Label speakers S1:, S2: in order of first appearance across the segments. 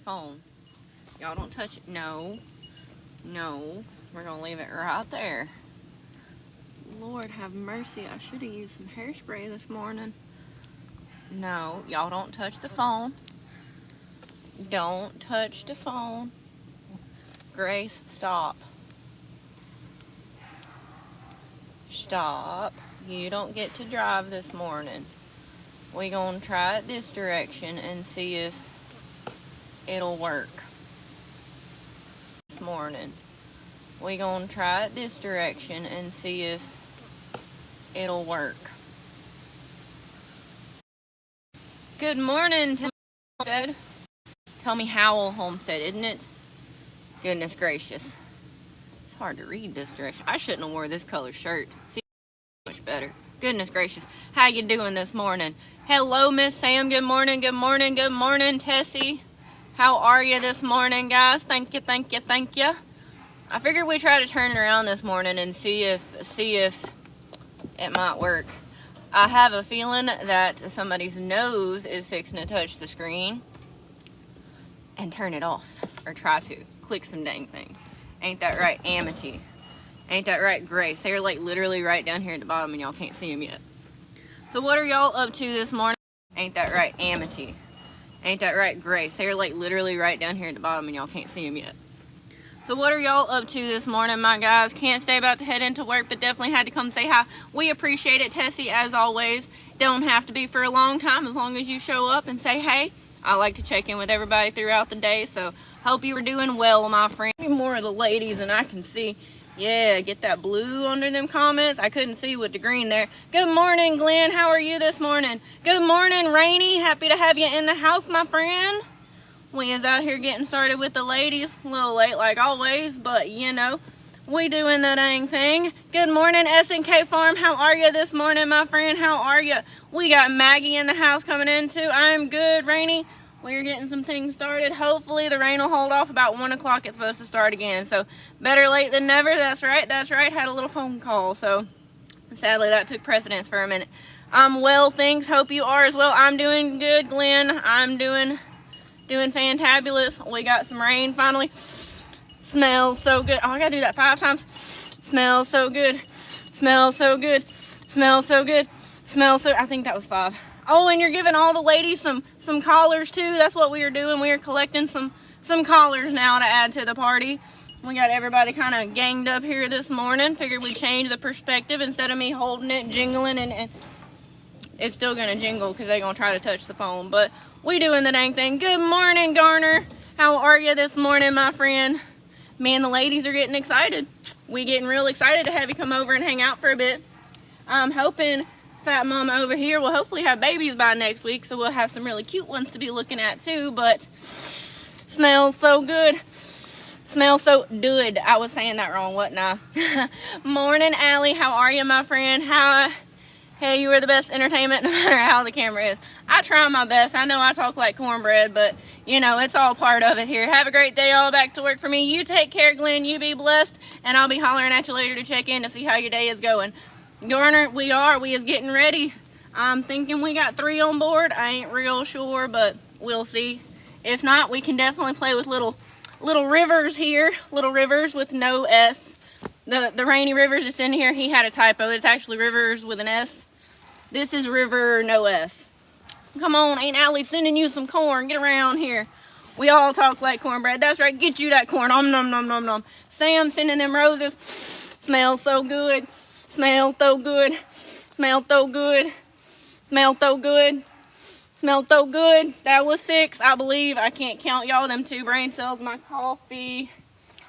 S1: phone. Y'all don't touch it. No. No. We're going to leave it right there. Lord have mercy. I should have used some hairspray this morning. No. Y'all don't touch the phone. Don't touch the phone. Grace, stop. Stop. You don't get to drive this morning. We're going to try it this direction and see if it'll work. This morning. We're going to try it this direction and see if it'll work. Good morning, Homestead. Tell me Howell Homestead, isn't it? Goodness gracious. It's hard to read this direction. I shouldn't have wore this color shirt. See, much better. Goodness gracious. How you doing this morning? Hello, Miss Sam. Good morning, good morning, good morning, Tessie. How are you this morning, guys? Thank you, thank you, thank you. I figured we'd try to turn it around this morning and see if it might work. I have a feeling that somebody's nose is fixing to touch the screen and turn it off, or try to. Click some dang thing. Ain't that right, Amity? Ain't that right, Grace? They're like literally right down here at the bottom and y'all can't see them yet. So what are y'all up to this morning? Ain't that right, Amity? Ain't that right, Grace? They're like literally right down here at the bottom and y'all can't see them yet. So what are y'all up to this morning, my guys? Can't stay about to head into work, but definitely had to come say hi. We appreciate it, Tessie, as always. Don't have to be for a long time, as long as you show up and say hey. I like to check in with everybody throughout the day, so hope you were doing well, my friend. More of the ladies, and I can see, yeah, get that blue under them comments. I couldn't see with the green there. Good morning, Glenn. How are you this morning? Good morning, Rainy. Happy to have you in the house, my friend. We is out here getting started with the ladies. A little late like always, but you know, we doing the dang thing. Good morning, S&K Farm. How are you this morning, my friend? How are you? We got Maggie in the house coming in too. I'm good, Rainy. We're getting some things started. Hopefully the rain will hold off. About 1 o'clock it's supposed to start again. So better late than never. That's right. That's right. Had a little phone call. So sadly that took precedence for a minute. I'm well, thanks. Hope you are as well. I'm doing good, Glenn. I'm doing fantabulous. We got some rain finally. Smells so good. Oh, I gotta do that 5 times. Smells so good. Smells so good. Smells so good. Smells so... I think that was 5. Oh, and you're giving all the ladies some collars too. That's what we are doing. We are collecting some collars now to add to the party. We got everybody kind of ganged up here this morning. Figured we'd change the perspective. Instead of me holding it, jingling, and it's still gonna jingle because they're gonna try to touch the phone. But we doing the dang thing. Good morning, Garner. How are you this morning, my friend? Me and the ladies are getting excited. We getting real excited to have you come over and hang out for a bit. I'm hoping Fat Mama over here will hopefully have babies by next week, so we'll have some really cute ones to be looking at too. But smells so good. Smells so good. I was saying that wrong, wasn't I? Morning, Allie. How are you, my friend? Hey, you are the best entertainment no matter how the camera is. I try my best. I know I talk like cornbread, but, you know, it's all part of it here. Have a great day. All back to work for me. You take care, Glenn. You be blessed, and I'll be hollering at you later to check in to see how your day is going. Garner, we is getting ready. I'm thinking we got 3 on board. I ain't real sure, but we'll see. If not, we can definitely play with little Rivers here. Little Rivers with no S. The Rainy Rivers that's in here, he had a typo. It's actually Rivers with an S. This is River, no S. Come on, Aunt Allie sending you some corn. Get around here. We all talk like cornbread. That's right. Get you that corn. Nom, nom, nom, nom, nom. Sam sending them roses. Smells so good. Smells so good. Smells so good. Smells so good. Smells so good. That was 6, I believe. I can't count y'all. Them 2 brain cells. My coffee.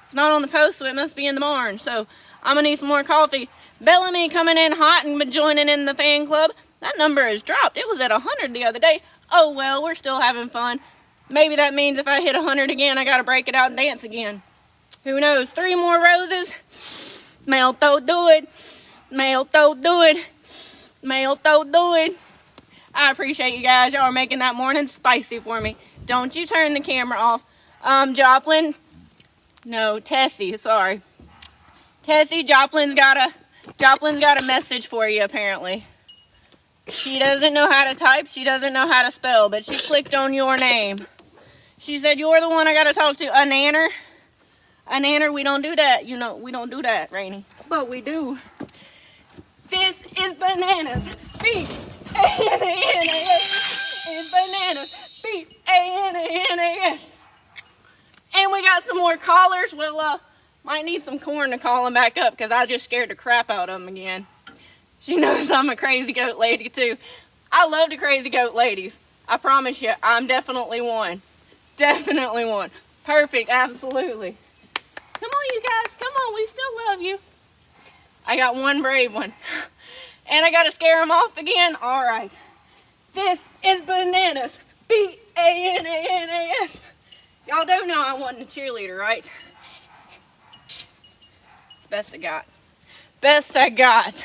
S1: It's not on the post, so it must be in the barn. So I'm going to need some more coffee. Bellamy coming in hot and joining in the fan club. That number has dropped. It was at 100 the other day. Oh, well, we're still having fun. Maybe that means if I hit 100 again, I got to break it out and dance again. Who knows? 3 more roses. Smell so good. Smell so good. Smell so good. I appreciate you guys. Y'all are making that morning spicy for me. Don't you turn the camera off. Joplin. No, Tessie. Sorry. Tessie, Joplin's got a message for you, apparently. She doesn't know how to type. She doesn't know how to spell, but she clicked on your name. She said, you're the one I gotta talk to. A nanner? A nanner, we don't do that. You know, we don't do that, Rainy. But we do. This is bananas. B-A-N-A-N-A-S. It's bananas. B-A-N-A-N-A-S. And we got some more collars. Well, might need some corn to call them back up because I just scared the crap out of them again. She knows I'm a crazy goat lady too. I love the crazy goat ladies. I promise you, I'm definitely one. Definitely one. Perfect, absolutely. Come on, you guys. Come on, we still love you. I got one brave one. And I got to scare them off again? All right. This is bananas. B-A-N-A-N-A-S. Y'all do know I wasn't a cheerleader, right? It's best I got. Best I got.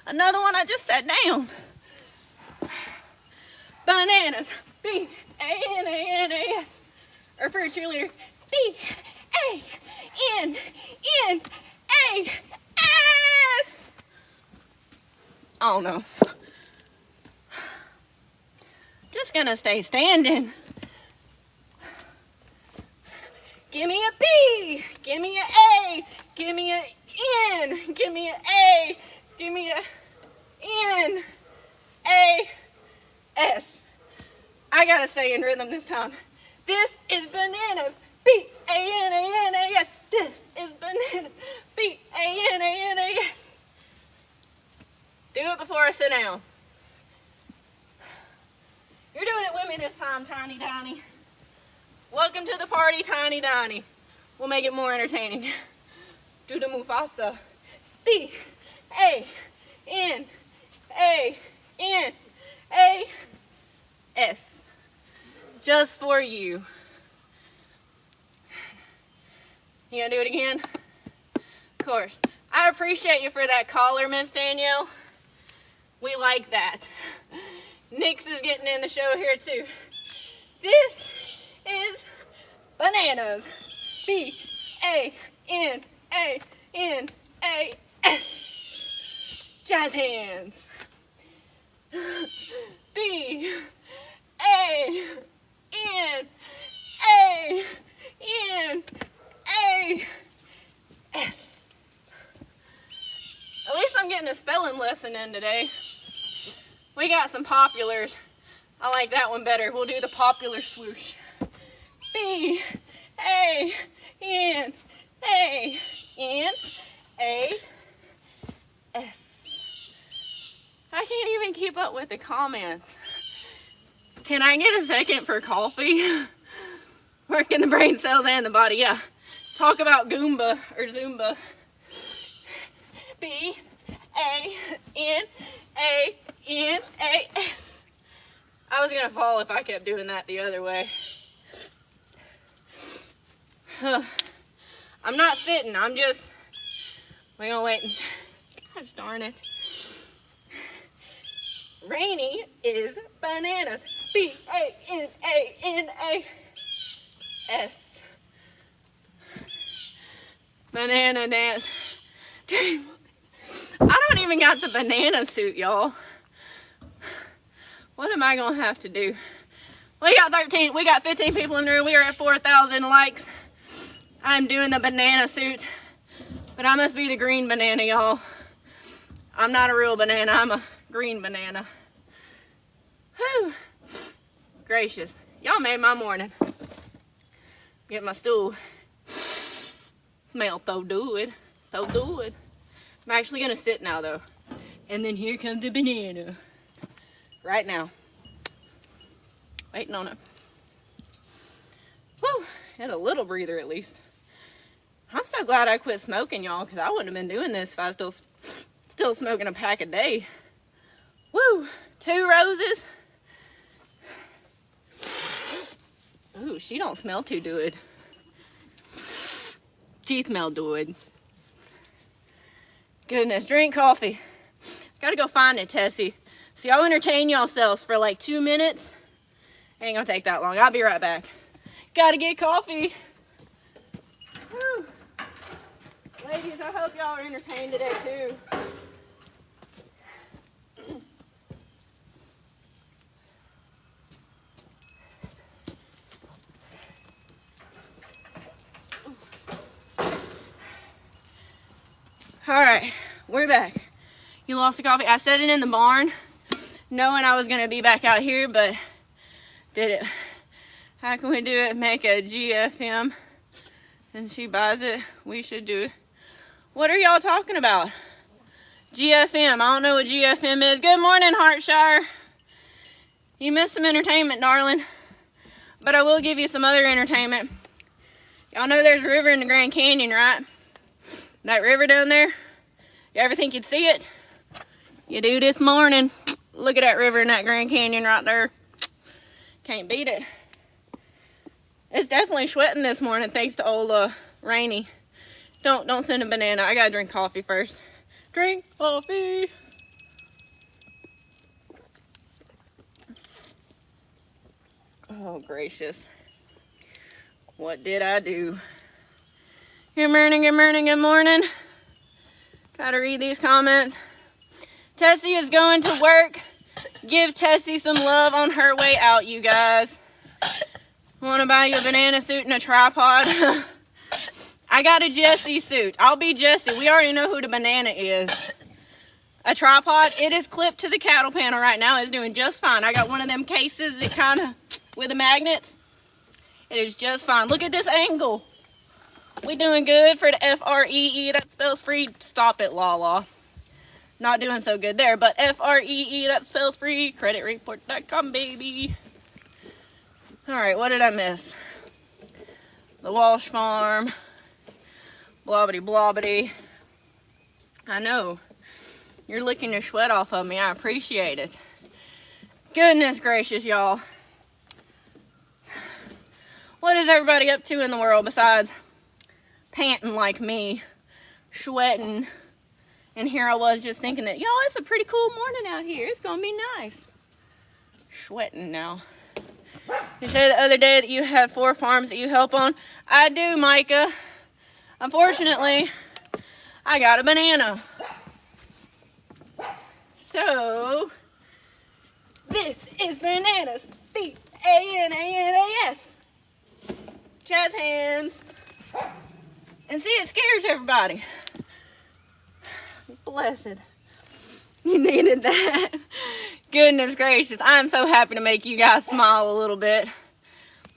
S1: Another one I just set down. Bananas. B-A-N-A-N-A-S. Or for a cheerleader, B-A-N-N-A-S. I don't know. Just gonna stay standing. Give me a B. Give me an A. Give me an N. Give me an A. Give me a N. A. S. I gotta stay in rhythm this time. This is bananas. B-A-N-A-N-A-S. This is bananas. B-A-N-A-N-A-S. Do it before I sit down. You're doing it with me this time, Tiny Donnie. Welcome to the party, Tiny Donnie. We'll make it more entertaining. Do the Mufasa. B-A-N-A-N-A-S. Just for you. You gonna do it again? Of course. I appreciate you for that collar, Miss Danielle. We like that. Nix is getting in the show here too. This is bananas. B-A-N-A-N-A-S. Jazz hands. B-A-N-A-N-A-S. At least I'm getting a spelling lesson in today. We got some populars. I like that one better. We'll do the popular swoosh. B-A-N-A-N-A-S. I can't even keep up with the comments. Can I get a second for coffee? Working the brain cells and the body, yeah. Talk about Goomba or Zumba. B-A-N-A-N-A-S. I was gonna fall if I kept doing that the other way. I'm not sitting, I'm just, we're gonna wait and, gosh darn it. Rainy is bananas. B-A-N-A-N-A-S. Banana dance. I don't even got the banana suit, y'all. What am I gonna have to do? We got 15 people in the room. We are at 4,000 likes. I'm doing the banana suit, but I must be the green banana, y'all. I'm not a real banana, I'm a green banana. Whew. Gracious. Y'all made my morning. Get my stool. Smell so good. So good. I'm actually gonna sit now though. And then here comes the banana. Right now. Waiting on it. Whew. Had a little breather at least. I'm so glad I quit smoking, y'all, because I wouldn't have been doing this if I was still smoking a pack a day. Woo! 2 roses. Ooh, she don't smell too good. She smell good. Goodness, drink coffee. Gotta go find it, Tessie. So y'all entertain yourselves for like 2 minutes. Ain't gonna take that long. I'll be right back. Gotta get coffee. Woo. Ladies, I hope y'all are entertained today too. Alright, we're back. You lost the coffee. I set it in the barn knowing I was going to be back out here, but did it. How can we do it? Make a GFM and she buys it. We should do it. What are y'all talking about? GFM. I don't know what GFM is. Good morning, Hartshire. You missed some entertainment, darling. But I will give you some other entertainment. Y'all know there's a river in the Grand Canyon, right? That river down there. You ever think you'd see it? You do this morning. Look at that river in that Grand Canyon right there. Can't beat it. It's definitely sweating this morning thanks to old Rainy. Don't send a banana. I gotta drink coffee first. Drink coffee. Oh, gracious. What did I do? Good morning, good morning, good morning. Try to read these comments. Tessie is going to work. Give Tessie some love on her way out, you guys. Want to buy you a banana suit and a tripod? I got a Jessie suit. I'll be Jessie. We already know who the banana is. A tripod. It is clipped to the cattle panel right now. It's doing just fine. I got one of them cases that kind of with the magnets. It is just fine. Look at this angle. We doing good for the F-R-E-E. That spells free. Stop it, Lala. Not doing so good there, but F-R-E-E, that spells free. Creditreport.com, baby. Alright, what did I miss? The Walsh Farm. Blobbity blobbity. I know. You're licking your sweat off of me. I appreciate it. Goodness gracious, y'all. What is everybody up to in the world besides panting like me, sweating? And here I was just thinking that, y'all, it's a pretty cool morning out here. It's going to be nice. Sweating now. You said the other day that you had 4 farms that you help on. I do, Micah. Unfortunately, I got a banana. So, this is Bananas. B-A-N-A-N-A-S. Jazz hands. And see, it scares everybody. Blessed. You needed that. Goodness gracious. I'm so happy to make you guys smile a little bit.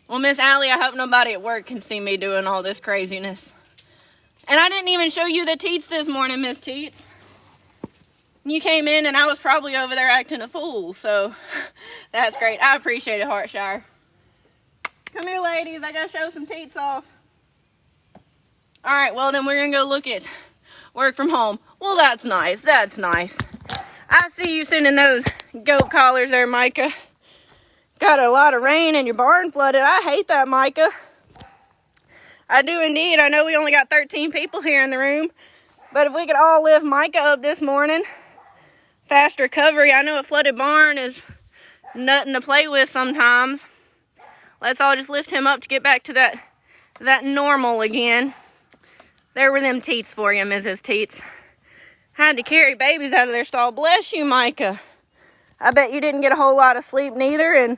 S1: Well, Miss Allie, I hope nobody at work can see me doing all this craziness. And I didn't even show you the teats this morning, Miss Teats. You came in and I was probably over there acting a fool. So, that's great. I appreciate it, Hartshire. Come here, ladies. I gotta show some teats off. Alright, well then we're gonna go look at work from home. Well, that's nice. That's nice. I see you sending those goat collars there, Micah. Got a lot of rain and your barn flooded. I hate that, Micah. I do indeed. I know we only got 13 people here in the room. But if we could all lift Micah up this morning. Fast recovery. I know a flooded barn is nothing to play with sometimes. Let's all just lift him up to get back to that normal again. There were them teats for you, Mrs. Teats. Had to carry babies out of their stall. Bless you, Micah. I bet you didn't get a whole lot of sleep neither, and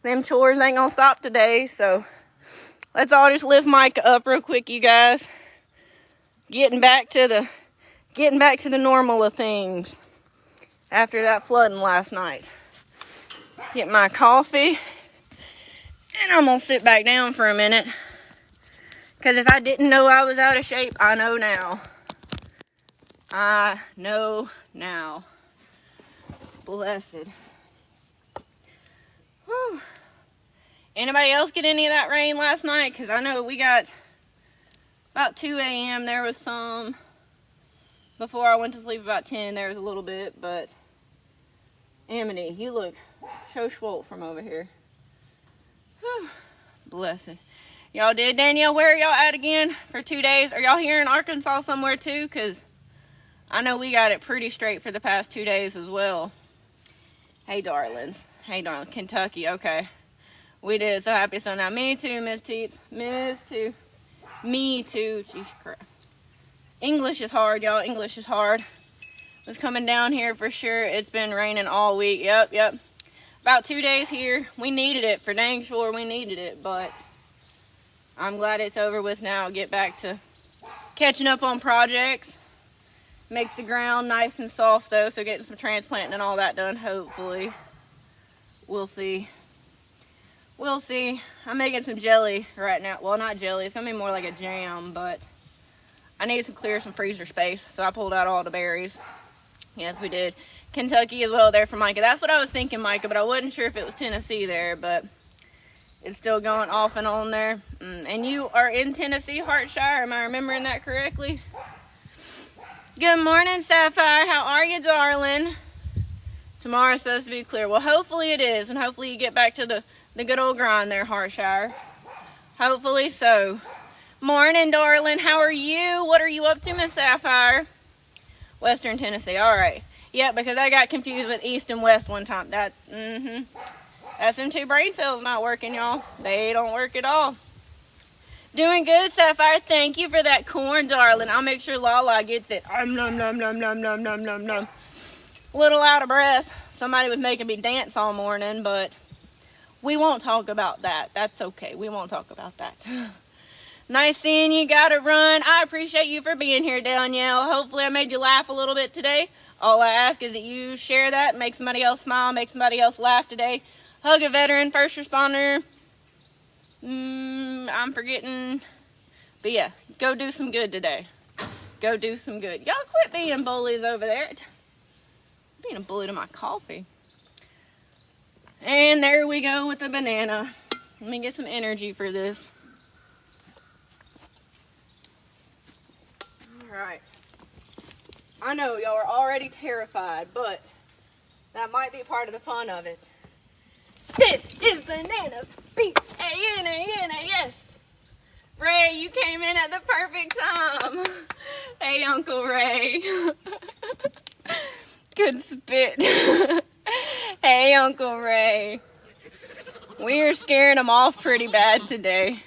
S1: them chores ain't gonna stop today, so let's all just lift Micah up real quick, you guys. Getting back to the normal of things after that flooding last night. Get my coffee, and I'm gonna sit back down for a minute. Because if I didn't know I was out of shape, I know now. I know now. Blessed. Whew. Anybody else get any of that rain last night? Because I know we got about 2 a.m. There was some. Before I went to sleep about 10, there was a little bit. But, Amity, you look so swole from over here. Whew. Blessed. Y'all did. Danielle, where are y'all at again for 2 days? Are y'all here in Arkansas somewhere too? Because I know we got it pretty straight for the past 2 days as well. Hey, darlings. Hey, darling. Kentucky. Okay. We did. So happy. So now, me too, Miss Teets. Miss too. Me too. Jeez, crap. English is hard, y'all. English is hard. It's coming down here for sure. It's been raining all week. Yep. About 2 days here. We needed it. For dang sure we needed it. But I'm glad it's over with now. Get back to catching up on projects. Makes the ground nice and soft though, so getting some transplanting and all that done, hopefully. We'll see. We'll see. I'm making some jelly right now. Well, not jelly. It's going to be more like a jam, but I needed to clear some freezer space, so I pulled out all the berries. Yes, we did. Kentucky as well there for Micah. That's what I was thinking, Micah, but I wasn't sure if it was Tennessee there, but it's still going off and on there. And you are in Tennessee, Hartshire. Am I remembering that correctly? Good morning, Sapphire. How are you, darling? Tomorrow's supposed to be clear. Well, hopefully it is, and hopefully you get back to the good old grind there, Hartshire. Hopefully so. Morning, darling. How are you? What are you up to, Miss Sapphire? Western Tennessee. All right. Yeah, because I got confused with East and West one time. That's them two brain cells not working, y'all. They don't work at all. Doing good, Sapphire. Thank you for that corn, darling. I'll make sure Lala gets it. Nom, nom, nom, nom, nom, nom, nom, nom. A little out of breath. Somebody was making me dance all morning, but we won't talk about that. That's okay. We won't talk about that. Nice seeing you. Gotta run. I appreciate you for being here, Danielle. Hopefully I made you laugh a little bit today. All I ask is that you share that, make somebody else smile, make somebody else laugh today. Hug a veteran, first responder. I'm forgetting. But yeah, go do some good today. Go do some good. Y'all quit being bullies over there. Being a bully to my coffee. And there we go with the banana. Let me get some energy for this. Alright. I know y'all are already terrified, but that might be part of the fun of it. This is Bananas. B-A-N-A-N-A-S. Ray, you came in at the perfect time. Hey, Uncle Ray. Good spit. Hey, Uncle Ray. We are scaring them off pretty bad today.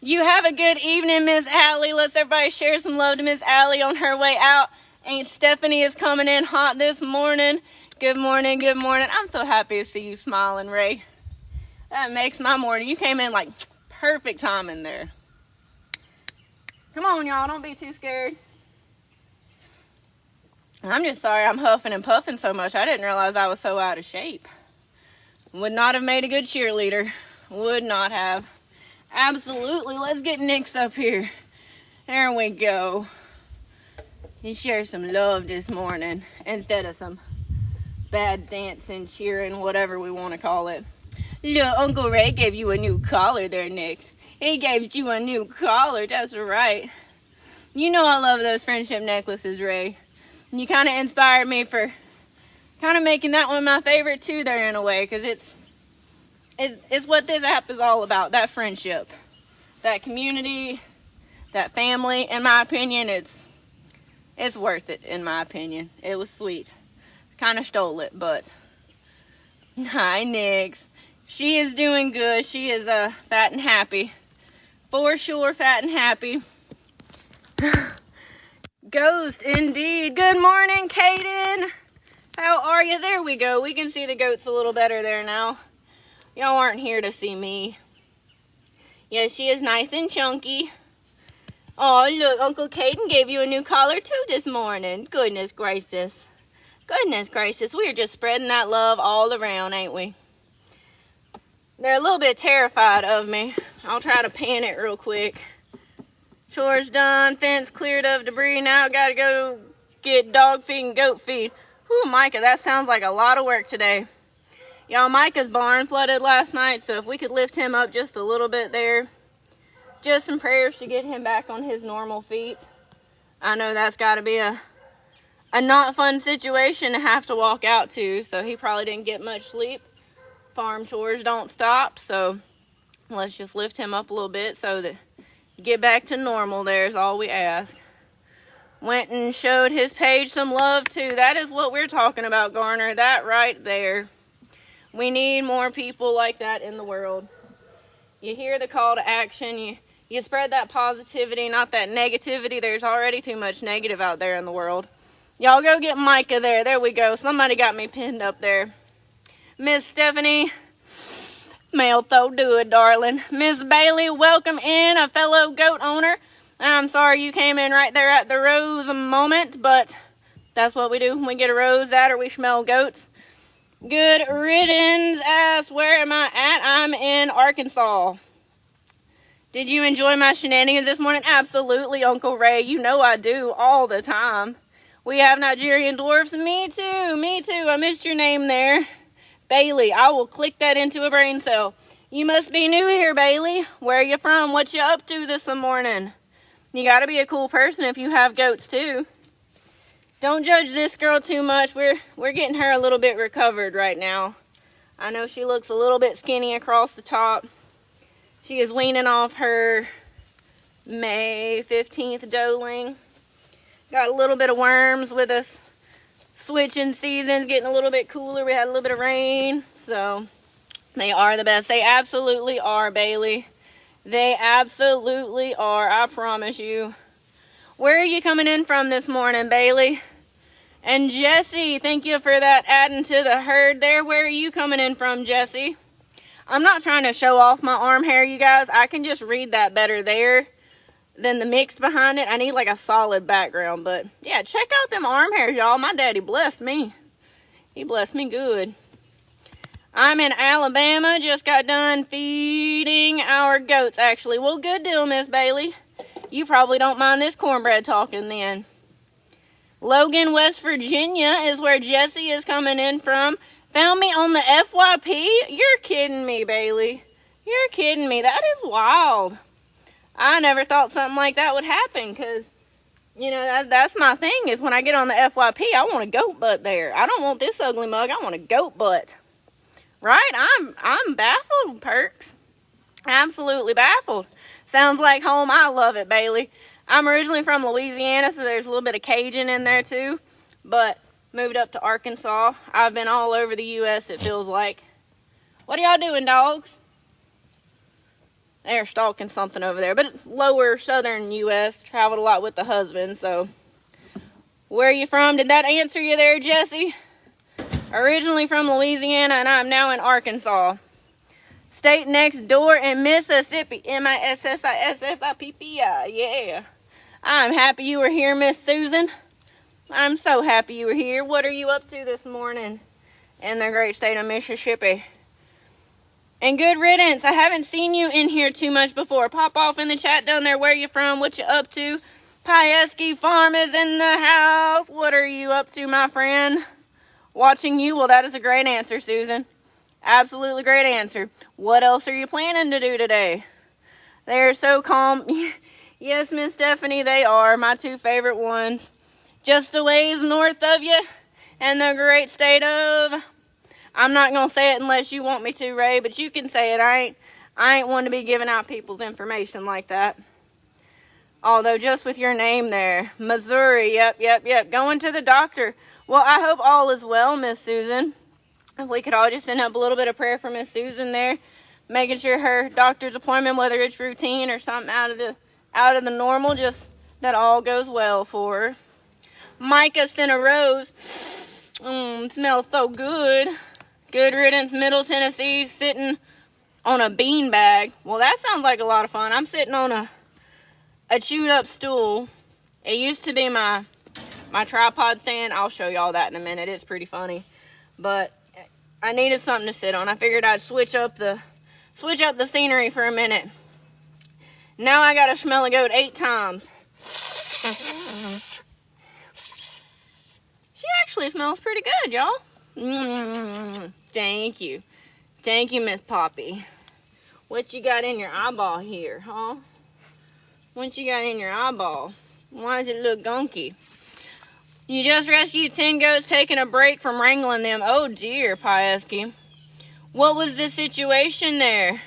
S1: You have a good evening, Miss Allie. Let's everybody share some love to Miss Allie on her way out. Aunt Stephanie is coming in hot this morning. Good morning, good morning. I'm so happy to see you smiling, Ray. That makes my morning. You came in like perfect timing there. Come on, y'all. Don't be too scared. I'm just sorry I'm huffing and puffing so much. I didn't realize I was so out of shape. Would not have made a good cheerleader. Would not have. Absolutely. Let's get Nyx up here. There we go. You share some love this morning instead of some bad dancing, cheering, whatever we want to call it. Look, Uncle Ray gave you a new collar there, Nyx. He gave you a new collar. That's right. You know I love those friendship necklaces, Ray. You kind of inspired me for kind of making that one my favorite too there in a way, because it's what this app is all about, that friendship, that community, that family. In my opinion, it's worth it, in my opinion. It was sweet. Kind of stole it, but hi, Nyx. She is doing good. She is fat and happy. For sure, fat and happy. Ghost, indeed. Good morning, Kaden. How are you? There we go. We can see the goats a little better there now. Y'all aren't here to see me. Yeah, she is nice and chunky. Oh, look, Uncle Caden gave you a new collar too this morning. Goodness gracious. Goodness gracious. We are just spreading that love all around, ain't we? They're a little bit terrified of me. I'll try to pan it real quick. Chores done, fence cleared of debris. Now gotta go get dog feed and goat feed. Whew, Micah, that sounds like a lot of work today. Y'all, Micah's barn flooded last night, so if we could lift him up just a little bit there. Just some prayers to get him back on his normal feet. I know that's gotta be a not fun situation to have to walk out to, so he probably didn't get much sleep. Farm chores don't stop, so let's just lift him up a little bit so that get back to normal. There's all we ask. Went and showed his page some love too. That is what we're talking about, Garner. That right there. We need more people like that in the world. You hear the call to action. You spread that positivity, not that negativity. There's already too much negative out there in the world. Y'all go get Micah there. There we go. Somebody got me pinned up there. Miss Stephanie. Male though, do it, darling. Miss Bailey, welcome in, a fellow goat owner. I'm sorry you came in right there at the rose moment, but that's what we do when we get a rose at or we smell goats. Good riddance asks, where am I at? I'm in Arkansas. Did you enjoy my shenanigans this morning? Absolutely, Uncle Ray. You know I do all the time. We have Nigerian dwarfs. Me too. Me too. I missed your name there. Bailey. I will click that into a brain cell. You must be new here, Bailey. Where are you from? What you up to this morning? You gotta be a cool person if you have goats too. Don't judge this girl too much. We're getting her a little bit recovered right now. I know she looks a little bit skinny across the top. She is weaning off her May 15th doeling. Got a little bit of worms with us switching seasons, getting a little bit cooler. We had a little bit of rain, so they are the best. They absolutely are, Bailey. They absolutely are, I promise you. Where are you coming in from this morning, Bailey? And Jesse, thank you for that adding to the herd there. Where are you coming in from, Jesse? I'm not trying to show off my arm hair, you guys. I can just read that better there than the mixed behind it. I need like a solid background. But yeah, check out them arm hairs, y'all. My daddy blessed me. He blessed me good. I'm in Alabama. Just got done feeding our goats, actually. Well, good deal, Miss Bailey. You probably don't mind this cornbread talking then. Logan, West Virginia is where Jesse is coming in from. Found me on the FYP? You're kidding me, Bailey. You're kidding me. That is wild. I never thought something like that would happen because, you know, that's my thing is when I get on the FYP, I want a goat butt there. I don't want this ugly mug. I want a goat butt. Right? I'm baffled, Perks. Absolutely baffled. Sounds like home. I love it, Bailey. I'm originally from Louisiana, so there's a little bit of Cajun in there too. But moved up to Arkansas. I've been all over the U.S., it feels like. What are y'all doing, dogs? They're stalking something over there. But lower southern U.S. Traveled a lot with the husband, so. Where are you from? Did that answer you there, Jesse? Originally from Louisiana, and I'm now in Arkansas. State next door in Mississippi. M-I-S-S-I-S-S-I-P-P-I. Yeah. I'm happy you were here, Miss Susan. I'm so happy you were here. What are you up to this morning in the great state of Mississippi? And good riddance. I haven't seen you in here too much before. Pop off in the chat down there. Where you from? What you up to? Pieski Farm is in the house. What are you up to, my friend? Watching you? Well, that is a great answer, Susan. Absolutely great answer. What else are you planning to do today? They are so calm. Yes, Miss Stephanie, they are. My two favorite ones. Just a ways north of you and the great state of. I'm not going to say it unless you want me to, Ray, but you can say it. I ain't one to be giving out people's information like that. Although just with your name there. Missouri, yep. Going to the doctor. Well, I hope all is well, Miss Susan. If we could all just send up a little bit of prayer for Miss Susan there. Making sure her doctor's appointment, whether it's routine or something out of the normal, just that all goes well for her. Micah sent a rose. Smells so good. Good riddance, Middle Tennessee, sitting on a bean bag. Well, that sounds like a lot of fun. I'm sitting on a chewed up stool. It used to be my tripod stand. I'll show y'all that in a minute. It's pretty funny. But I needed something to sit on. I figured I'd switch up the scenery for a minute. Now I gotta smell a goat 8 times. She actually smells pretty good, y'all. Thank you. Thank you, Miss Poppy. What you got in your eyeball here, huh? What you got in your eyeball? Why does it look gunky? You just rescued 10 goats, taking a break from wrangling them. Oh dear, Pieski. What was the situation there?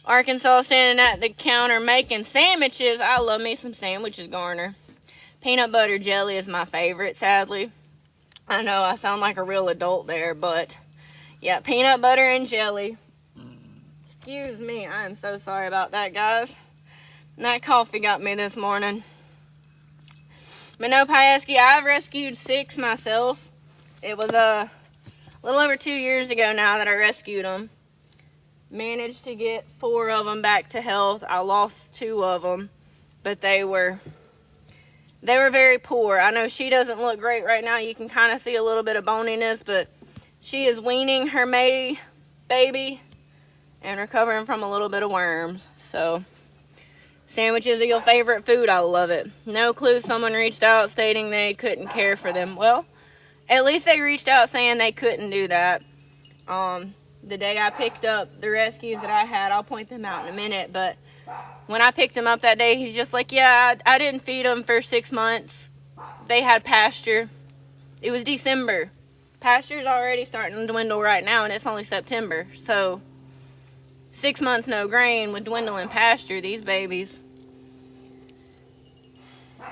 S1: Arkansas standing at the counter making sandwiches. I love me some sandwiches, Garner. Peanut butter jelly is my favorite, sadly. I know I sound like a real adult there, but yeah, peanut butter and jelly. Excuse me, I am so sorry about that, guys. That coffee got me this morning. But no, Pieski, I've rescued 6 myself. It was a little over 2 years ago now that I rescued them. Managed to get 4 of them back to health. I lost 2 of them. but they were very poor. I know she doesn't look great right now. You can kind of see a little bit of boniness, but she is weaning her baby and recovering from a little bit of worms. So, sandwiches are your favorite food. I love it. No clue someone reached out stating they couldn't care for them. Well, at least they reached out saying they couldn't do that. The day I picked up the rescues that I had, I'll point them out in a minute, but when I picked him up that day, he's just like, yeah, I didn't feed them for 6 months. They had pasture. It was December. Pasture's already starting to dwindle right now, and it's only September. So, 6 months no grain with dwindling pasture, these babies.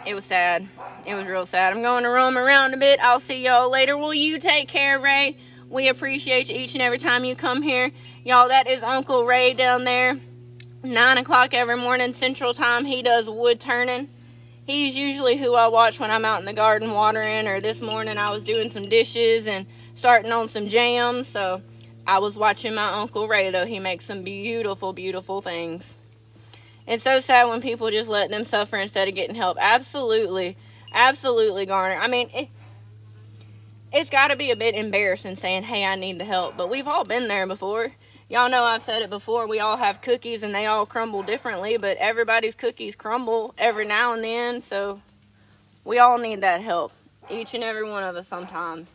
S1: It was sad. It was real sad. I'm going to roam around a bit. I'll see y'all later. Will you take care, Ray? We appreciate you each and every time you come here. Y'all, that is Uncle Ray down there. 9 o'clock every morning Central Time. He does wood turning. He's usually who I watch when I'm out in the garden watering, or this morning I was doing some dishes and starting on some jam. So I was watching my Uncle Ray, though. He makes some beautiful, beautiful things. It's so sad when people just let them suffer instead of getting help. Absolutely. Absolutely, Garner. I mean, it's got to be a bit embarrassing saying, hey, I need the help. But we've all been there before. Y'all know I've said it before. We all have cookies and they all crumble differently. But everybody's cookies crumble every now and then. So we all need that help. Each and every one of us sometimes.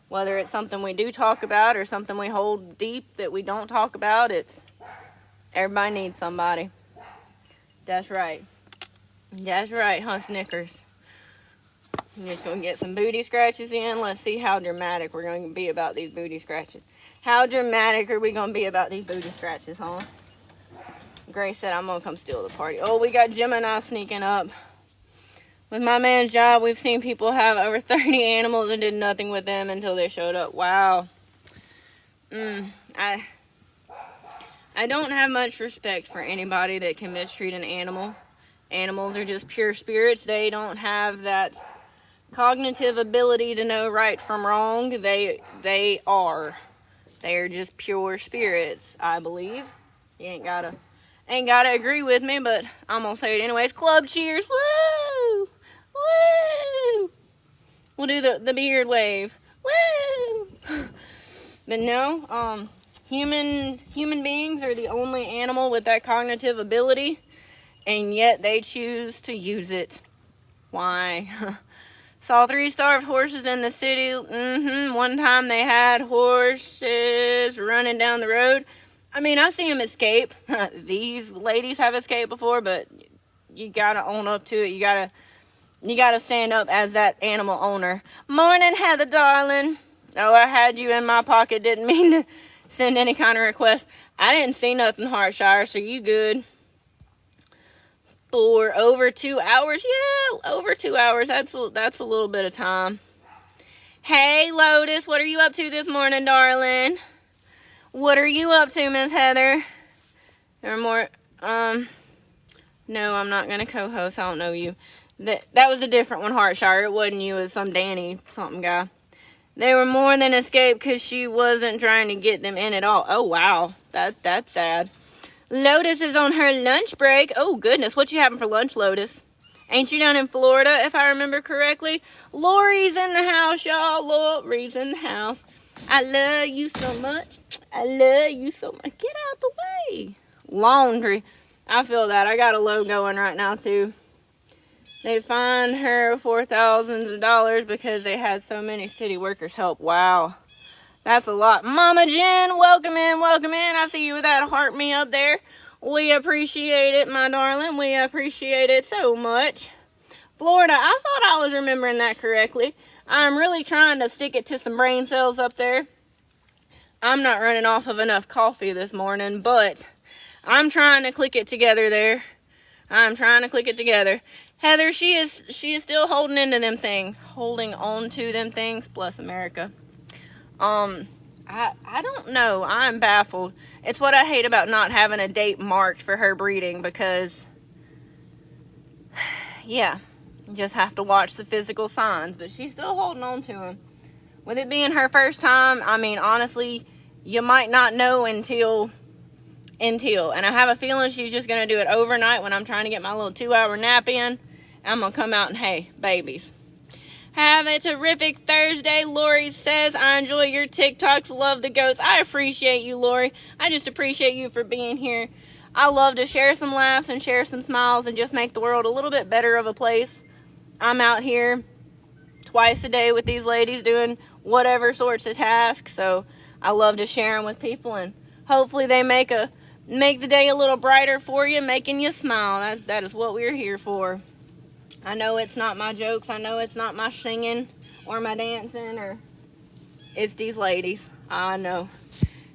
S1: Whether it's something we do talk about or something we hold deep that we don't talk about. Everybody needs somebody. That's right. That's right, huh, Snickers? I'm just going to get some booty scratches in. Let's see how dramatic we're going to be about these booty scratches. How dramatic are we going to be about these booty scratches, huh? Grace said, I'm going to come steal the party. Oh, we got Gemini sneaking up. With my man's job, we've seen people have over 30 animals and did nothing with them until they showed up. Wow. I don't have much respect for anybody that can mistreat an animal. Animals are just pure spirits. They don't have that cognitive ability to know right from wrong. They are just pure spirits, I believe. You ain't gotta agree with me, but I'm gonna say it anyways. Club cheers, woo, woo. We'll do the beard wave, woo. But no, human beings are the only animal with that cognitive ability, and yet they choose to use it. Why? Saw 3 starved horses in the city. One time they had horses running down the road. I mean, I see them escape. These ladies have escaped before, but you gotta own up to it. You gotta stand up as that animal owner. Morning, Heather, darling. Oh, I had you in my pocket. Didn't mean to send any kind of request. I didn't see nothing, Hartshire, so you good. For over 2 hours. Yeah, over 2 hours. That's a little bit of time. Hey, Lotus, what are you up to this morning, darling? What are you up to, Miss Heather? There are more. No, I'm not going to co-host. I don't know you. That was a different one, Hartshire. It wasn't you. It was some Danny something guy. They were more than escaped because she wasn't trying to get them in at all. Oh, wow. That's sad. Lotus is on her lunch break. Oh, goodness. What you having for lunch, Lotus? Ain't you down in Florida, if I remember correctly? Lori's in the house, y'all. Lori's in the house. I love you so much. I love you so much. Get out the way. Laundry. I feel that. I got a load going right now, too. They fined her for thousands of dollars because they had so many city workers help. Wow. That's a lot. Mama Jen, welcome in, welcome in. I see you with that heart me up there. We appreciate it, my darling. We appreciate it so much. Florida, I thought I was remembering that correctly. I'm really trying to stick it to some brain cells up there. I'm not running off of enough coffee this morning, but I'm trying to click it together there. I'm trying to click it together. Heather, she is still holding into them things. Holding on to them things. Bless America. I don't know. I'm baffled. It's what I hate about not having a date marked for her breeding because, yeah, you just have to watch the physical signs. But she's still holding on to him. With it being her first time, I mean, honestly, you might not know until until, and I have a feeling she's just going to do it overnight when I'm trying to get my little 2-hour nap in. I'm going to come out and, hey, babies. Have a terrific Thursday. Lori says, I enjoy your TikToks. Love the goats. I appreciate you, Lori. I just appreciate you for being here. I love to share some laughs and share some smiles and just make the world a little bit better of a place. I'm out here twice a day with these ladies doing whatever sorts of tasks. So I love to share them with people, and hopefully they make the day a little brighter for you, making you smile. That is what we're here for. I know it's not my jokes. I know it's not my singing or my dancing, or it's these ladies. I know.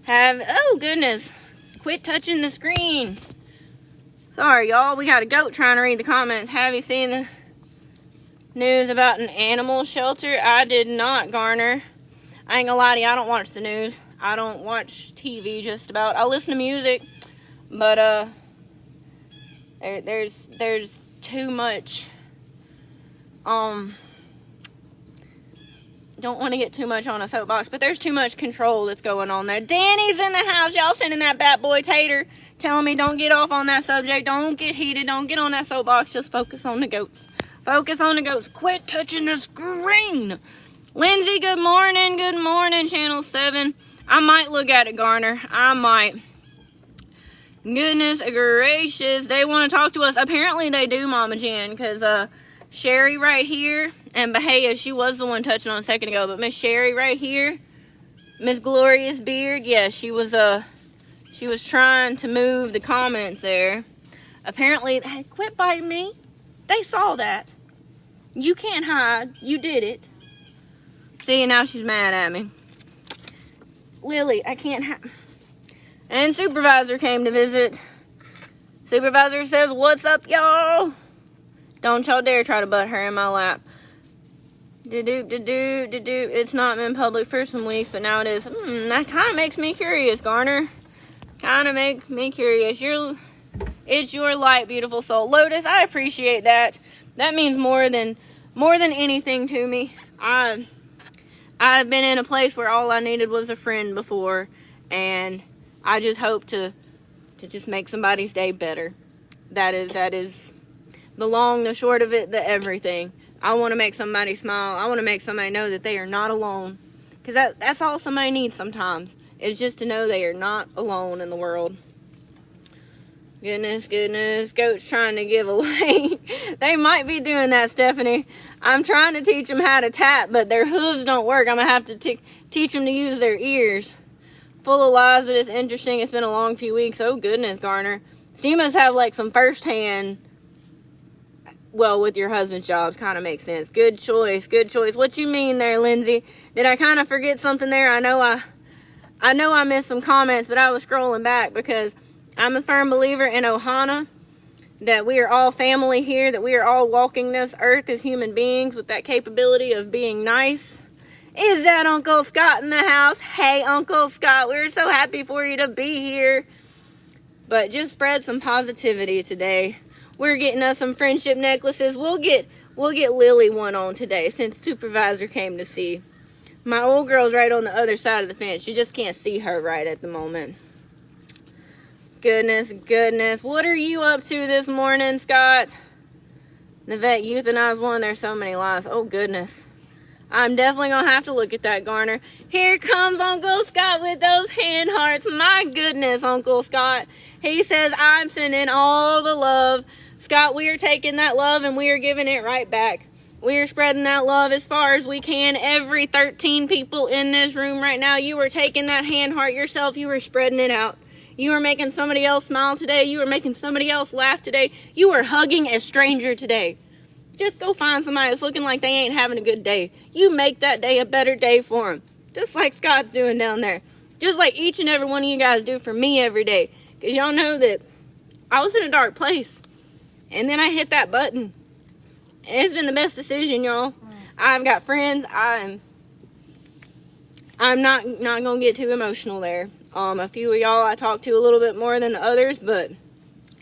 S1: Oh goodness. Quit touching the screen. Sorry, y'all. We got a goat trying to read the comments. Have you seen the news about an animal shelter? I did not, Garner. I ain't gonna lie to you. I don't watch the news. I don't watch TV just about. I listen to music, but there's too much. Don't want to get too much on a soapbox, but there's too much control that's going on there. Danny's in the house. Y'all sending that bat boy Tater, telling me don't get off on that subject. Don't get heated. Don't get on that soapbox. Just focus on the goats. Focus on the goats. Quit touching the screen. Lindsay, good morning. Good morning, Channel 7. I might look at it, Garner. I might. Goodness gracious. They want to talk to us. Apparently they do, Mama Jen, because Sherry right here, and Bahia, she was the one touching on a second ago, but Miss Sherry right here, Miss Glorious Beard, yeah, she was trying to move the comments there. Apparently, hey, quit biting me. They saw that. You can't hide. You did it. See, now she's mad at me. Lily, I can't hide. And Supervisor came to visit. Supervisor says, what's up, y'all? Don't y'all dare try to butt her in my lap. It's not been public for some weeks, but now it is. That kind of makes me curious, Garner. Kind of make me curious. It's your light, beautiful soul. Lotus, I appreciate that. That means more than anything to me. I've been in a place where all I needed was a friend before, and I just hope to just make somebody's day better. That is the long, the short of it, the everything. I want to make somebody smile. I want to make somebody know that they are not alone. Because that's all somebody needs sometimes. Is just to know they are not alone in the world. Goodness. Goat's trying to give away. They might be doing that, Stephanie. I'm trying to teach them how to tap, but their hooves don't work. I'm going to have to teach them to use their ears. Full of lies, but it's interesting. It's been a long few weeks. Oh, goodness, Garner. So you must have, like, some first-hand... Well, with your husband's jobs, kind of makes sense. Good choice. What you mean there, Lindsay? Did I kind of forget something there? I know I missed some comments, but I was scrolling back because I'm a firm believer in Ohana, that we are all family here, that we are all walking this earth as human beings with that capability of being nice. Is that Uncle Scott in the house? Hey, Uncle Scott, we're so happy for you to be here. But just spread some positivity today. We're getting us some friendship necklaces. We'll get Lily one on today since Supervisor came to see. My old girl's right on the other side of the fence. You just can't see her right at the moment. Goodness. What are you up to this morning, Scott? The vet euthanized one. There's so many lies. Oh, goodness. I'm definitely going to have to look at that, Garner. Here comes Uncle Scott with those hand hearts. My goodness, Uncle Scott. He says, I'm sending all the love. Scott, we are taking that love and we are giving it right back. We are spreading that love as far as we can. Every 13 people in this room right now, you are taking that hand heart yourself. You are spreading it out. You are making somebody else smile today. You are making somebody else laugh today. You are hugging a stranger today. Just go find somebody that's looking like they ain't having a good day. You make that day a better day for them. Just like Scott's doing down there. Just like each and every one of you guys do for me every day. Because y'all know that I was in a dark place. And then I hit that button. And it's been the best decision, y'all. I've got friends. I'm not going to get too emotional there. A few of y'all I talked to a little bit more than the others. But,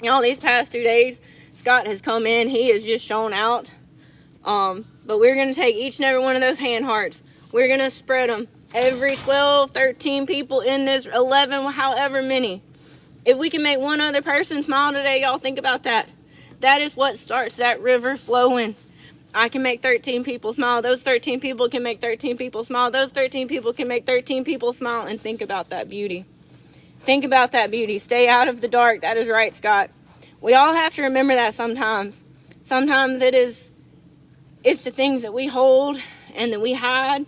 S1: y'all, these past 2 days, Scott has come in. He has just shown out. But we're going to take each and every one of those hand hearts. We're going to spread them. Every 12, 13 people in this, 11, however many. If we can make one other person smile today, y'all, think about that. That is what starts that river flowing. I can make 13 people smile. Those 13 people can make 13 people smile. Those 13 people can make 13 people smile. And think about that beauty. Think about that beauty. Stay out of the dark. That is right, Scott. We all have to remember that sometimes. Sometimes it's the things that we hold and that we hide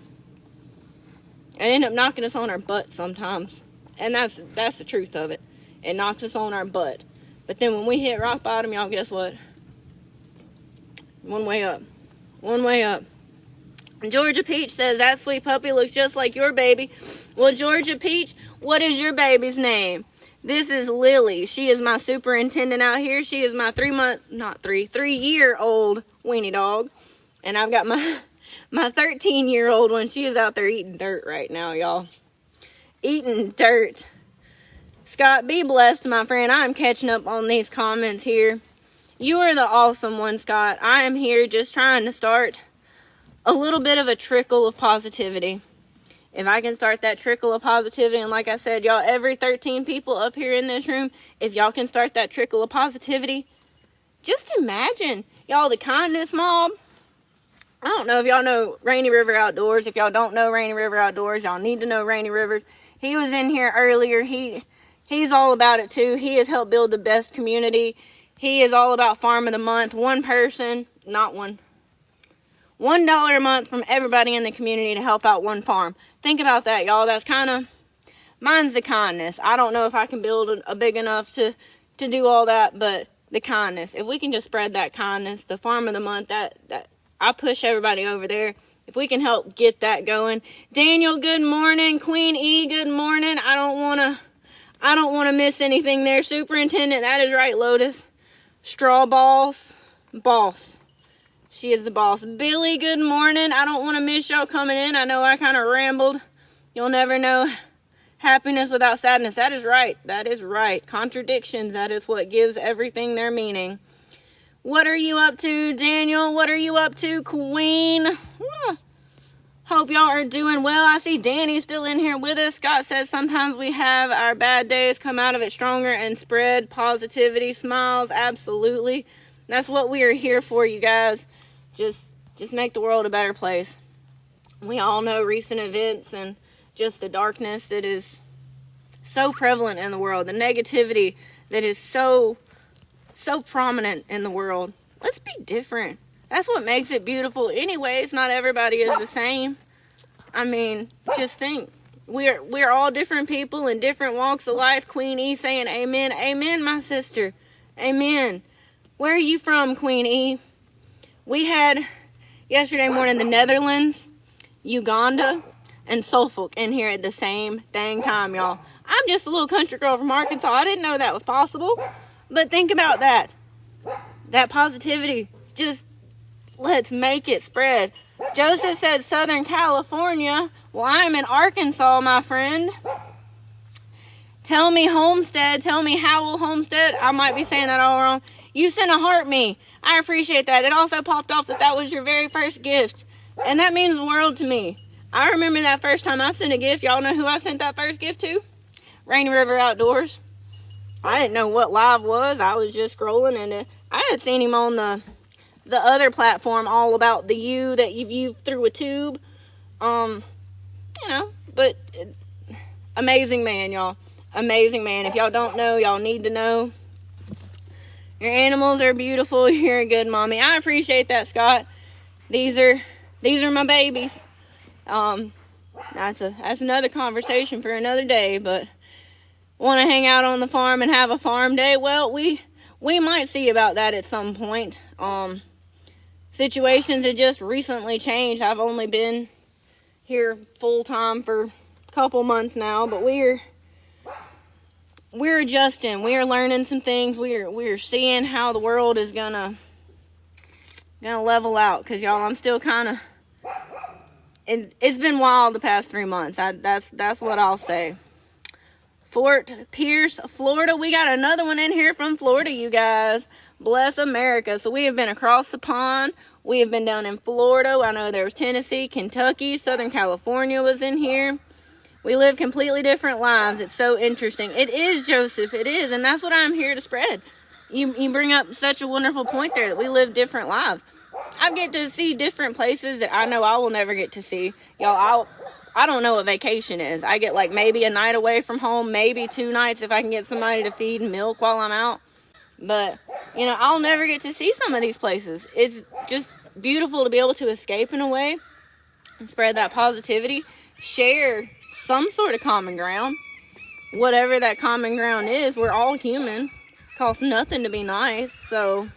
S1: and end up knocking us on our butt sometimes. And that's the truth of it. It knocks us on our butt. But then when we hit rock bottom, y'all, guess what? One way up. One way up. Georgia Peach says, that sweet puppy looks just like your baby. Well, Georgia Peach, what is your baby's name? This is Lily. She is my superintendent out here. She is my 3-year-old weenie dog. And I've got my 13-year-old one. She is out there eating dirt right now, y'all. Eating dirt. Scott, be blessed, my friend. I'm catching up on these comments here. You are the awesome one, Scott. I am here just trying to start a little bit of a trickle of positivity. If I can start that trickle of positivity, and like I said, y'all, every 13 people up here in this room, if y'all can start that trickle of positivity, just imagine, y'all, the kindness mob. I don't know if y'all know Rainy River Outdoors. If y'all don't know Rainy River Outdoors, y'all need to know Rainy Rivers. He was in here earlier. He's all about it too. He has helped build the best community. He is all about Farm of the Month. One person, not one. $1 a month from everybody in the community to help out one farm. Think about that, y'all. That's kind of, mine's the kindness. I don't know if I can build a big enough to do all that, but the kindness. If we can just spread that kindness, the Farm of the Month, that I push everybody over there. If we can help get that going. Daniel, good morning. Queen E, good morning. I don't want to miss anything there. Superintendent, that is right, Lotus. Straw balls, boss. She is the boss. Billy, good morning. I don't want to miss y'all coming in. I know I kind of rambled. You'll never know happiness without sadness. That is right. That is right. Contradictions, that is what gives everything their meaning. What are you up to, Daniel? What are you up to, Queen? Hope y'all are doing well. I see Danny's still in here with us. Scott says sometimes we have our bad days, come out of it stronger and spread positivity, smiles. Absolutely. That's what we are here for, you guys. Just make the world a better place. We all know recent events and just the darkness that is so prevalent in the world, the negativity that is so prominent in the world. Let's be different. That's what makes it beautiful. Anyways, not everybody is the same. I mean, just think. We're all different people in different walks of life. Queen E saying amen. Amen, my sister. Amen. Where are you from, Queen E? We had yesterday morning the Netherlands, Uganda, and Suffolk in here at the same dang time, y'all. I'm just a little country girl from Arkansas. I didn't know that was possible. But think about that. That positivity. Just let's make it spread. Joseph said Southern California. Well, I'm in Arkansas, my friend. Tell me Homestead. Tell me Howell Homestead. I might be saying that all wrong. You sent a heart me. I appreciate that. It also popped off that was your very first gift. And that means the world to me. I remember that first time I sent a gift. Y'all know who I sent that first gift to? Rainy River Outdoors. I didn't know what live was. I was just scrolling, and I had seen him on the other platform, all about the you that you view through a tube. But amazing man, y'all. Amazing man. If y'all don't know, y'all need to know. Your animals are beautiful. You're a good mommy. I appreciate that, Scott. These are my babies. That's another conversation for another day, but want to hang out on the farm and have a farm day? Well, we might see about that at some point. Situations have just recently changed. I've only been here full time for a couple months now, but we're adjusting. We are learning some things. We're seeing how the world is gonna level out. Cause y'all, I'm still kind of. It's been wild the past 3 months. That's what I'll say. Fort Pierce, Florida. We got another one in here from Florida, you guys. Bless America. So we have been across the pond. We have been down in Florida. I know there was Tennessee, Kentucky, Southern California was in here. We live completely different lives. It's so interesting. It is, Joseph. It is. And that's what I'm here to spread. You bring up such a wonderful point there that we live different lives. I get to see different places that I know I will never get to see. Y'all, I don't know what vacation is. I get like maybe a night away from home, maybe 2 nights if I can get somebody to feed and milk while I'm out. But, you know, I'll never get to see some of these places. It's just beautiful to be able to escape in a way and spread that positivity. Share some sort of common ground. Whatever that common ground is, we're all human. Costs nothing to be nice. So,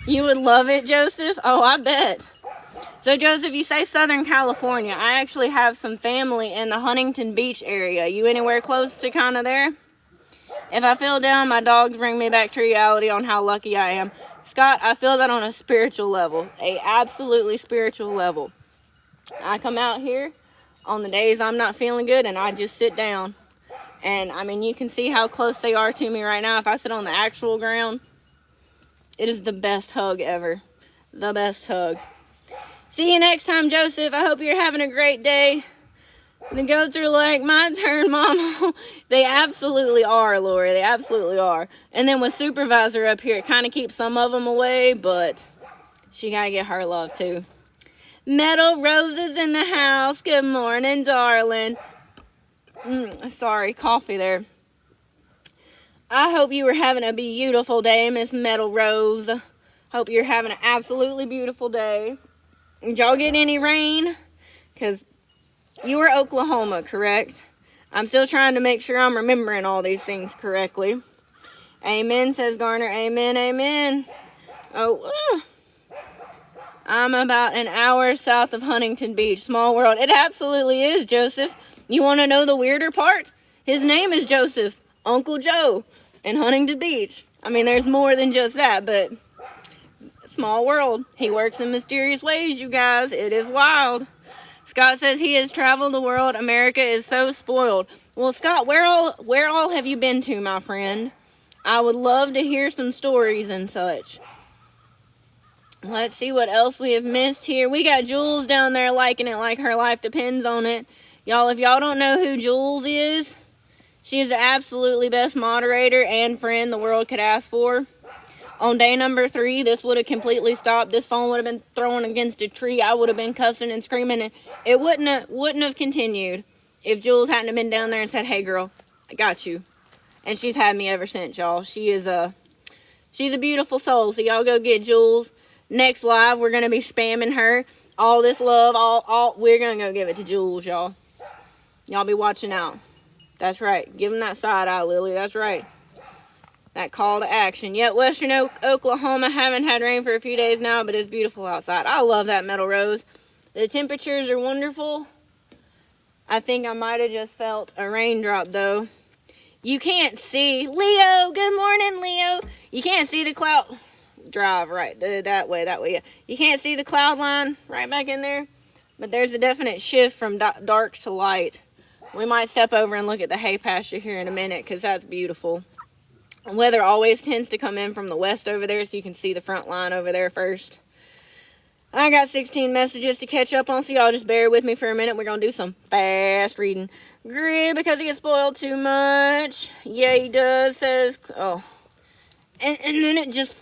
S1: you would love it, Joseph? Oh, I bet. So, Joseph, you say Southern California. I actually have some family in the Huntington Beach area. You anywhere close to kind of there? If I feel down, my dogs bring me back to reality on how lucky I am. Scott, I feel that on a spiritual level. A absolutely spiritual level. I come out here on the days I'm not feeling good and I just sit down. And, I mean, you can see how close they are to me right now. If I sit on the actual ground, it is the best hug ever. The best hug. See you next time, Joseph. I hope you're having a great day. The goats are like, my turn, Mama. They absolutely are, Lori. They absolutely are. And then with Supervisor up here, it kind of keeps some of them away, but she got to get her love, too. Metal Roses in the house. Good morning, darling. Sorry, coffee there. I hope you were having a beautiful day, Miss Metal Rose. Hope you're having an absolutely beautiful day. Did y'all get any rain? Because you were Oklahoma, correct? I'm still trying to make sure I'm remembering all these things correctly. Amen, says Garner. Amen, amen. Oh, I'm about an hour south of Huntington Beach. Small world. It absolutely is, Joseph. You want to know the weirder part? His name is Joseph, Uncle Joe, in Huntington Beach. I mean, there's more than just that, but small world. He works in mysterious ways, you guys. It is wild. Scott says he has traveled the world. America is so spoiled. Well, Scott, where all have you been to, my friend? I would love to hear some stories and such. Let's see what else we have missed here. We got Jules down there liking it like her life depends on it. Y'all, if y'all don't know who Jules is, she is the absolutely best moderator and friend the world could ask for. On day number 3, this would have completely stopped. This phone would have been thrown against a tree. I would have been cussing and screaming, and it wouldn't have continued if Jules hadn't have been down there and said, "Hey, girl, I got you." And she's had me ever since, y'all. She's a beautiful soul. So y'all go get Jules. Next live, we're gonna be spamming her. All this love, we're gonna go give it to Jules, y'all. Y'all be watching out. That's right. Give them that side eye, Lily. That's right. That call to action. Yet Western Oklahoma haven't had rain for a few days now, but it's beautiful outside. I love that, Metal Rose. The temperatures are wonderful. I think I might have just felt a raindrop, though. You can't see. Leo, good morning, Leo. You can't see the cloud. Drive right that way. Yeah. You can't see the cloud line right back in there, but there's a definite shift from dark to light. We might step over and look at the hay pasture here in a minute because that's beautiful. Weather always tends to come in from the west over there, so you can see the front line over there first. I got 16 messages to catch up on, so y'all just bear with me for a minute. We're going to do some fast reading. Grid, because he gets spoiled too much. Yeah, he does, says... Oh. And then it just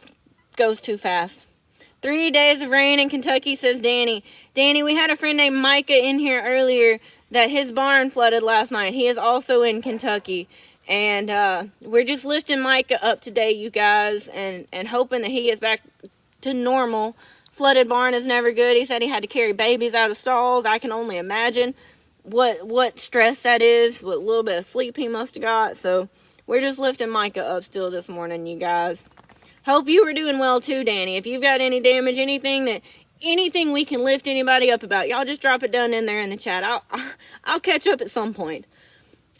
S1: goes too fast. 3 days of rain in Kentucky, says Danny. Danny, we had a friend named Micah in here earlier that his barn flooded last night. He is also in Kentucky. And we're just lifting Micah up today, you guys, and hoping that he gets back to normal. Flooded barn is never good. He said he had to carry babies out of stalls. I can only imagine what stress that is, what little bit of sleep he must have got. So we're just lifting Micah up still this morning, you guys. Hope you were doing well too, Danny. If you've got any damage, anything we can lift anybody up about, y'all just drop it down in there in the chat. I'll catch up at some point.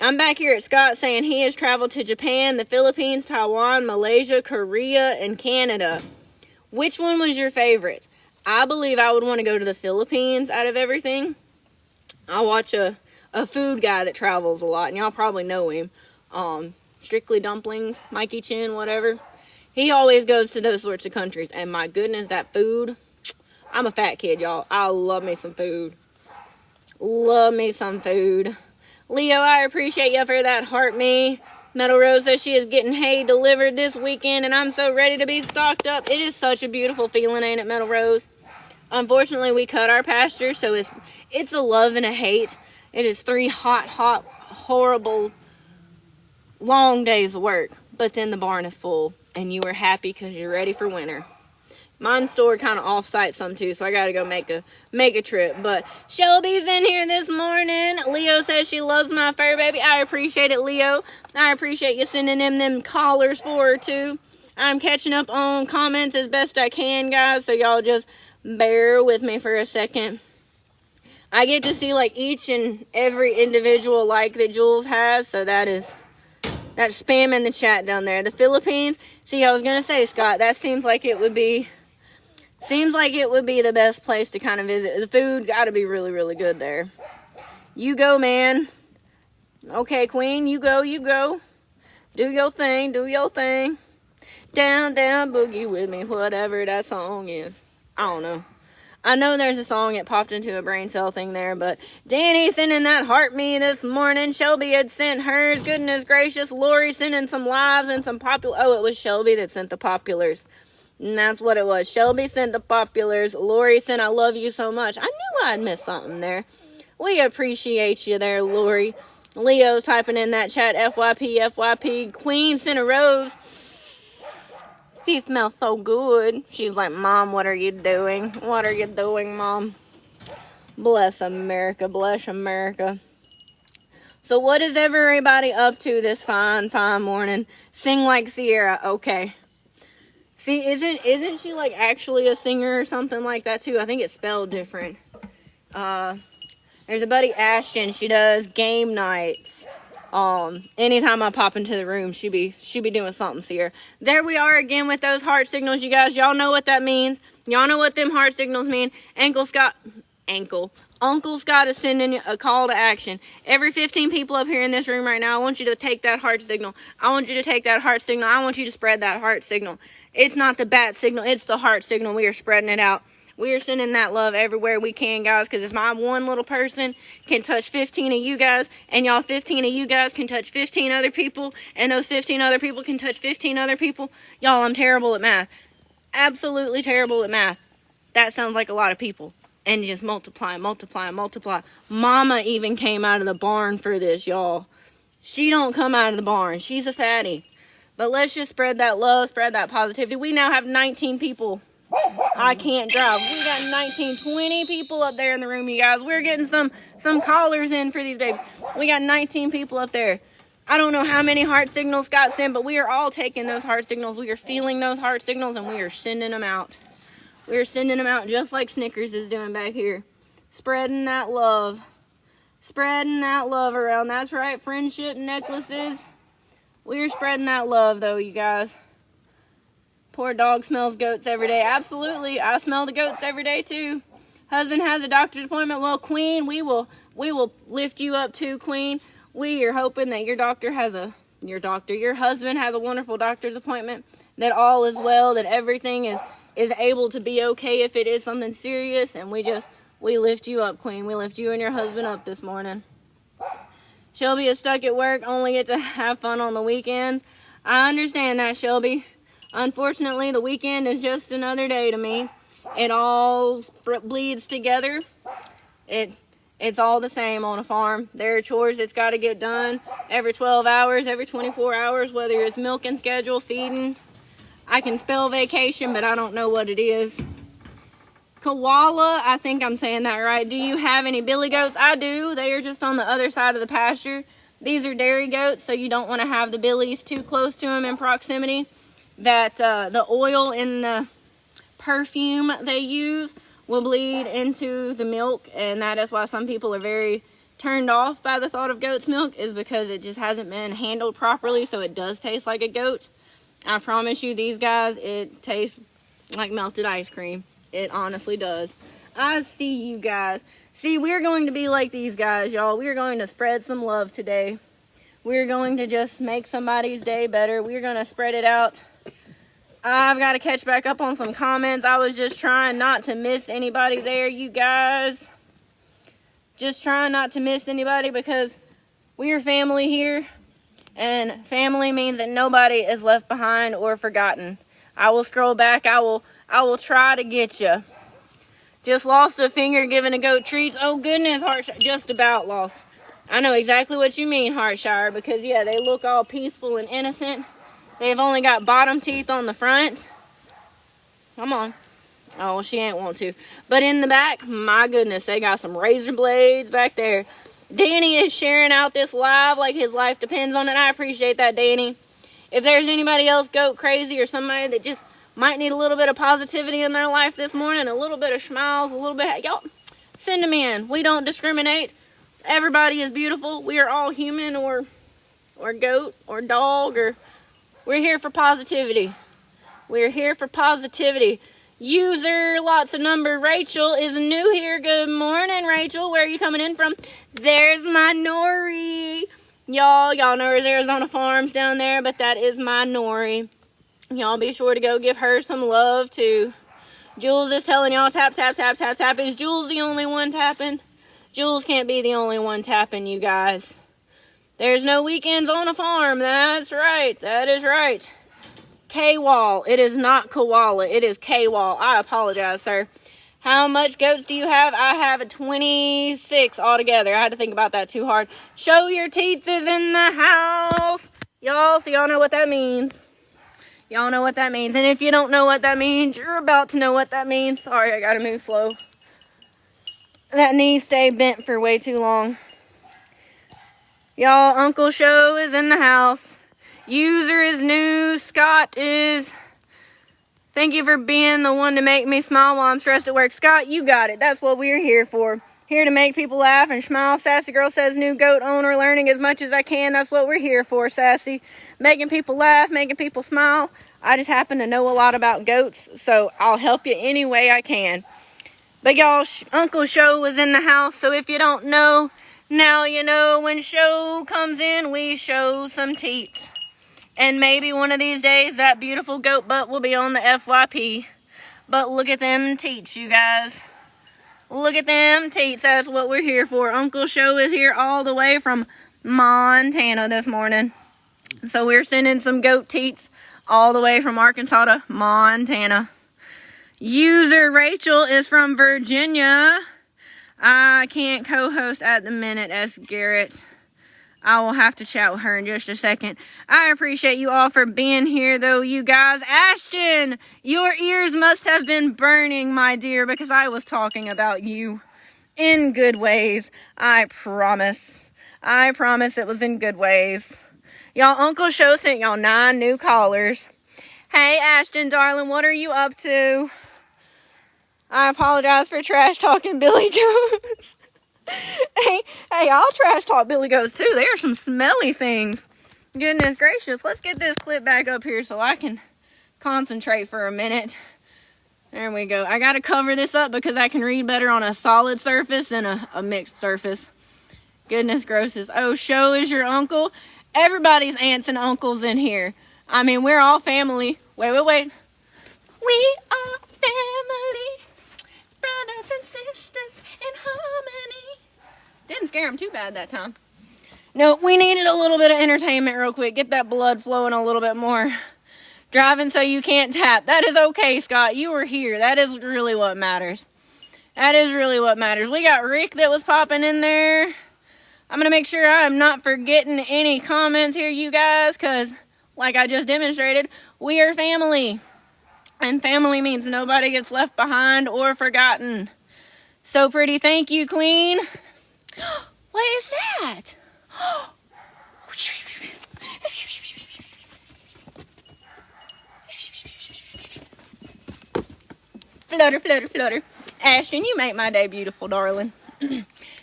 S1: I'm back here at Scott saying he has traveled to Japan, the Philippines, Taiwan, Malaysia, Korea, and Canada. Which one was your favorite? I believe I would want to go to the Philippines out of everything. I watch a food guy that travels a lot, and y'all probably know him. Strictly Dumplings, Mikey Chin, whatever. He always goes to those sorts of countries, and my goodness, that food. I'm a fat kid, y'all. I love me some food. Love me some food. Leo, I appreciate you for that heart me. Metal Rose says she is getting hay delivered this weekend, and I'm so ready to be stocked up. It is such a beautiful feeling, ain't it, Metal Rose? Unfortunately, we cut our pasture, so it's a love and a hate. It is 3 hot, horrible, long days of work. But then the barn is full, and you are happy because you're ready for winter. Mine's stored kind of off-site some too, so I gotta go make a trip. But Shelby's in here this morning. Leo says she loves my fur baby. I appreciate it, Leo. I appreciate you sending them collars for her too. I'm catching up on comments as best I can, guys, so y'all just bear with me for a second. I get to see like each and every individual like that Jules has, so that's spam in the chat down there. The Philippines, see, I was gonna say, Scott, that seems like it would be the best place to kind of visit. The food got to be really, really good there. You go, man. Okay, Queen, you go. Do your thing. Down, boogie with me, whatever that song is. I don't know. I know there's a song, it popped into a brain cell thing there, but Danny sending that heart me this morning. Shelby had sent hers. Goodness gracious. Lori sending some lives and some popular. Oh, it was Shelby that sent the populars. And that's what it was. Shelby sent the populars. Lori sent I love you so much. I knew I'd missed something there. We appreciate you there, Lori. Leo's typing in that chat, FYP. Queen sent a rose. He smells so good. She's like, Mom, what are you doing? What are you doing, Mom? Bless America. Bless America. So what is everybody up to this fine morning? Sing like Sierra. Okay. See, isn't she like actually a singer or something like that too? I think it's spelled different. There's a buddy Ashton. She does game nights. Anytime I pop into the room, she be doing something, Sierra. There we are again with those heart signals, you guys. Y'all know what that means. Y'all know what them heart signals mean. Uncle Scott is sending a call to action. Every 15 people up here in this room right now, I want you to take that heart signal. I want you to take that heart signal. I want you to spread that heart signal. It's not the bat signal. It's the heart signal. We are spreading it out. We are sending that love everywhere we can, guys, because if my one little person can touch 15 of you guys, and y'all 15 of you guys can touch 15 other people, and those 15 other people can touch 15 other people, y'all, I'm terrible at math. Absolutely terrible at math. That sounds like a lot of people. And just multiply. Mama even came out of the barn for this, y'all. She don't come out of the barn. She's a fatty. But let's just spread that love, spread that positivity. We now have 19 people. I can't drive. We got 20 people up there in the room, you guys. We're getting some callers in for these babies. We got 19 people up there. I don't know how many heart signals got sent, but we are all taking those heart signals. We are feeling those heart signals, and we are sending them out. We are sending them out just like Snickers is doing back here. Spreading that love. Spreading that love around. That's right, friendship necklaces. We are spreading that love, though, you guys. Poor dog smells goats every day. Absolutely. I smell the goats every day, too. Husband has a doctor's appointment. Well, Queen, we will lift you up, too, Queen. We are hoping that your husband has a wonderful doctor's appointment, that all is well, that everything is able to be okay if it is something serious, and we lift you up, Queen. We lift you and your husband up this morning. Shelby is stuck at work, only get to have fun on the weekends. I understand that, Shelby. Unfortunately, the weekend is just another day to me. It all bleeds together. It's all the same on a farm. There are chores that's got to get done every 12 hours, every 24 hours, whether it's milking schedule, feeding. I can spell vacation, but I don't know what it is. Koala, I think I'm saying that right. Do you have any billy goats? I do. They are just on the other side of the pasture. These are dairy goats, so you don't want to have the billies too close to them in proximity. That the oil in the perfume they use will bleed into the milk, and that is why some people are very turned off by the thought of goat's milk, is because it just hasn't been handled properly, so it does taste like a goat. I promise you, these guys, it tastes like melted ice cream. It honestly does. I see you guys. See, we're going to be like these guys, y'all. We're going to spread some love today. We're going to just make somebody's day better. We're going to spread it out. I've got to catch back up on some comments. I was just trying not to miss anybody there, you guys. Just trying not to miss anybody, because We are family here, and family means that nobody is left behind or forgotten. I will scroll back. I will try to get you. Just lost a finger giving a goat treats. Oh goodness, Hartshire, just about lost. I know exactly what you mean, Hartshire, because yeah, they look all peaceful and innocent. They've only got bottom teeth on the front. Come on. Oh, she ain't want to. But in the back, my goodness, they got some razor blades back there. Danny is sharing out this live like his life depends on it. I appreciate that, Danny. If there's anybody else goat crazy or somebody that just might need a little bit of positivity in their life this morning, a little bit of smiles, a little bit, y'all, send them in. We don't discriminate. Everybody is beautiful. We are all human or goat or dog, or we're here for positivity. We're here for positivity. User, lots of number, Rachel is new here. Good morning, Rachel. Where are you coming in from? There's my Nori. Y'all know there's Arizona Farms down there, but that is my Nori. Y'all be sure to go give her some love too. Jules is telling y'all tap, tap, tap, tap, tap. Is Jules the only one tapping? Jules can't be the only one tapping, you guys. There's no weekends on a farm. That's right. That is right. K-Wall. It is not koala. It is K-Wall. I apologize, sir. How much goats do you have? I have 26 altogether. I had to think about that too hard. Show your teeth is in the house. Y'all, so y'all know what that means. Y'all know what that means. And if you don't know what that means, you're about to know what that means. Sorry, I gotta move slow. That knee stayed bent for way too long. Y'all, Uncle Show is in the house. User is new. Scott is... Thank you for being the one to make me smile while I'm stressed at work. Scott, you got it. That's what we're here for. Here to make people laugh and smile. Sassy Girl says, new goat owner, learning as much as I can. That's what we're here for, Sassy. Making people laugh, making people smile. I just happen to know a lot about goats, so I'll help you any way I can. But y'all, Uncle Show was in the house, so if you don't know, now you know. When Show comes in, we show some teeth. And maybe one of these days, that beautiful goat butt will be on the FYP. But look at them teats, you guys. Look at them teats. That's what we're here for. Uncle Show is here all the way from Montana this morning. So we're sending some goat teats all the way from Arkansas to Montana. User Rachel is from Virginia. I can't co-host at the minute as Garrett. I will have to chat with her in just a second. I appreciate you all for being here, though, you guys. Ashton, your ears must have been burning, my dear, because I was talking about you in good ways. I promise. I promise it was in good ways. Y'all, Uncle Show sent y'all 9 new callers. Hey, Ashton, darling, what are you up to? I apologize for trash talking Billy Goats. Hey, I'll trash talk Billy Goats too. They are some smelly things. Goodness gracious. Let's get this clip back up here so I can concentrate for a minute. There we go. I got to cover this up because I can read better on a solid surface than a mixed surface. Goodness gracious. Oh, Show is your uncle. Everybody's aunts and uncles in here. I mean, we're all family. Wait. We are family. Brothers and sisters in harmony. Didn't scare him too bad that time. No, we needed a little bit of entertainment real quick. Get that blood flowing a little bit more. Driving so you can't tap. That is okay, Scott. You were here. That is really what matters. That is really what matters. We got Rick that was popping in there. I'm going to make sure I'm not forgetting any comments here, you guys, because like I just demonstrated, we are family. And family means nobody gets left behind or forgotten. So pretty. Thank you, Queen. What is that? Flutter, flutter, flutter. Ashton, you make my day beautiful, darling.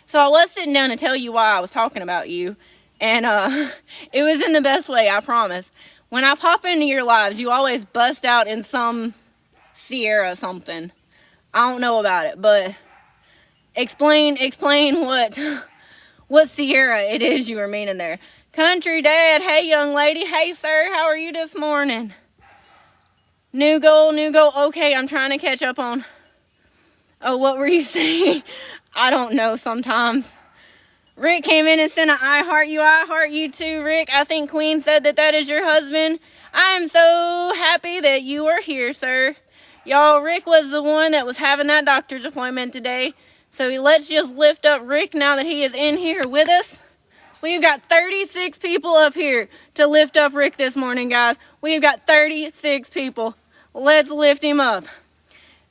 S1: So I was sitting down to tell you why I was talking about you. And it was in the best way, I promise. When I pop into your lives, you always bust out in some Sierra something. I don't know about it, but explain what Sierra it is you were meaning there. Country Dad, hey young lady, hey sir, how are you this morning? New goal. Okay, I'm trying to catch up on. Oh, what were you saying? I don't know sometimes. Rick came in and sent an I heart you. I heart you too, Rick. I think Queen said that is your husband. I am so happy that you are here, sir. Y'all, Rick was the one that was having that doctor's appointment today. So let's just lift up Rick now that he is in here with us. We've got 36 people up here to lift up Rick this morning, guys. We've got 36 people. Let's lift him up.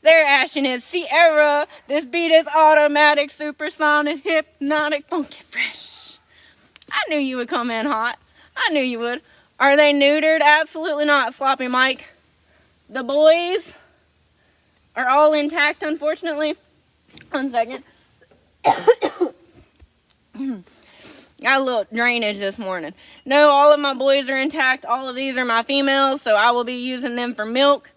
S1: There, Ashton is. Sierra, this beat is automatic, supersonic, hypnotic, funky, fresh. I knew you would come in hot. I knew you would. Are they neutered? Absolutely not, Sloppy Mike. The boys are all intact, unfortunately. 1 second. Got a little drainage this morning. No, all of my boys are intact. All of these are my females, so I will be using them for milk.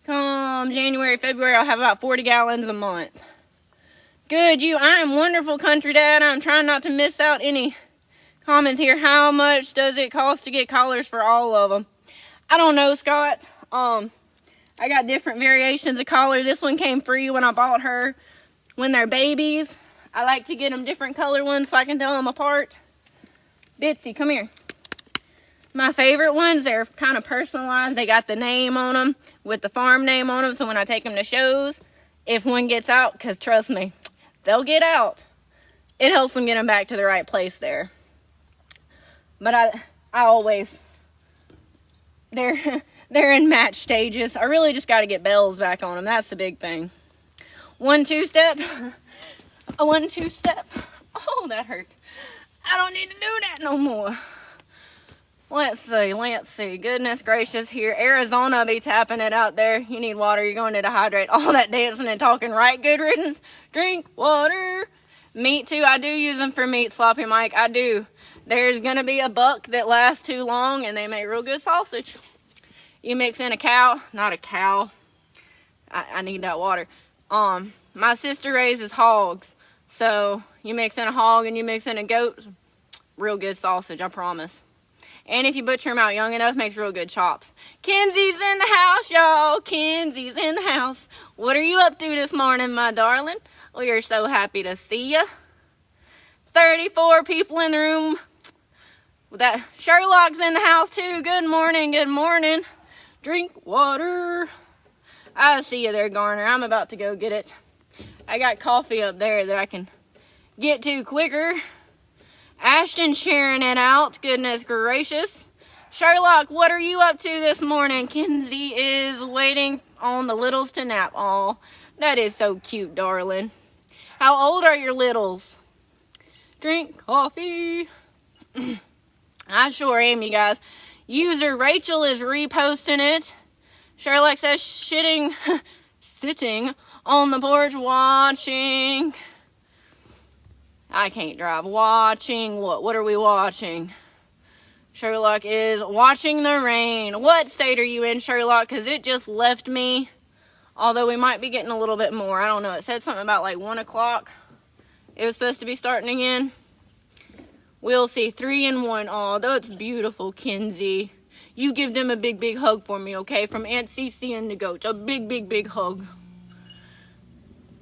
S1: Come January, February, I'll have about 40 gallons a month. Good, you. I am wonderful, country dad. I'm trying not to miss out any comments here. How much does it cost to get collars for all of them? I don't know, Scott. I got different variations of collar. This one came free when I bought her when they're babies. I like to get them different color ones so I can tell them apart. Bitsy, come here. My favorite ones, they're kind of personalized. They got the name on them with the farm name on them. So when I take them to shows, if one gets out, because trust me, they'll get out. It helps them get them back to the right place there. But I always, they're in match stages. I really just got to get bells back on them. That's the big thing. 1-2 step. A 1-2 step. Oh, that hurt. I don't need to do that no more. Let's see. Goodness gracious, here. Arizona be tapping it out there. You need water. You're going to dehydrate. All that dancing and talking, right? Good riddance. Drink water. Meat, too. I do use them for meat, Sloppy Mike. I do. There's going to be a buck that lasts too long, and they make real good sausage. You mix in a cow. Not a cow. I need that water. My sister raises hogs. So, you mix in a hog and you mix in a goat. Real good sausage, I promise. And if you butcher them out young enough, makes real good chops. Kenzie's in the house, y'all. Kenzie's in the house. What are you up to this morning, my darling? We are so happy to see you. 34 people in the room. That Sherlock's in the house, too. Good morning, good morning. Drink water. I see you there, Garner. I'm about to go get it. I got coffee up there that I can get to quicker. Ashton sharing it out. Goodness gracious. Sherlock, what are you up to this morning? Kenzie is waiting on the littles to nap. Aw, that is so cute, darling. How old are your littles? Drink coffee. I sure am, you guys. User Rachel is reposting it. Sherlock says sitting on the porch watching. I can't drive. Watching what? What are we watching? Sherlock is watching the rain. What state are you in, Sherlock? Because it just left me. Although we might be getting a little bit more. I don't know. It said something about like 1 o'clock. It was supposed to be starting again. We'll see. 3 and 1. Oh, that's beautiful, Kenzie. You give them a big, big hug for me, okay? From Aunt Cece and the goats. A big, big, big hug.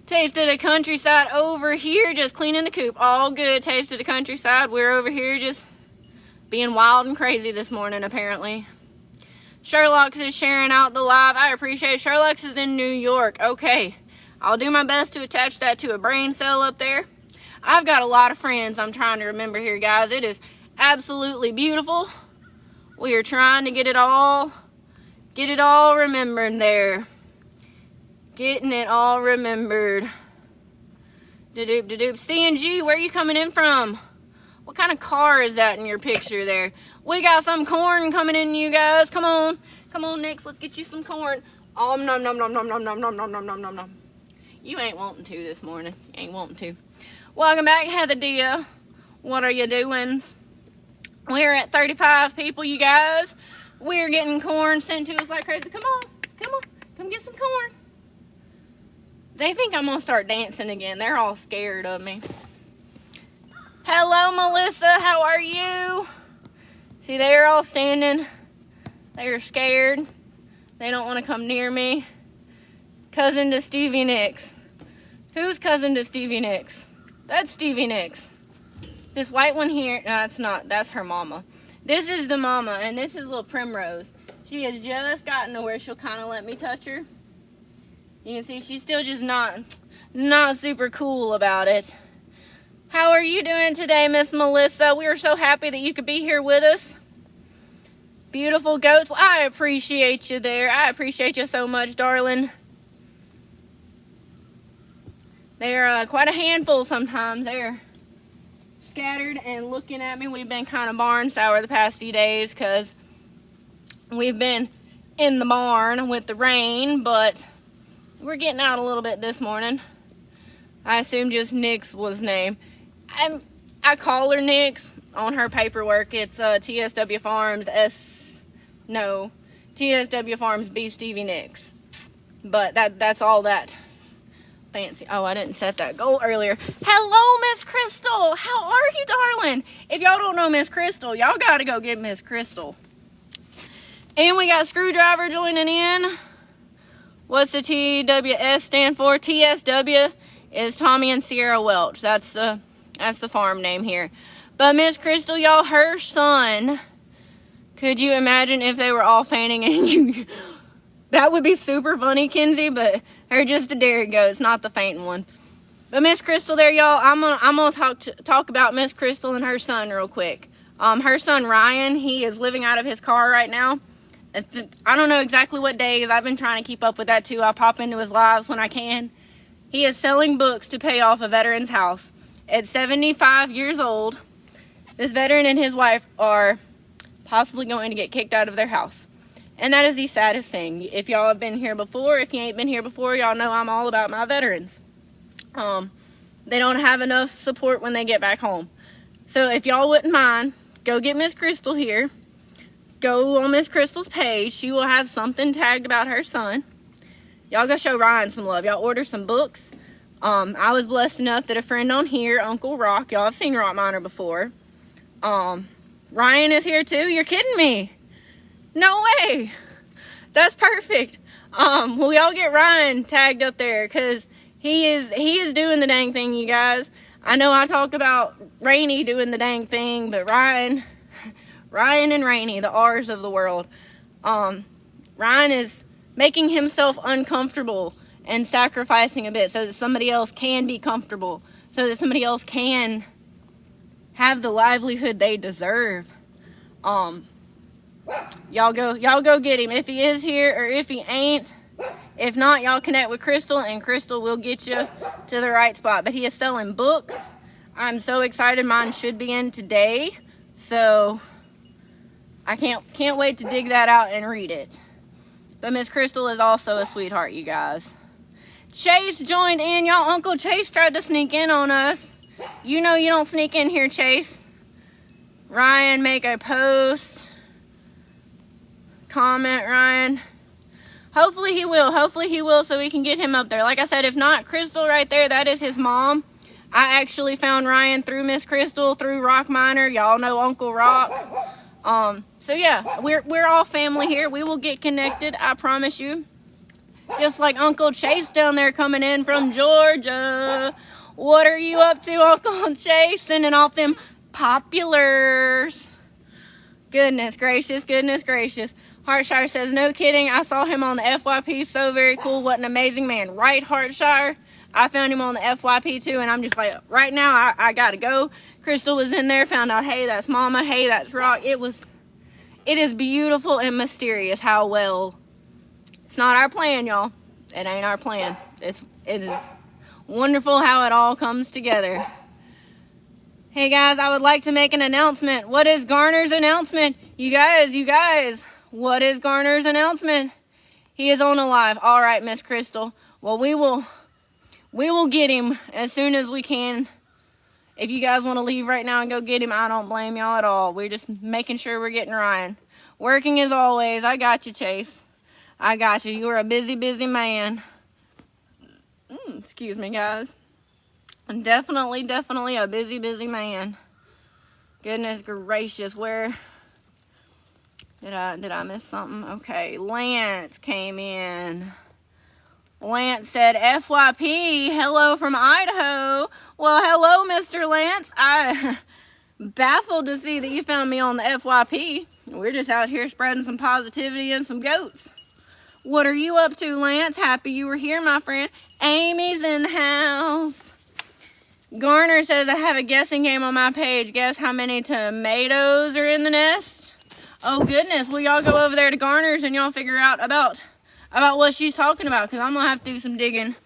S1: Taste of the countryside over here, just cleaning the coop. All good. Taste of the countryside. We're over here just being wild and crazy this morning, apparently. Sherlock's is sharing out the live. I appreciate it. Sherlock's is in New York. Okay. I'll do my best to attach that to a brain cell up there. I've got a lot of friends I'm trying to remember here, guys. It is absolutely beautiful. We are trying to get it all remembered there. Getting it all remembered. Da-doop. CNG, where are you coming in from? What kind of car is that in your picture there? We got some corn coming in, you guys. Come on. Come on, Nix. Let's get you some corn. Nom nom nom nom nom nom nom nom nom nom nom nom nom. You ain't wanting to this morning. You ain't wanting to. Welcome back, Heather Dia. What are you doing? We're at 35 people, you guys. We're getting corn sent to us like crazy. Come on. Come on. Come get some corn. They think I'm going to start dancing again. They're all scared of me. Hello, Melissa. How are you? See, they're all standing. They're scared. They don't want to come near me. Cousin to Stevie Nicks. Who's cousin to Stevie Nicks? That's Stevie Nicks. This white one here, no, it's not. That's her mama. This is the mama, and this is little Primrose. She has just gotten to where she'll kind of let me touch her. You can see she's still just not super cool about it. How are you doing today, Miss Melissa? We are so happy that you could be here with us. Beautiful goats. Well, I appreciate you there. I appreciate you so much, darling. They're quite a handful sometimes. They're scattered and looking at me. We've been kind of barn sour the past few days because we've been in the barn with the rain, but we're getting out a little bit this morning. I assume just Nix was named. I call her Nix on her paperwork. It's TSW Farms TSW Farms B Stevie Nix. But that's all that fancy. Oh, I didn't set that goal earlier. Hello, Miss Crystal. How are you, darling? If y'all don't know Miss Crystal, y'all gotta go get Miss Crystal. And we got Screwdriver joining in. What's the TWS stand for? TSW is Tommy and Sierra Welch. That's the farm name here. But Miss Crystal, y'all, her son, could you imagine if they were all fainting and you... That would be super funny, Kenzie, but her just the dairy goats, not the fainting one. But Miss Crystal there, y'all, I'm gonna talk about Miss Crystal and her son real quick. Her son Ryan, he is living out of his car right now. I don't know exactly what days. I've been trying to keep up with that too. I pop into his lives when I can. He is selling books to pay off a veteran's house. At 75 years old, this veteran and his wife are possibly going to get kicked out of their house. And that is the saddest thing. If y'all have been here before, if you ain't been here before, y'all know I'm all about my veterans. They don't have enough support when they get back home. So if y'all wouldn't mind, go get Miss Crystal here. Go on Miss Crystal's page. She will have something tagged about her son. Y'all go show Ryan some love. Y'all order some books. I was blessed enough that a friend on here, Uncle Rock, y'all have seen Rock Miner before. Ryan is here too. You're kidding me. No way. That's perfect. Well, we all get Ryan tagged up there because he is doing the dang thing, you guys. I know I talk about Rainy doing the dang thing, but Ryan and Rainy, the R's of the world. Ryan is making himself uncomfortable and sacrificing a bit so that somebody else can be comfortable, so that somebody else can have the livelihood they deserve. Y'all go get him if he is here or if he ain't. If not, y'all connect with Crystal and Crystal will get you to the right spot. But he is selling books. I'm so excited. Mine should be in today, so I can't wait to dig that out and read it. But Miss Crystal is also a sweetheart, you guys. Chase joined in. Y'all, Uncle Chase tried to sneak in on us. You know you don't sneak in here, Chase. Ryan, make a post. Comment, Ryan. Hopefully he will. Hopefully he will so we can get him up there. Like I said, if not, Crystal right there, that is his mom. I actually found Ryan through Miss Crystal, through Rock Miner. Y'all know Uncle Rock. So yeah, we're all family here. We will get connected, I promise you. Just like Uncle Chase down there coming in from Georgia. What are you up to, Uncle Chase? Sending off them populars. Goodness gracious, goodness gracious. Hartshire says, no kidding, I saw him on the FYP, so very cool, what an amazing man. Right, Hartshire? I found him on the FYP too, and I'm just like, right now, I gotta go. Crystal was in there, found out, hey, that's Mama, hey, that's Rock. It is beautiful and mysterious how well, it's not our plan, y'all. It ain't our plan. It is wonderful how it all comes together. Hey guys, I would like to make an announcement. What is Garner's announcement? You guys, what is Garner's announcement? He is on a live. All right, Miss Crystal. Well, we will get him as soon as we can. If you guys want to leave right now and go get him, I don't blame y'all at all. We're just making sure we're getting Ryan. Working as always. I got you, Chase. I got you. You're a busy, busy man. Excuse me, guys. Definitely a busy, busy man. Goodness gracious, where did I miss something? Okay, Lance came in. Lance said, FYP, hello from Idaho. Well, hello, Mr. Lance. Baffled to see that you found me on the FYP. We're just out here spreading some positivity and some goats. What are you up to, Lance? Happy you were here, my friend. Amy's in the house. Garner says, I have a guessing game on my page. Guess how many tomatoes are in the nest? Oh, goodness. Well, y'all go over there to Garner's and y'all figure out about what she's talking about, because I'm going to have to do some digging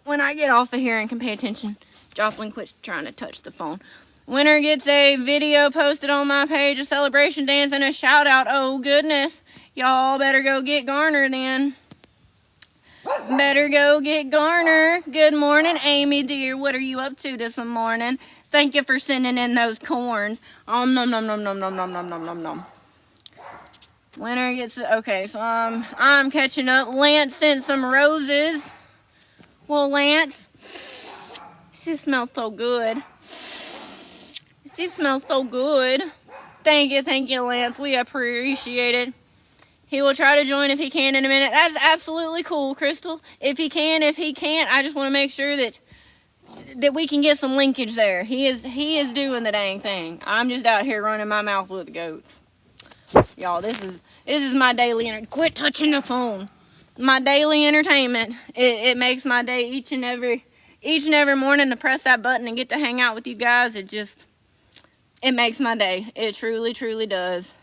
S1: when I get off of here and can pay attention. Jocelyn, quit trying to touch the phone. Winner gets a video posted on my page, a celebration dance, and a shout out. Oh, goodness. Y'all better go get Garner then. Better go get Garner. Good morning, Amy, dear. What are you up to this morning? Thank you for sending in those corns. Nom nom nom nom nom nom nom nom nom nom. Winner gets, okay, so I'm catching up. Lance sent some roses. Well, Lance, she smells so good. She smells so good. Thank you, Lance. We appreciate it. He will try to join if he can in a minute. That's absolutely cool, Crystal. If he can, if he can't, I just want to make sure that we can get some linkage there. He is doing the dang thing. I'm just out here running my mouth with the goats. Y'all, this is my daily quit touching the phone. My daily entertainment. It makes my day each and every morning to press that button and get to hang out with you guys. It makes my day. It truly, truly does.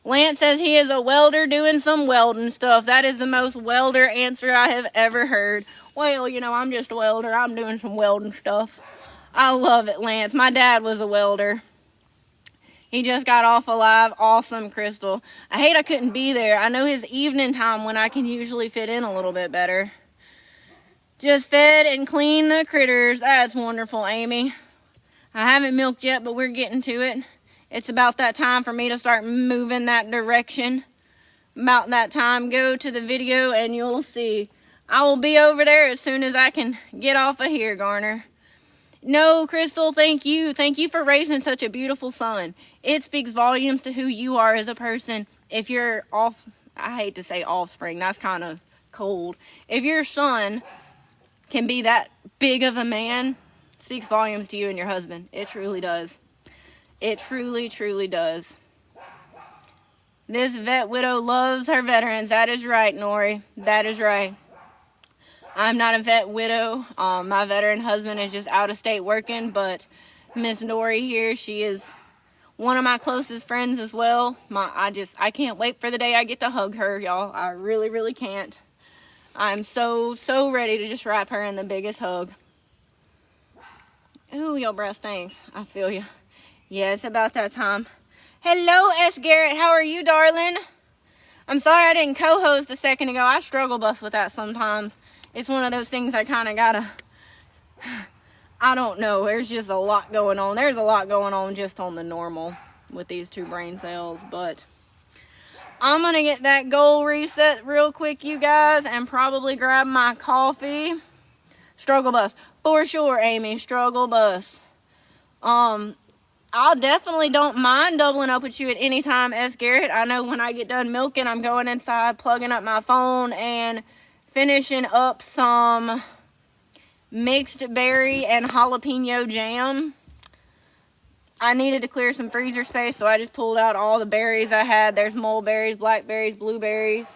S1: Lance says he is a welder doing some welding stuff. That is the most welder answer I have ever heard. Well, you know, I'm just a welder. I'm doing some welding stuff. I love it, Lance. My dad was a welder. He just got off alive. Awesome, Crystal. I hate I couldn't be there. I know his evening time when I can usually fit in a little bit better. Just fed and cleaned the critters. That's wonderful, Amy. I haven't milked yet, but we're getting to it. It's about that time for me to start moving that direction. About that time, go to the video and you'll see. I will be over there as soon as I can get off of here, Garner. No, Crystal, thank you. Thank you for raising such a beautiful son. It speaks volumes to who you are as a person. If you're I hate to say offspring, that's kind of cold. If your son can be that big of a man, it speaks volumes to you and your husband. It truly does. It truly, truly does. This vet widow loves her veterans. That is right, Nori. That is right. I'm not a vet widow. My veteran husband is just out of state working, but Miss Nori here, she is one of my closest friends as well. I can't wait for the day I get to hug her, y'all. I really, really can't. I'm so ready to just wrap her in the biggest hug. Ooh, your breath stinks. I feel you. Yeah, it's about that time. Hello, S. Garrett. How are you, darling? I'm sorry I didn't co-host a second ago. I struggle bus with that sometimes. It's one of those things I kind of gotta... I don't know. There's just a lot going on. There's a lot going on just on the normal with these two brain cells. But I'm going to get that goal reset real quick, you guys, and probably grab my coffee. Struggle bus. For sure, Amy. Struggle bus. I definitely don't mind doubling up with you at any time, S. Garrett. I know when I get done milking, I'm going inside, plugging up my phone, and finishing up some mixed berry and jalapeno jam. I needed to clear some freezer space, so I just pulled out all the berries I had. There's mulberries, blackberries, blueberries.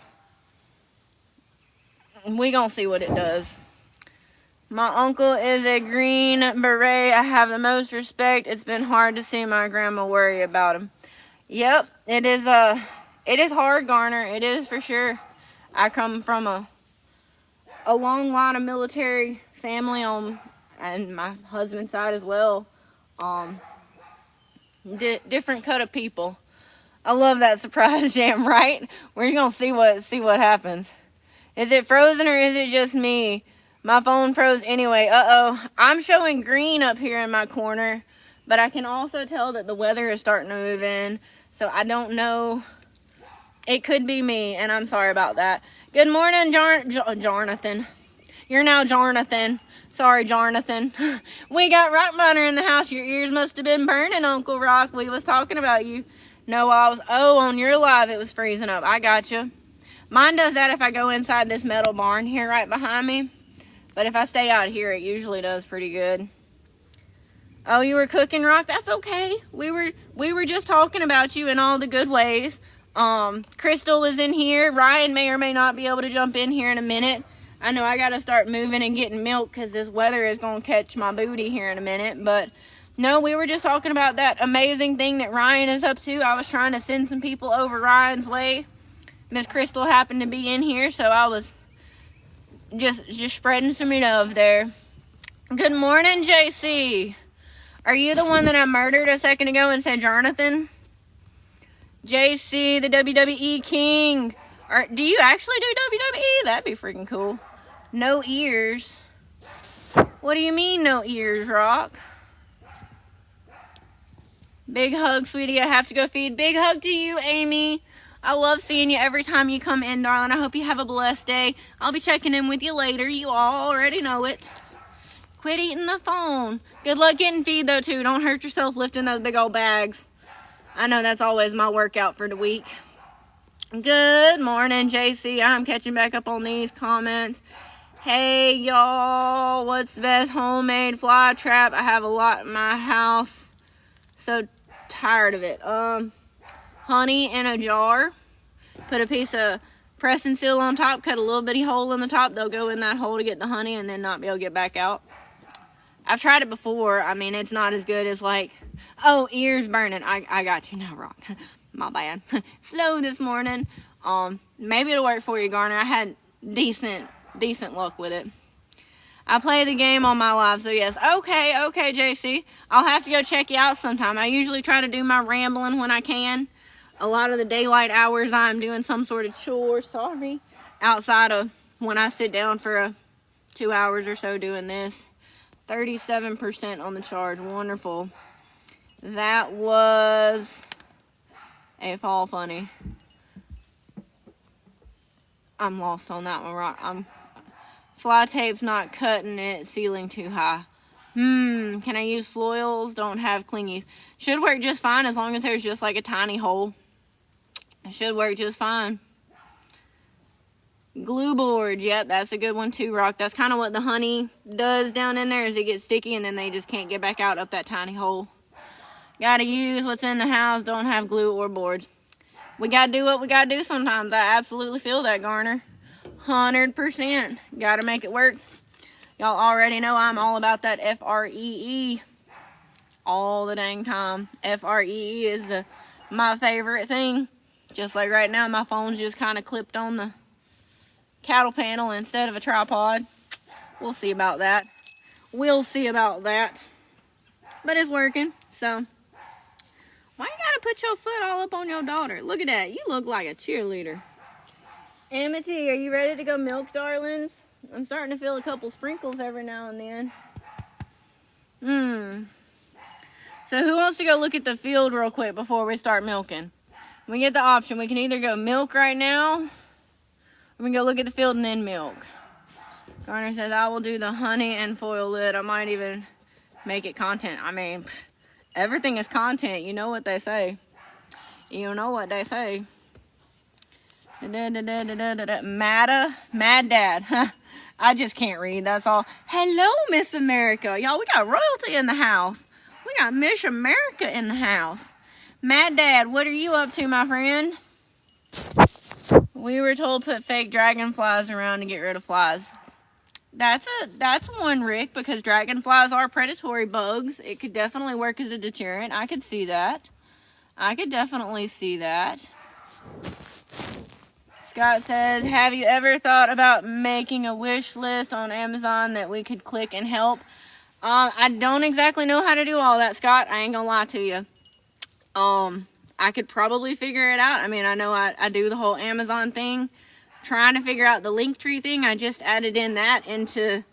S1: We gonna see what it does. My uncle is a Green Beret. I have the most respect. It's been hard to see my grandma worry about him. Yep, it is hard, Garner. It is for sure. I come from a long line of military family and my husband's side as well. Different cut of people. I love that surprise jam, right? We're gonna see what happens. Is it frozen or is it just me? My phone froze anyway. Uh-oh. I'm showing green up here in my corner, but I can also tell that the weather is starting to move in, so I don't know. It could be me, and I'm sorry about that. Good morning, Jarnathan. You're now Jarnathan. Sorry, Jarnathan. We got Rock Miner in the house. Your ears must have been burning, Uncle Rock. We was talking about you. No, on your live, it was freezing up. I got you. Mine does that if I go inside this metal barn here right behind me. But if I stay out here, it usually does pretty good. Oh, you were cooking, Rock? That's okay. We were just talking about you in all the good ways. Crystal was in here. Ryan may or may not be able to jump in here in a minute. I know I got to start moving and getting milk because this weather is going to catch my booty here in a minute. But no, we were just talking about that amazing thing that Ryan is up to. I was trying to send some people over Ryan's way. Miss Crystal happened to be in here, so I was just spreading some love there. Good morning, JC. Are you the one that I murdered a second ago and said Jonathan? JC, the WWE King. Do you actually do WWE? That'd be freaking cool. No ears. What do you mean no ears, Rock? Big hug, sweetie. I have to go feed. Big hug to you, Amy. I love seeing you every time you come in, darling. I hope you have a blessed day. I'll be checking in with you later. You all already know it. Quit eating the phone. Good luck getting feed, though, too. Don't hurt yourself lifting those big old bags. I know that's always my workout for the week. Good morning, JC. I'm catching back up on these comments. Hey, y'all. What's the best homemade fly trap? I have a lot in my house. So tired of it. Honey in a jar. Put a piece of press and seal on top. Cut a little bitty hole in the top. They'll go in that hole to get the honey and then not be able to get back out. I've tried it before. I mean, it's not as good as like, oh, ears burning. I got you now, Rock. My bad. Slow this morning. Maybe it'll work for you, Garner. I had decent luck with it. I play the game on my live, so yes. Okay, JC. I'll have to go check you out sometime. I usually try to do my rambling when I can. A lot of the daylight hours, I'm doing some sort of chore, sorry, outside of when I sit down for 2 hours or so doing this. 37% on the charge. Wonderful. That was a fall funny. I'm lost on that one, Rock. Fly tape's not cutting it. Sealing too high. Can I use soils? Don't have clingies. Should work just fine as long as there's just like a tiny hole. It should work just fine. Glue board. Yep, that's a good one too, Rock. That's kind of what the honey does down in there, is it gets sticky and then they just can't get back out up that tiny hole. Gotta use what's in the house. Don't have glue or boards. We gotta do what we gotta do sometimes. I absolutely feel that, Garner. 100%. Gotta make it work. Y'all already know I'm all about that FREE all the dang time. FREE is my favorite thing. Just like right now, my phone's just kind of clipped on the cattle panel instead of a tripod. We'll see about that. We'll see about that. But it's working, so. Why you gotta put your foot all up on your daughter? Look at that. You look like a cheerleader. Amity, are you ready to go milk, darlings? I'm starting to feel a couple sprinkles every now and then. So who wants to go look at the field real quick before we start milking? We get the option. We can either go milk right now, or we can go look at the field and then milk. Garner says, I will do the honey and foil lid. I might even make it content. I mean, everything is content. You know what they say. You know what they say. Mad Dad. I just can't read. That's all. Hello, Miss America. Y'all, we got royalty in the house. We got Miss America in the house. Mad Dad, what are you up to, my friend? We were told put fake dragonflies around to get rid of flies. That's one, Rick, because dragonflies are predatory bugs. It could definitely work as a deterrent. I could see that. I could definitely see that. Scott says, have you ever thought about making a wish list on Amazon that we could click and help? I don't exactly know how to do all that, Scott. I ain't gonna lie to you. I could probably figure it out. I mean, I know I do the whole Amazon thing. Trying to figure out the Linktree thing. I just added in that into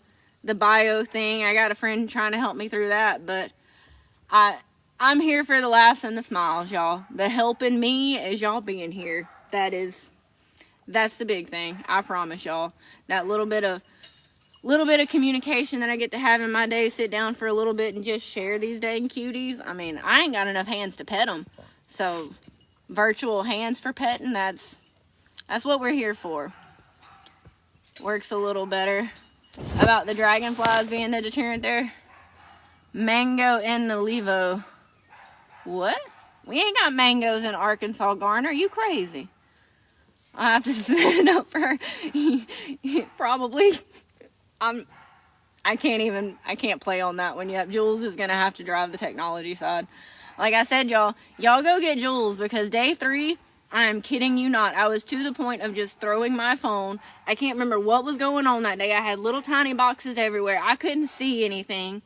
S1: the bio thing. I got a friend trying to help me through that, but I'm here for the laughs and the smiles, y'all. The helping me is y'all being here. That's the big thing. I promise y'all. That little bit of communication that I get to have in my day, sit down for a little bit and just share these dang cuties. I mean, I ain't got enough hands to pet them. So, virtual hands for petting, that's what we're here for. Works a little better. About the dragonflies being the deterrent there. Mango in the Levo. What? We ain't got mangoes in Arkansas, Garner. You crazy? I have to set it up for her. Probably. I can't play on that one yet. Jules is gonna have to drive the technology side. Like I said, y'all go get Jules, because day 3, I am kidding you not, I was to the point of just throwing my phone. I can't remember what was going on that day. I had little tiny boxes everywhere. I couldn't see anything.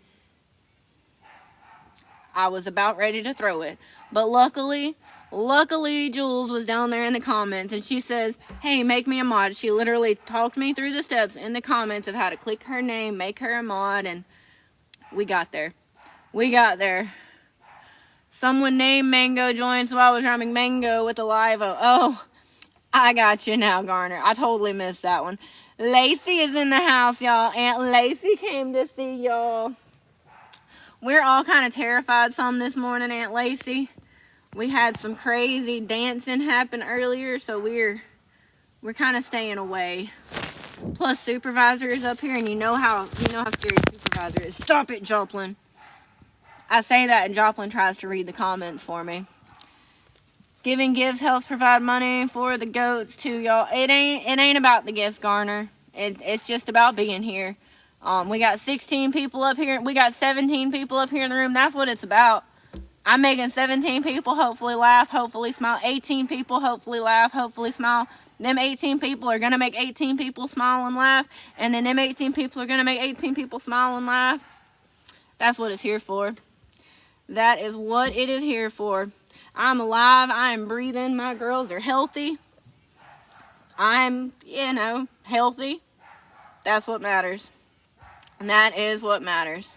S1: I was about ready to throw it. But luckily, Jules was down there in the comments, and she says, hey, make me a mod. She literally talked me through the steps in the comments of how to click her name, make her a mod, and we got there. Someone named Mango joined, so I was rhyming mango with a live -o. Oh, I got you now, Garner. I totally missed that one. Lacey is in the house, y'all. Aunt Lacey came to see y'all. We're all kind of terrified some this morning, Aunt Lacey. We had some crazy dancing happen earlier, so we're kind of staying away. Plus, Supervisor is up here, and you know how scary Supervisor is. Stop it, Joplin. I say that, and Joplin tries to read the comments for me. Giving gifts helps provide money for the goats too, y'all. It ain't about the gifts, Garner. It's just about being here. We got 16 people up here. We got 17 people up here in the room. That's what it's about. I'm making 17 people hopefully laugh, hopefully smile. 18 people hopefully laugh, hopefully smile. Them 18 people are going to make 18 people smile and laugh. And then them 18 people are going to make 18 people smile and laugh. That's what it's here for. That is what it is here for. I'm alive. I am breathing. My girls are healthy. I'm, healthy. That's what matters. And that is what matters.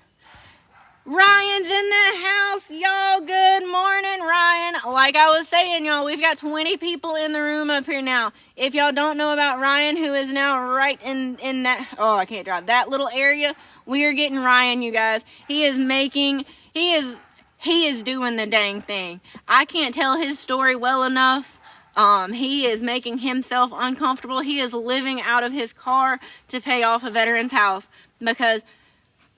S1: Ryan's in the house, y'all. Good morning, Ryan. Like I was saying, y'all, we've got 20 people in the room up here now. If y'all don't know about Ryan, who is now right in that, oh, I can't drive, that little area, we are getting Ryan, you guys. He is doing the dang thing. I can't tell his story well enough. He is making himself uncomfortable. He is living out of his car to pay off a veteran's house, because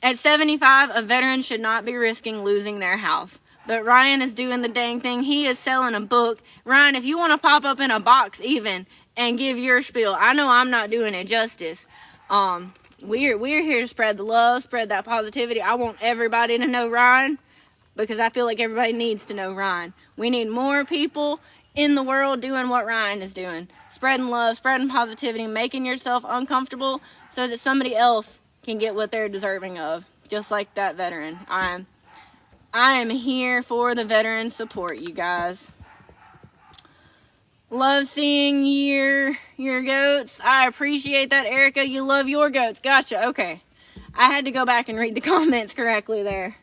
S1: at 75, a veteran should not be risking losing their house. But Ryan is doing the dang thing. He is selling a book. Ryan, if you want to pop up in a box even and give your spiel, I know I'm not doing it justice. We're here to spread the love, spread that positivity. I want everybody to know Ryan, because I feel like everybody needs to know Ryan. We need more people in the world doing what Ryan is doing. Spreading love, spreading positivity, making yourself uncomfortable so that somebody else can get what they're deserving of, just like that veteran. I am here for the veteran support, you guys. Love seeing your goats. I appreciate that, Erica. You love your goats. Gotcha. Okay. I had to go back and read the comments correctly there.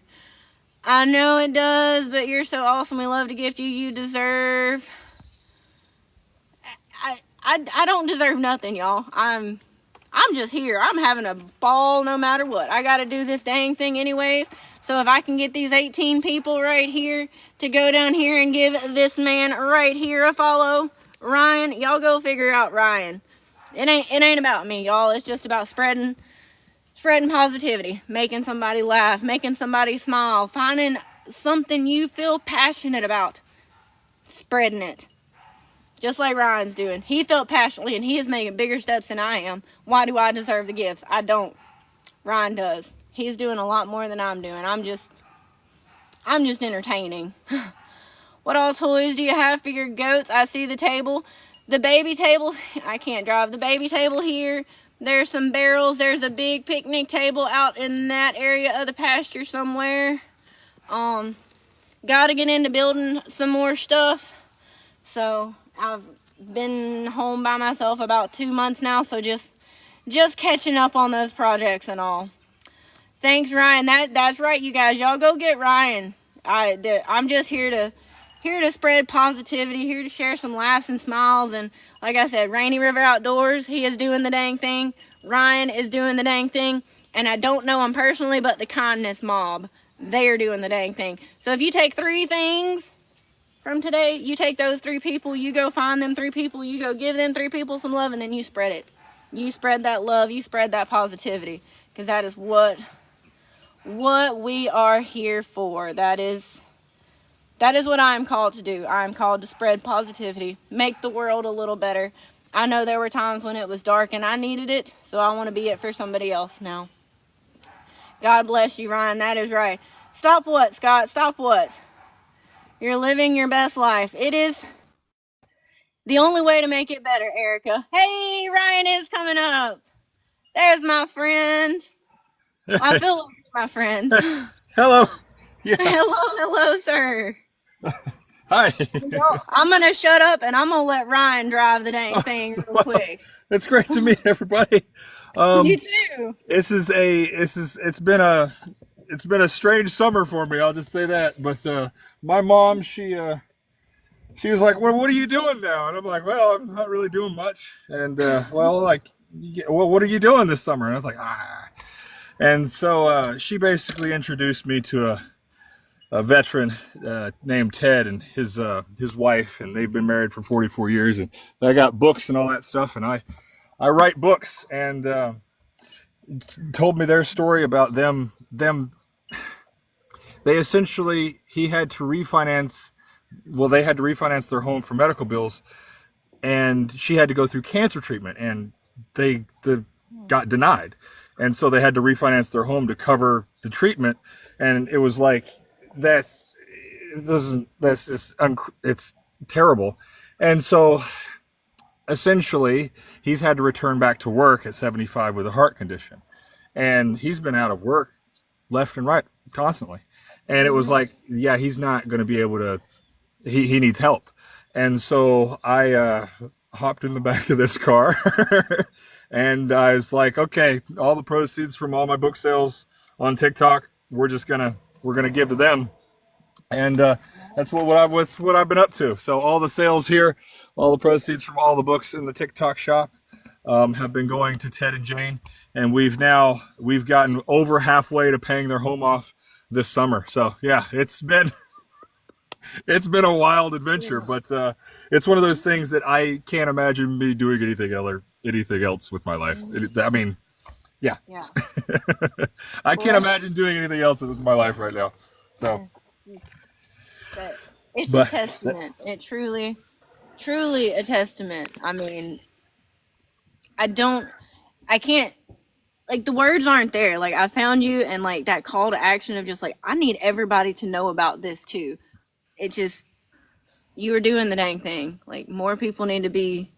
S1: I know it does, but you're so awesome. We love to gift you. You deserve. I don't deserve nothing, y'all. I'm just here. I'm having a ball no matter what. I got to do this dang thing anyways. So if I can get these 18 people right here to go down here and give this man right here a follow, Ryan, y'all go figure out Ryan. It ain't about me, y'all. It's just about spreading positivity, making somebody laugh, making somebody smile, finding something you feel passionate about, spreading it. Just like Ryan's doing. He felt passionately, and he is making bigger steps than I am. Why do I deserve the gifts? I don't. Ryan does. He's doing a lot more than I'm doing. I'm just entertaining. What all toys do you have for your goats? I see the table. The baby table. I can't drive. The baby table here. There's some barrels. There's a big picnic table out in that area of the pasture somewhere. Gotta get into building some more stuff. So I've been home by myself about 2 months now, so just catching up on those projects and all. Thanks, Ryan. That's right, you guys. Y'all go get Ryan. I'm just here to spread positivity, here to share some laughs and smiles. And like I said, Rainy River Outdoors, he is doing the dang thing. Ryan is doing the dang thing. And I don't know him personally, but the Kindness Mob, they are doing the dang thing. So if you take 3 things from today, you take those 3 people, you go find them 3 people, you go give them 3 people some love, and then you spread it. You spread that love, you spread that positivity, because that is what what we are here for. That is what I'm called to do. I'm called to spread positivity, make the world a little better. I know there were times when it was dark and I needed it, so I want to be it for somebody else now. God bless you, Ryan. That is right. Stop what, Scott? Stop what? You're living your best life. It is the only way to make it better, Erica. Hey, Ryan is coming up. There's my friend. I feel like my friend.
S2: Hello. Yeah.
S1: Hello, sir.
S2: Hi.
S1: Well, I'm going to shut up and I'm going to let Ryan drive the dang thing real quick.
S2: It's great to meet everybody.
S1: You too.
S2: It's been a strange summer for me. I'll just say that. But my mom, she was like, "Well, what are you doing now?" And I'm like, "Well, I'm not really doing much." And well, what are you doing this summer? And I was like, "Ah." And so she basically introduced me to a veteran named Ted and his wife, and they've been married for 44 years. And I got books and all that stuff, and I write books, and told me their story about them. They essentially, he had to refinance. Well, they had to refinance their home for medical bills, and she had to go through cancer treatment, and they got denied, and so they had to refinance their home to cover the treatment, and it was like it's terrible, and so essentially he's had to return back to work at 75 with a heart condition, and he's been out of work left and right constantly, and it was like, yeah, he's not going to be able to. He needs help. And so I hopped in the back of this car and I was like, okay, all the proceeds from all my book sales on TikTok, we're gonna give to them. And that's what I've been up to. So all the sales here, all the proceeds from all the books in the TikTok shop have been going to Ted and Jane, and we've gotten over halfway to paying their home off this summer. So yeah, it's been a wild adventure, but it's one of those things that I can't imagine me doing anything else with my life. I mean, yeah. I can't imagine doing anything else with my life right now. So,
S1: but it's a testament. It truly a testament. I mean, I can't, like, the words aren't there. Like, I found you, and like that call to action of just like, I need everybody to know about this too. It just, you were doing the dang thing. Like, more people need to be.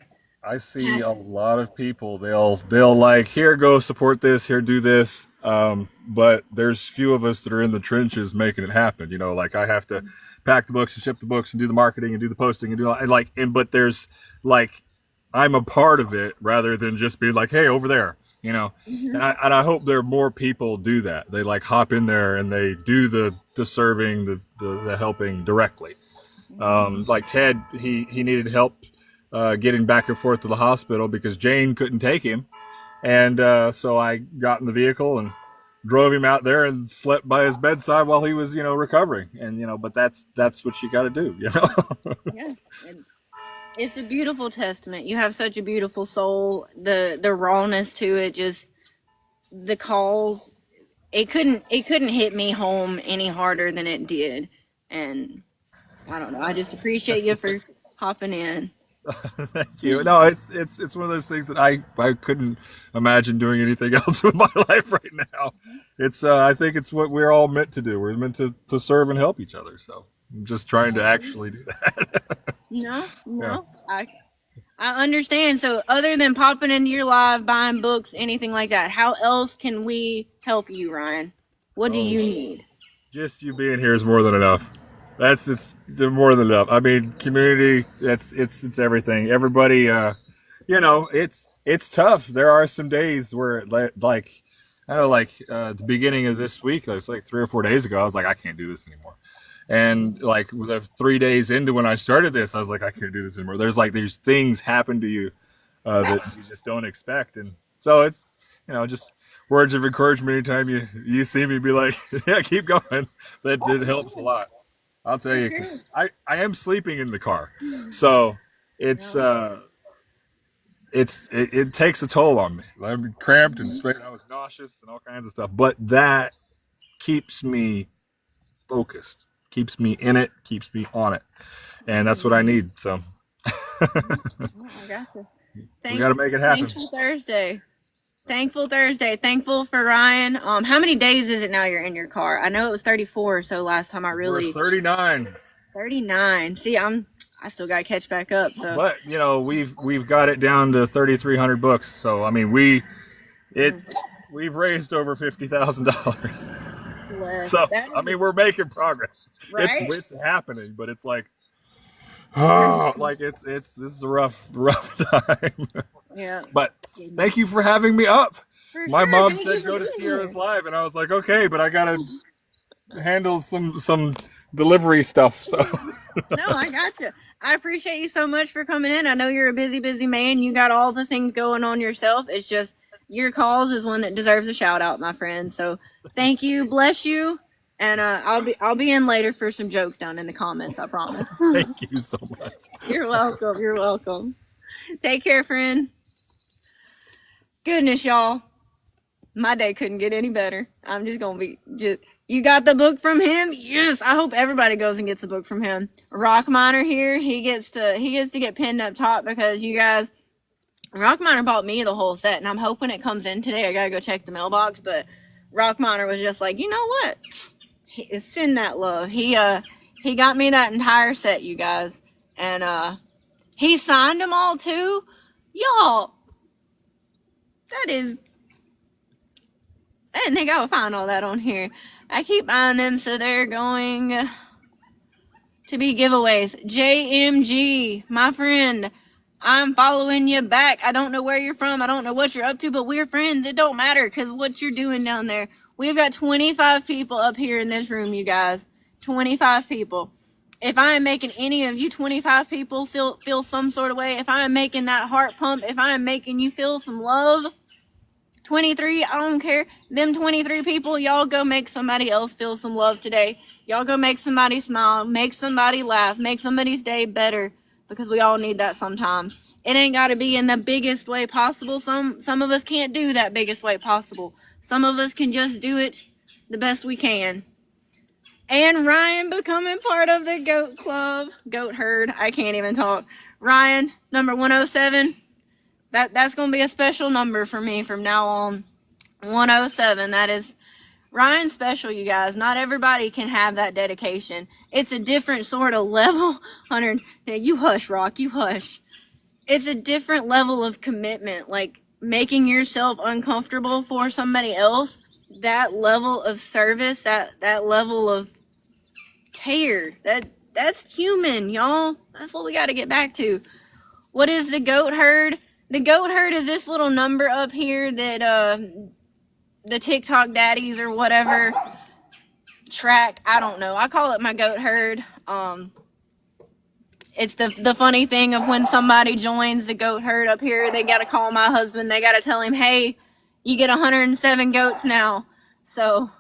S2: I see a lot of people. They'll like, here, go support this, here, do this. But there's few of us that are in the trenches making it happen. You know, like I have to pack the books and ship the books and do the marketing and do the posting and do all, and like, but there's like, I'm a part of it rather than just being like, hey, over there. You know, and I hope there are more people do that. They like hop in there and they do the serving, the helping directly. Like Ted, he needed help getting back and forth to the hospital because Jane couldn't take him, and so I got in the vehicle and drove him out there and slept by his bedside while he was, recovering. And but that's what you got to do,
S1: Yeah. It's a beautiful testament. You have such a beautiful soul. The rawness to it, just the calls. It couldn't hit me home any harder than it did. And I don't know. I just appreciate you for hopping in.
S2: Thank you. No, it's one of those things that I couldn't imagine doing anything else with my life right now. It's I think it's what we're all meant to do. We're meant to serve and help each other. So I'm just trying to actually do that.
S1: No, yeah. I understand. So other than popping into your live, buying books, anything like that, how else can we help you, Ryan? What do you need? Just
S2: you being here is more than enough. It's more than enough. I mean, community, it's everything. Everybody, it's tough. There are some days where like I don't know, like at the beginning of this week, it was like 3 or 4 days ago, I was like, I can't do this anymore. And like 3 days into when I started this, I was like, I can't do this anymore. There's things happen to you that you just don't expect, and so it's just words of encouragement anytime you see me, be like, yeah, keep going. That it helps a lot. I'll tell you, because I am sleeping in the car, so it takes a toll on me. I'm cramped and straight. I was nauseous and all kinds of stuff, but that keeps me focused, keeps me in it, keeps me on it. And that's what I need. So
S1: Oh, I gotcha.
S2: we got to make it happen.
S1: Thankful Thursday. Thankful Thursday. Thankful for Ryan. How many days is it now you're in your car? I know it was 34 or so last time I really.
S2: We're 39.
S1: 39. See, I still got to catch back up. So,
S2: but you know, we've got it down to 3,300 books. So I mean, we've raised over $50,000. So I mean, we're making progress.
S1: Right?
S2: It's happening, but it's like, oh, like this is a rough time.
S1: Yeah.
S2: But thank you for having me up. My mom said go to
S1: being
S2: Sierra's
S1: here.
S2: Live, and I was like, okay, but I gotta handle some delivery stuff. So
S1: No, I gotcha. I appreciate you so much for coming in. I know you're a busy man. You got all the things going on yourself. It's just your cause is one that deserves a shout out, my friend. So thank you, bless you, and I'll be in later for some jokes down in the comments. I promise.
S2: thank you so much.
S1: You're welcome. You're welcome. Take care, friend. Goodness, y'all. My day couldn't get any better. I'm just gonna be you got the book from him? Yes. I hope everybody goes and gets a book from him. Rock Miner here, he gets to get pinned up top because you guys, Rock Miner bought me the whole set, and I'm hoping it comes in today. I gotta go check the mailbox, but Rock Miner was just like, you know what? Send that love. He got me that entire set, you guys, and he signed them all too. Y'all, that is. I didn't think I would find all that on here. I keep buying them, so they're going to be giveaways. JMG, my friend, I'm following you back. I don't know where you're from. I don't know what you're up to, but we're friends. It don't matter because what you're doing down there. We've got 25 people up here in this room, you guys. 25 people. If I am making any of you 25 people feel some sort of way, if I am making that heart pump, if I am making you feel some love, 23, I don't care. Them 23 people, y'all go make somebody else feel some love today. Y'all go make somebody smile, make somebody laugh, make somebody's day better, because we all need that sometimes. It ain't got to be in the biggest way possible. Some of us can't do that biggest way possible. Some of us can just do it the best we can. And Ryan becoming part of the goat club, goat herd. I can't even talk. Ryan, number 107. That's going to be a special number for me from now on. 107. That is Ryan's special, you guys. Not everybody can have that dedication. It's a different sort of level. 100. Yeah, you hush, Rock. You hush. It's a different level of commitment. Like making yourself uncomfortable for somebody else. That level of service. That level of care. That's human, y'all. That's what we got to get back to. What is the goat herd? The goat herd is this little number up here that the TikTok daddies or whatever track. I don't know. I call it my goat herd. It's the funny thing of when somebody joins the goat herd up here, they got to call my husband. They got to tell him, hey, you get 107 goats now. So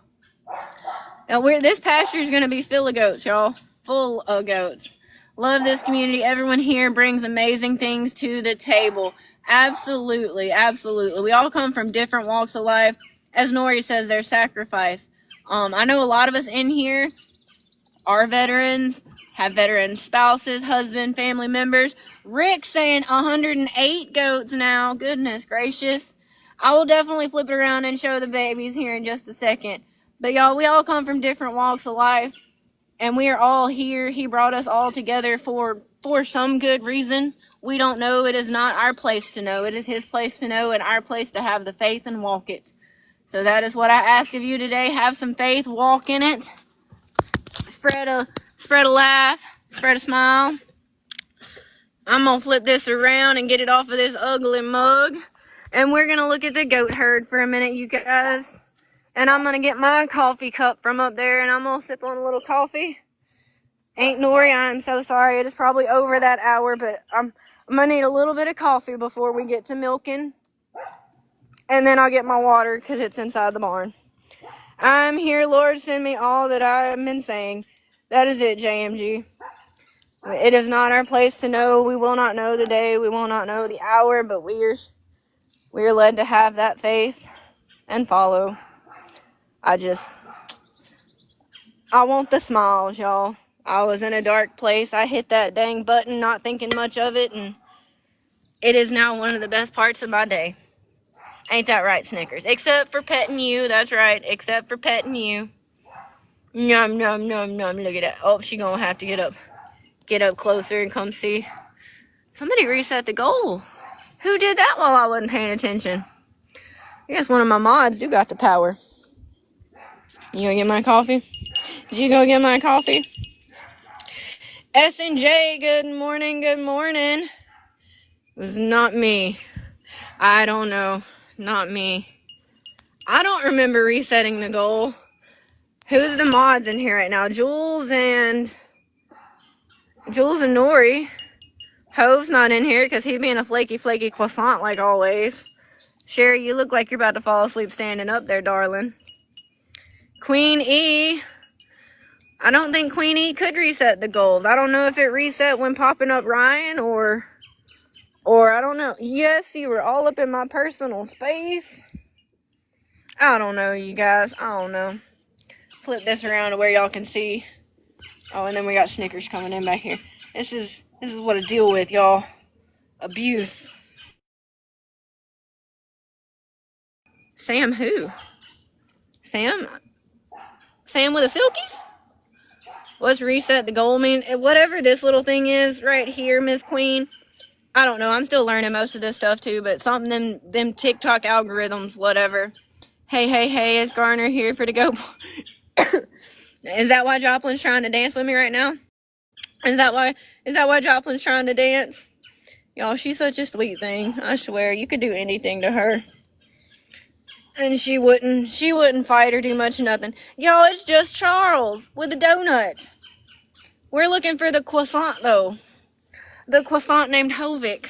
S1: this pasture is going to be full of goats, y'all. Full of goats. Love this community. Everyone here brings amazing things to the table. Absolutely, absolutely. We all come from different walks of life. As Nori says, there's sacrifice. I know a lot of us in here are veterans, have veteran spouses, husband, family members. Rick saying 108 goats now. Goodness gracious. I will definitely flip it around and show the babies here in just a second. But y'all, we all come from different walks of life. And we are all here. He brought us all together for some good reason. We don't know. It is not our place to know. It is his place to know and our place to have the faith and walk it. So that is what I ask of you today. Have some faith, walk in it. Spread a laugh, spread a smile. I'm going to flip this around and get it off of this ugly mug. And we're going to look at the goat herd for a minute, you guys. And I'm going to get my coffee cup from up there and I'm going to sip on a little coffee. Ain't Nori, I'm so sorry. It is probably over that hour, but I'm going to need a little bit of coffee before we get to milking. And then I'll get my water because it's inside the barn. I'm here, Lord, send me all that I have been saying. That is it, JMG. It is not our place to know. We will not know the day. We will not know the hour, but we are led to have that faith and follow. I want the smiles, y'all. I was in a dark place. I hit that dang button, not thinking much of it, and it is now one of the best parts of my day. Ain't that right, Snickers? Except for petting you. That's right. Except for petting you. Nom, nom, nom, nom. Look at that. Oh, she gonna have to get up closer and come see. Somebody reset the goal. Who did that while I wasn't paying attention? I guess one of my mods do got the power. You gonna get my coffee? Did you go get my coffee? S&J, good morning, good morning. It was not me. I don't know. Not me. I don't remember resetting the goal. Who's the mods in here right now? Jules and Nori. Hove's not in here because he's being a flaky croissant like always. Sherry, you look like you're about to fall asleep standing up there, darling. Queen E. I don't think Queen E could reset the goals. I don't know if it reset when popping up Ryan or I don't know. Yes, you were all up in my personal space. I don't know, you guys. I don't know. Flip this around to where y'all can see. Oh, and then we got Snickers coming in back here. This is what I deal with, y'all. Abuse. Sam who? Sam with the silkies? What's reset the goal mean? Whatever this little thing is right here, Miss Queen. I don't know. I'm still learning most of this stuff too, but something them TikTok algorithms, whatever. Hey, is Garner here for the go? Is that why Joplin's trying to dance with me right now? Is that why Joplin's trying to dance? Y'all, she's such a sweet thing. I swear, you could do anything to her. And she wouldn't fight or do much of nothing. Y'all, it's just Charles with the donut. We're looking for the croissant, though. The croissant named Hovick.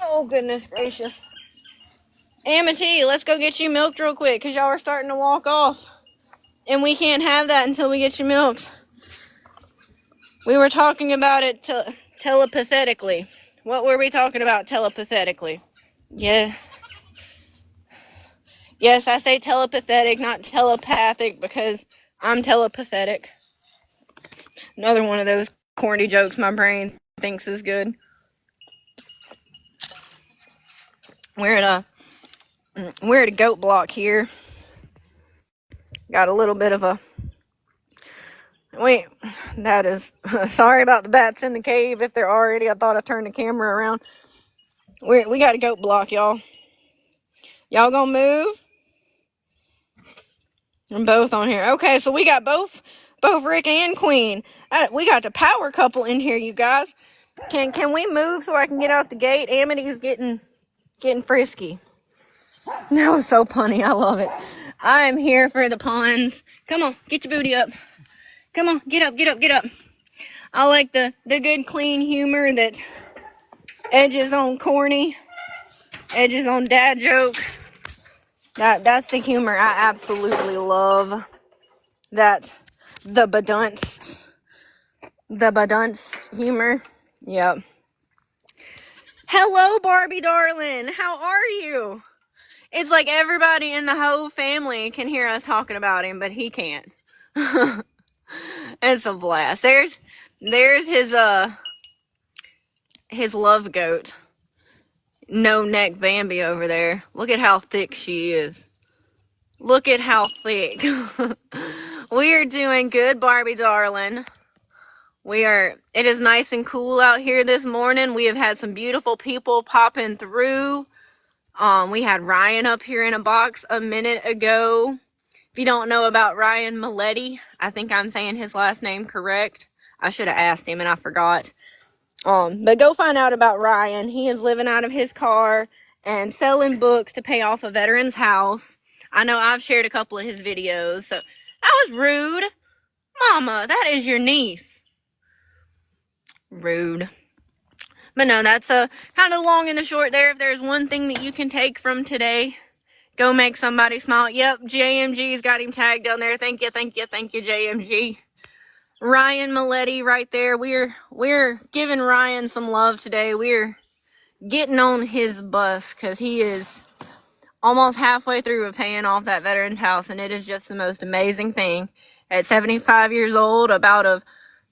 S1: Oh, goodness gracious. Amity, let's go get you milked real quick, because y'all are starting to walk off. And we can't have that until we get you milked. We were talking about it telepathetically. What were we talking about telepathetically? Yeah. Yes, I say telepathetic, not telepathic, because I'm telepathetic. Another one of those corny jokes my brain thinks is good. We're at a goat block here. Got a little bit of a... Wait, that is... Sorry about the bats in the cave, if they're already. I thought I turned the camera around. We got a goat block, y'all. Y'all gonna move? I'm both on here. Okay, so we got both Rick and Queen. We got the power couple in here, you guys. Can we move so I can get out the gate? Amity's getting frisky. That was so funny. I love it. I'm here for the puns. Come on, get your booty up. Come on, get up. I like the good, clean humor that edges on corny, edges on dad joke. That's the humor I absolutely love. That the badunst humor. Yep. Hello, Barbie darling. How are you? It's like everybody in the whole family can hear us talking about him, but he can't. It's a blast. There's his love goat. No neck Bambi over there. Look at how thick she is. Look at how thick. We are doing good, Barbie darling. It is nice and cool out here this morning. We have had some beautiful people popping through. We had Ryan up here in a box a minute ago. If you don't know about Rian Mileti, I think I'm saying his last name correct. I should have asked him and I forgot. But go find out about Ryan. He is living out of his car and selling books to pay off a veteran's house. I know I've shared a couple of his videos, so that was rude. Mama, that is your niece. Rude. But no, that's kind of long and the short there. If there's one thing that you can take from today, go make somebody smile. Yep, JMG's got him tagged on there. Thank you, JMG. Rian Mileti right there. We're giving Ryan some love today. We're getting on his bus because he is almost halfway through of paying off that veteran's house, and it is just the most amazing thing. at 75 years old, a bout of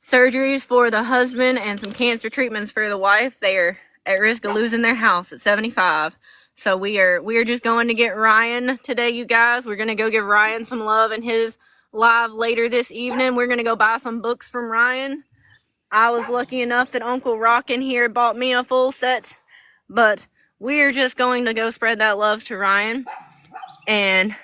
S1: surgeries for the husband and some cancer treatments for the wife. They are at risk of losing their house at 75. So we are just going to get Ryan today, you guys. We're going to go give Ryan some love in his live later this evening. We're going to go buy some books from Ryan. I was lucky enough that Uncle Rockin' here bought me a full set, but we're just going to go spread that love to Ryan, and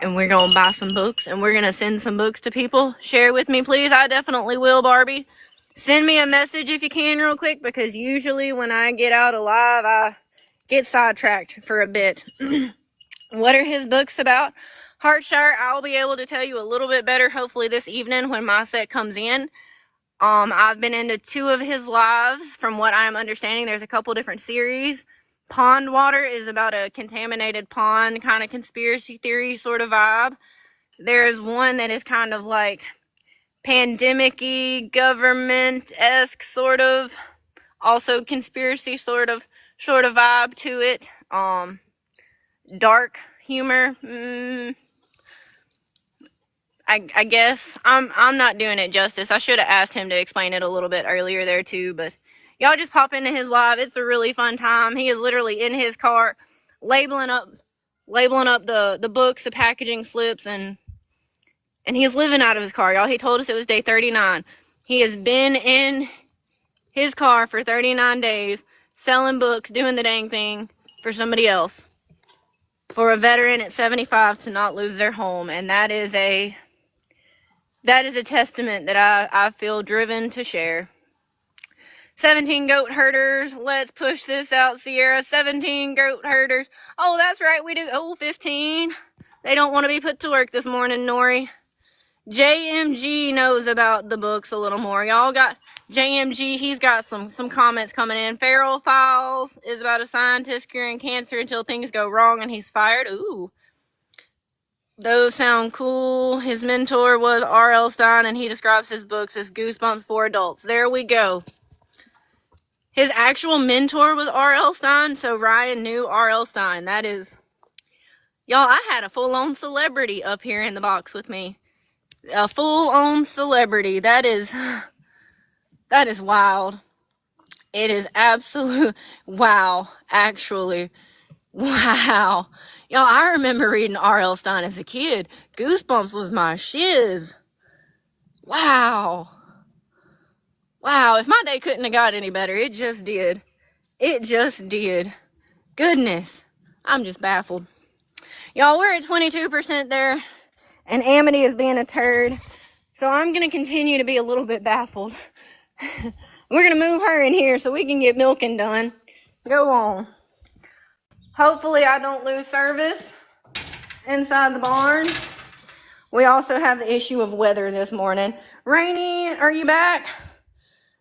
S1: we're going to buy some books, and we're going to send some books to people. Share with me, please. I definitely will, Barbie. Send me a message if you can real quick, because usually when I get out alive, I get sidetracked for a bit. What are his books about? Heartshire, I'll be able to tell you a little bit better hopefully this evening when my set comes in. I've been into 2 of his lives. From what I'm understanding, there's a couple different series. Pond Water is about a contaminated pond kind of conspiracy theory sort of vibe. There's one that is kind of like pandemic-y, government-esque sort of, also conspiracy sort of vibe to it. Dark humor. I guess I'm not doing it justice. I should have asked him to explain it a little bit earlier there too, but y'all just pop into his live. It's a really fun time. He is literally in his car labeling up the books, the packaging slips, and he's living out of his car, y'all. He told us it was day 39. He has been in his car for 39 days selling books, doing the dang thing for somebody else. For a veteran at 75 to not lose their home, and that is a testament that I feel driven to share. 17 goat herders. Let's push this out, Sierra. 17 goat herders. Oh, that's right, we do. Oh, 15. They don't want to be put to work this morning, Nori. JMG knows about the books a little more. Y'all got JMG. He's got some comments coming in. Feral Files is about a scientist curing cancer until things go wrong and he's fired. Ooh. Those sound cool. His mentor was R.L. Stein, and he describes his books as Goosebumps for adults. There we go. His actual mentor was R.L. Stein, so Ryan knew R.L. Stein. That is... Y'all, I had a full-on celebrity up here in the box with me. A full-on celebrity. That is wild. It is absolute... Wow. Actually. Wow. Y'all, I remember reading R.L. Stein as a kid. Goosebumps was my shiz. Wow. Wow, if my day couldn't have got any better, it just did. It just did. Goodness. I'm just baffled. Y'all, we're at 22% there, and Amity is being a turd. So I'm going to continue to be a little bit baffled. We're going to move her in here so we can get milking done. Go on. Hopefully I don't lose service inside the barn. We also have the issue of weather this morning. Rainy, are you back?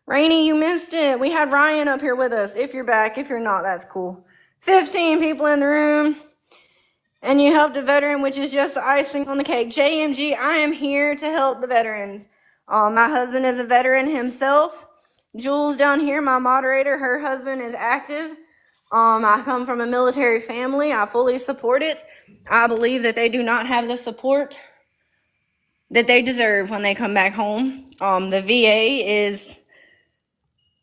S1: Rainy, you missed it. We had Ryan up here with us. If you're back, if you're not, that's cool. 15 people in the room. And you helped a veteran, which is just the icing on the cake. JMG, I am here to help the veterans. My husband is a veteran himself. Jules down here, my moderator, her husband is active. I come from a military family. I fully support it. I believe that they do not have the support that they deserve when they come back home. The VA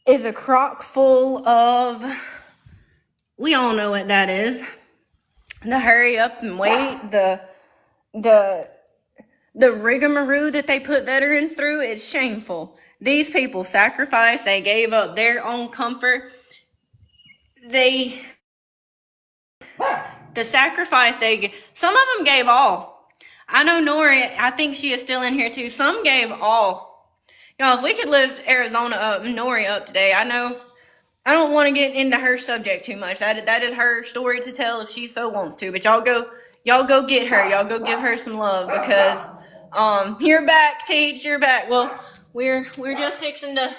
S1: is a crock full of, we all know what that is. The hurry up and wait, the rigmarole that they put veterans through, it's shameful. These people sacrificed, they gave up their own comfort. The sacrifice some of them gave all. I know Nori, I think she is still in here too. Some gave all. Y'all, if we could lift Arizona up, Nori up today, I don't want to get into her subject too much. That is her story to tell if she so wants to. But y'all go get her. Y'all go give her some love because you're back, Teach, you're back. Well, we're just fixing to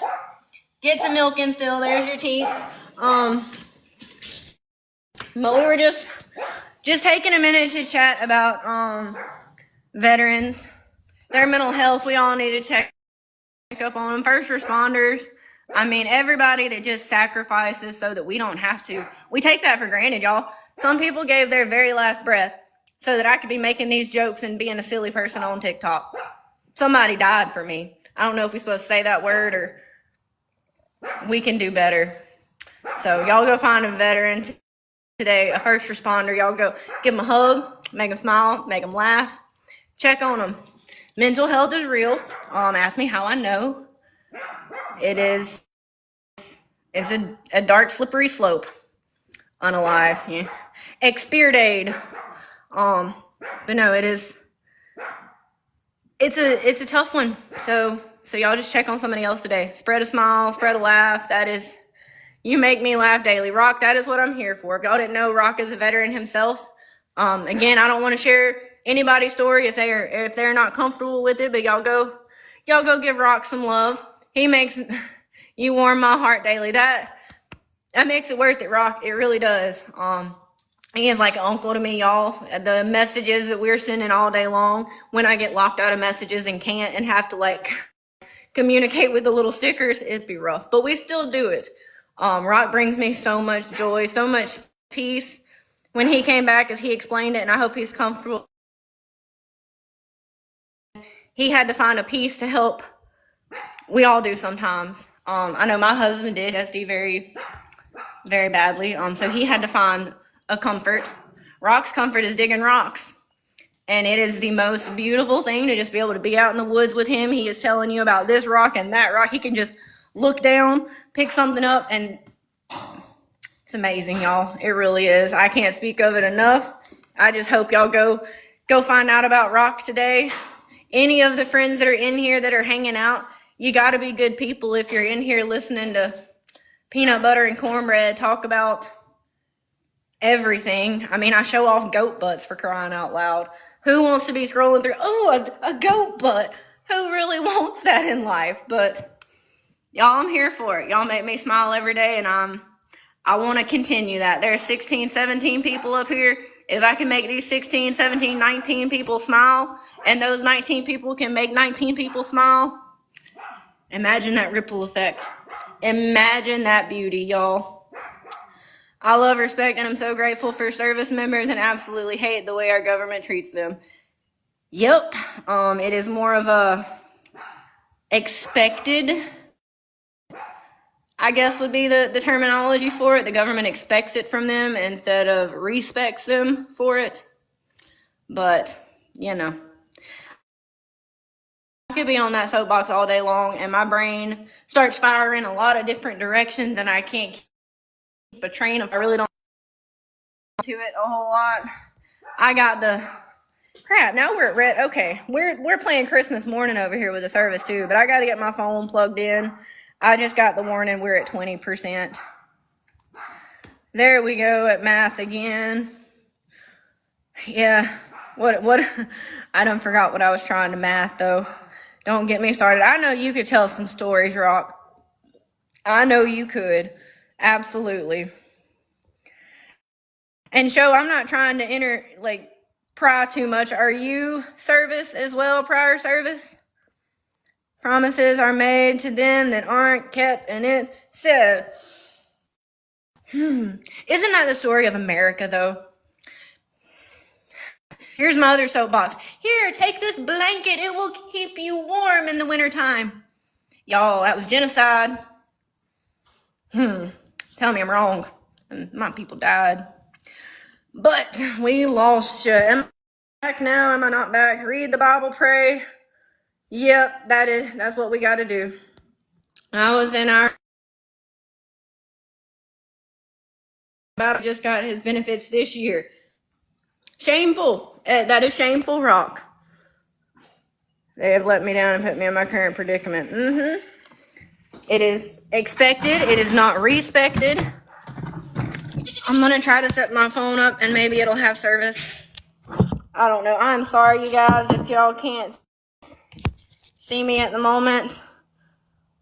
S1: get to milking still. There's your teeth. But we were just taking a minute to chat about veterans, their mental health. We all need to check up on them. First responders. I mean, everybody that just sacrifices so that we don't have to. We take that for granted, y'all. Some people gave their very last breath so that I could be making these jokes and being a silly person on TikTok. Somebody died for me. I don't know if we're supposed to say that word or we can do better. So y'all go find a veteran today, a first responder. Y'all go give them a hug, make them smile, make them laugh, check on them. Mental health is real. Ask me how I know. It is. It's a dark, slippery slope. Unalive. Yeah. Expired. But no, it is. It's a tough one. So y'all just check on somebody else today. Spread a smile, spread a laugh. That is. You make me laugh daily. Rock, that is what I'm here for. If y'all didn't know, Rock is a veteran himself. Again, I don't want to share anybody's story if they're not comfortable with it, but y'all go give Rock some love. He makes you warm my heart daily. That makes it worth it, Rock. It really does. He is like an uncle to me, y'all. The messages that we're sending all day long, when I get locked out of messages and can't and have to like communicate with the little stickers, it'd be rough. But we still do it. Rock brings me so much joy, so much peace. When he came back, as he explained it, and I hope he's comfortable, he had to find a peace to help. We all do sometimes. I know my husband did SD very, very badly. So he had to find a comfort. Rock's comfort is digging rocks. And it is the most beautiful thing to just be able to be out in the woods with him. He is telling you about this rock and that rock. He can just look down, pick something up, and it's amazing, y'all. It really is. I can't speak of it enough. I just hope y'all go find out about Rock today. Any of the friends that are in here that are hanging out, you got to be good people if you're in here listening to peanut butter and cornbread talk about everything. I mean, I show off goat butts, for crying out loud. Who wants to be scrolling through, a goat butt? Who really wants that in life? But y'all, I'm here for it. Y'all make me smile every day, and I want to continue that. There's 16, 17 people up here. If I can make these 16, 17, 19 people smile, and those 19 people can make 19 people smile, imagine that ripple effect. Imagine that beauty, y'all. I love, respect, and I'm so grateful for service members and absolutely hate the way our government treats them. Yep, it is more of a expected, I guess would be the terminology for it. The government expects it from them instead of respects them for it. But, you know, I could be on that soapbox all day long and my brain starts firing a lot of different directions and I can't keep a train of, I really don't to it a whole lot. I got the crap. Now we're at red. Okay, we're playing Christmas morning over here with the service too, but I got to get my phone plugged in. I just got the warning we're at 20%. There we go at math again. Yeah, what? I done forgot what I was trying to math though. Don't get me started. I know you could tell some stories, Rock. I know you could. Absolutely. And show, I'm not trying to pry too much. Are you service as well, prior service? Promises are made to them that aren't kept, and it said, Isn't that the story of America, though? Here's my other soapbox. Here, take this blanket. It will keep you warm in the wintertime. Y'all, that was genocide. Tell me I'm wrong. My people died. But we lost you. Am I back now? Am I not back? Read the Bible, pray. Yep, that's what we got to do. I was in our just got his benefits this year. Shameful. That is shameful, Rock. They have let me down and put me in my current predicament. It is expected. It is not respected. I'm going to try to set my phone up and maybe it'll have service. I don't know. I'm sorry, you guys, if y'all can't see me at the moment.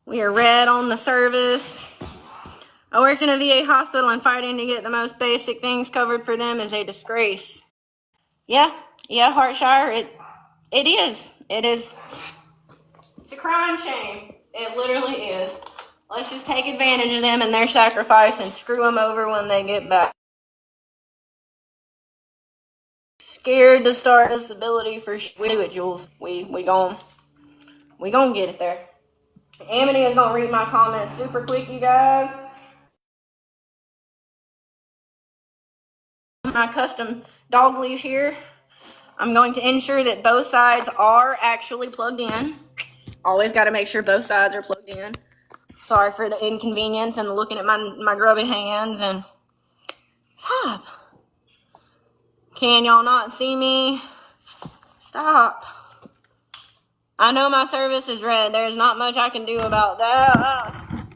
S1: We are red on the service. I worked in a VA hospital and fighting to get the most basic things covered for them is a disgrace. Yeah, Hartshire, it is. It is. It's a crying shame. It literally is. Let's just take advantage of them and their sacrifice and screw them over when they get back. Scared to start disability for we do it, Jules. We gon' get it there. Amity is gonna read my comments super quick, you guys. My custom dog leash here. I'm going to ensure that both sides are actually plugged in. Always got to make sure both sides are plugged in. Sorry for the inconvenience and looking at my grubby hands and stop. Can y'all not see me? Stop. I know my service is red. There's not much I can do about that.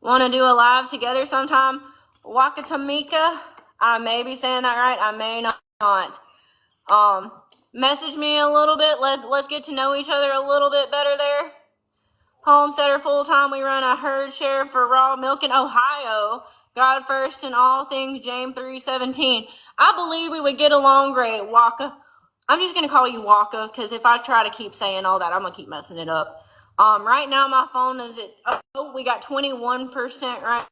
S1: Want to do a live together sometime? Wakatamika. I may be saying that right. I may not. Message me a little bit. Let's get to know each other a little bit better there. Homesteader full time. We run a herd share for raw milk in Ohio. God first in all things. James 3:17. I believe we would get along great. Waka. I'm just gonna call you Waka because if I try to keep saying all that, I'm gonna keep messing it up. Right now my phone is at we got 21% right.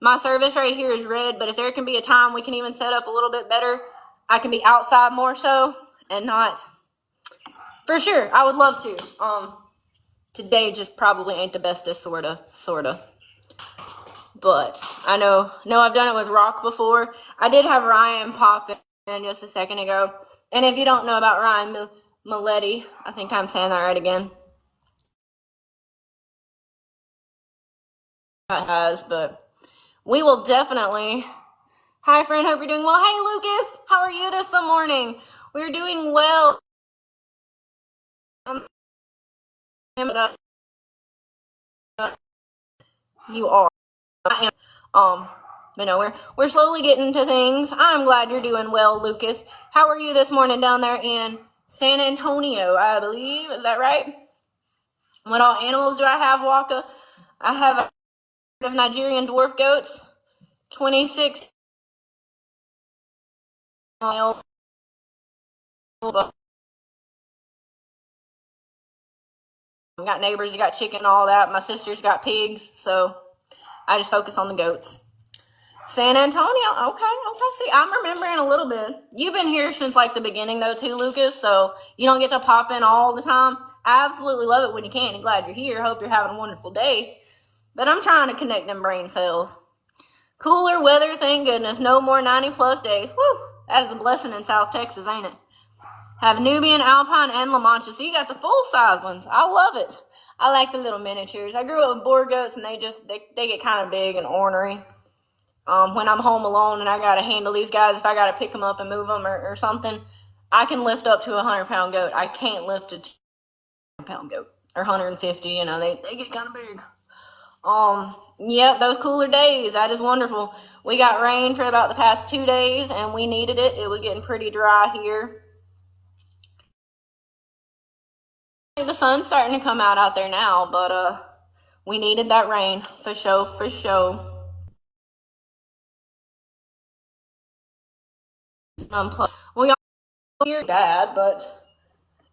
S1: My service right here is red, but if there can be a time we can even set up a little bit better, I can be outside more so and not. For sure, I would love to. Today just probably ain't the bestest, sorta. But I know I've done it with rock before. I did have Rian pop in just a second ago. And if you don't know about Rian Mileti, I think I'm saying that right again. But we will definitely. Hi, friend. Hope you're doing well. Hey, Lucas. How are you this morning? We're doing well. You are. I am. But no, we're slowly getting to things. I'm glad you're doing well, Lucas. How are you this morning down there in San Antonio, I believe? Is that right? What all animals do I have, Waka? I have a of Nigerian dwarf goats, 26 got neighbors, you got chicken, all that. My sister's got pigs, so I just focus on the goats. San Antonio, okay. See, I'm remembering a little bit. You've been here since like the beginning though too, Lucas, so you don't get to pop in all the time. I absolutely love it when you can and glad you're here. Hope you're having a wonderful day. But I'm trying to connect them brain cells. Cooler weather, thank goodness. No more 90 plus days. Woo! That is a blessing in South Texas, ain't it? Have Nubian, Alpine, and La Mancha. So you got the full size ones. I love it. I like the little miniatures. I grew up with boar goats and they get kind of big and ornery. When I'm home alone and I gotta handle these guys, if I gotta pick them up and move them or something, I can lift up to a 100-pound goat. I can't lift a 200-pound goat or 150. You know, they get kind of big. Yep, those cooler days. That is wonderful. We got rain for about the past 2 days and we needed it. It was getting pretty dry here. The sun's starting to come out there now, but we needed that rain for sure. We all hear bad, but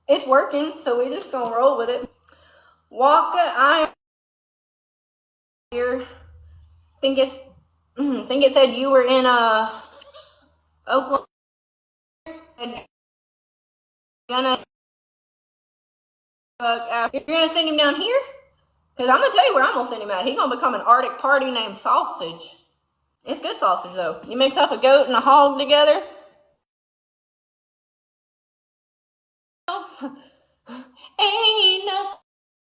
S1: it's working, so we just gonna roll with it. Waka, I here. Think it said you were in Oklahoma. You're gonna send him down here? Cause I'm gonna tell you where I'm gonna send him at. He's gonna become an Arctic party named Sausage. It's good sausage though. You mix up a goat and a hog together. Ain't no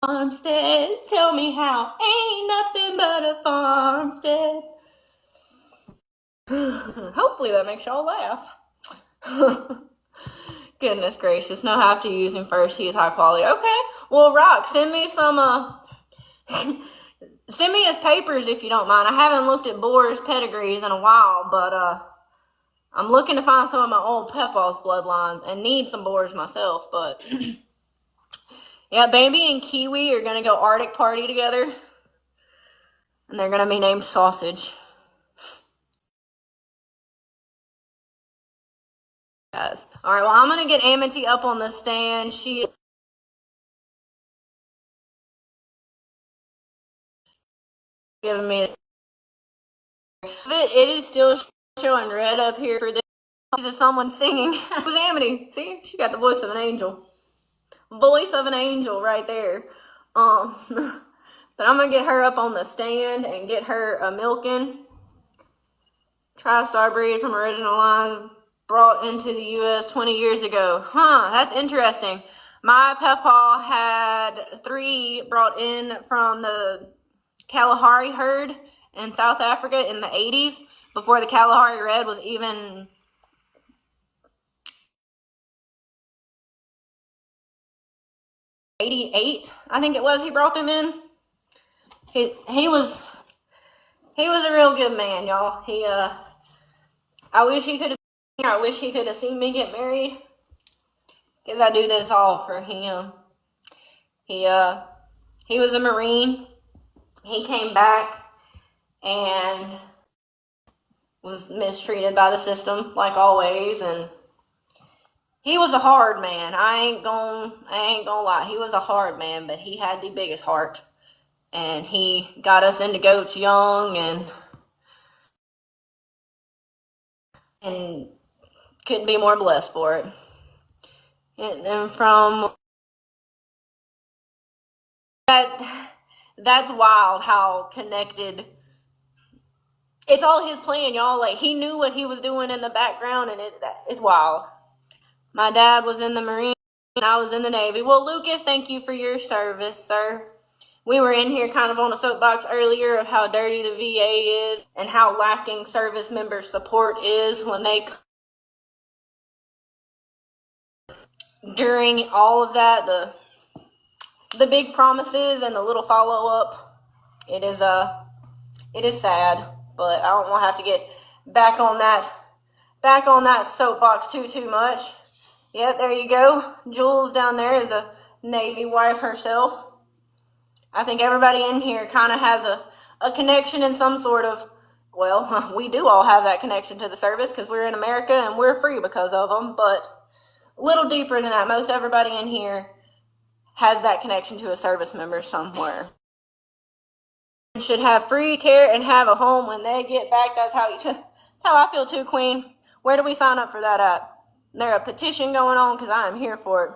S1: farmstead. Tell me how. Ain't nothing but a farmstead. Hopefully that makes y'all laugh. Goodness gracious. No, I have to use him first. He is high quality. Okay. Well, Rock, send me some, send me his papers if you don't mind. I haven't looked at boars' pedigrees in a while, but, I'm looking to find some of my old Pepa's bloodlines and need some boars myself, but yeah, Bambi and Kiwi are gonna go Arctic party together. And they're gonna be named Sausage. Guys. Alright, well I'm gonna get Amity up on the stand. She is giving me it is still showing red up here for this. Is someone singing. It was Amity. See, she got the voice of an angel. Voice of an angel right there. But I'm gonna get her up on the stand and get her a milking. Tri-star breed from original line, brought into the U.S. 20 years ago. Huh, that's interesting. My Pepaw had 3 brought in from the Kalahari herd in South Africa in the 80s, before the Kalahari Red was even 88, I think it was. He brought them in. He was a real good man, y'all. I wish he could have been here. I wish he could have seen me get married, because I do this all for him. He was a Marine. He came back and was mistreated by the system, like always, and he was a hard man. I ain't gonna lie. He was a hard man, but he had the biggest heart. And he got us into goats young, and couldn't be more blessed for it. And from that's wild how connected. It's all his plan, y'all. Like, he knew what he was doing in the background, and it's wild. My dad was in the Marines, and I was in the Navy. Well, Lucas, thank you for your service, sir. We were in here kind of on a soapbox earlier of how dirty the VA is and how lacking service member support is when they, during all of that, the big promises and the little follow-up, it is sad, but I don't want to have to get back on that soapbox too much. Yeah, there you go. Jules down there is a Navy wife herself. I think everybody in here kind of has a connection in some sort of, well, we do all have that connection to the service because we're in America and we're free because of them, but a little deeper than that. Most everybody in here has that connection to a service member somewhere. Should have free care and have a home when they get back. That's how I feel too, Queen. Where do we sign up for that at? There a petition going on, because I am here for it.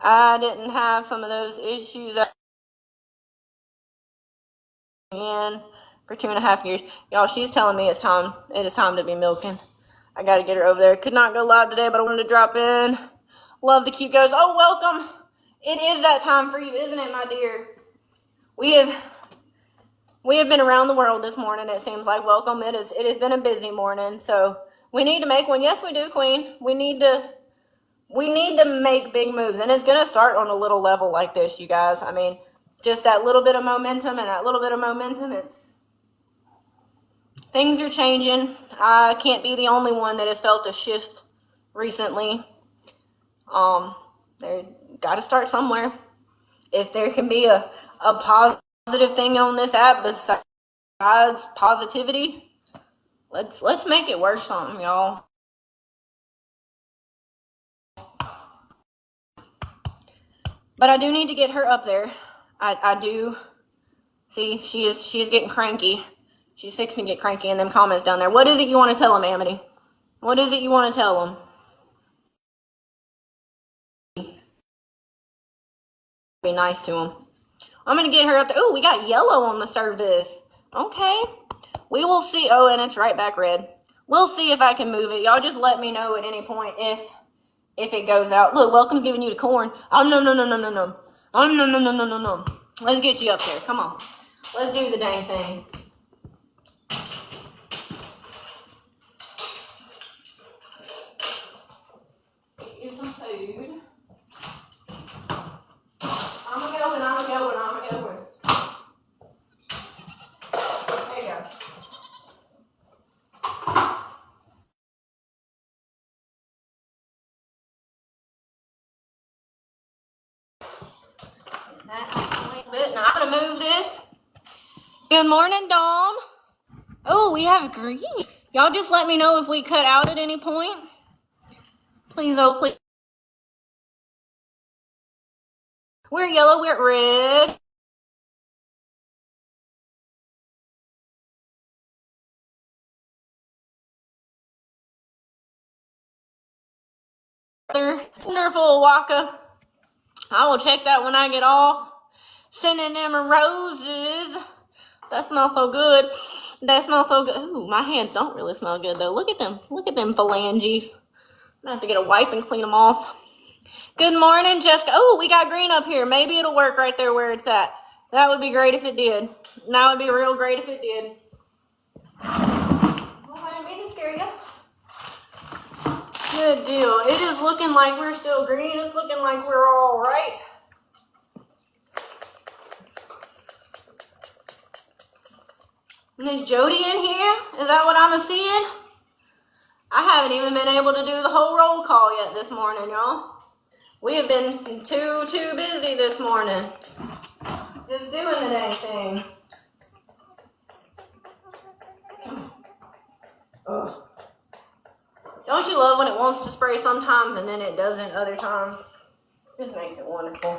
S1: I didn't have some of those issues again for 2.5 years. Y'all, she's telling me it is time to be milking. I gotta get her over there. Could not go live today, but I wanted to drop in. Love the cute goes. Oh, welcome. It is that time for you, isn't it, my dear? We have been around the world this morning, it seems like. Welcome. It has been a busy morning, so we need to make one. Yes, we do, Queen. We need to make big moves, and it's going to start on a little level like this, you guys. I mean, just that little bit of momentum, things are changing. I can't be the only one that has felt a shift recently. They got to start somewhere. If there can be a positive thing on this app besides positivity, let's make it worth something, y'all. But I do need to get her up there. I do. See, she is getting cranky. She's fixing to get cranky in them comments down there. What is it you want to tell them, Amity? What is it you want to tell them? Be nice to them. I'm going to get her up there. Oh, we got yellow on the service. Okay. We will see. Oh, and it's right back red. We'll see if I can move it. Y'all just let me know at any point if it goes out. Look, welcome's giving you the corn. No. No. Let's get you up there. Come on. Let's do the dang thing. Get you some food. I'm going. There you go. Now I'm gonna move this. Good morning, Dom. Oh, we have green. Y'all just let me know if we cut out at any point. Please, oh please. We're yellow, we're red. Wonderful, Waka. I will check that when I get off. Sending them roses. That smells so good. That smells so good. Ooh, my hands don't really smell good though. Look at them. Look at them phalanges. I'm gonna have to get a wipe and clean them off. Good morning, Jessica. Oh, we got green up here. Maybe it'll work right there where it's at. That would be great if it did. That would be real great if it did. Oh, I didn't mean to scare you. Good deal. It is looking like we're still green. It's looking like we're all right. And is Jody in here? Is that what I'm seeing? I haven't even been able to do the whole roll call yet this morning, y'all. We have been too busy this morning. Just doing the dang thing. Ugh. Don't you love when it wants to spray sometimes and then it doesn't other times? Just makes it wonderful.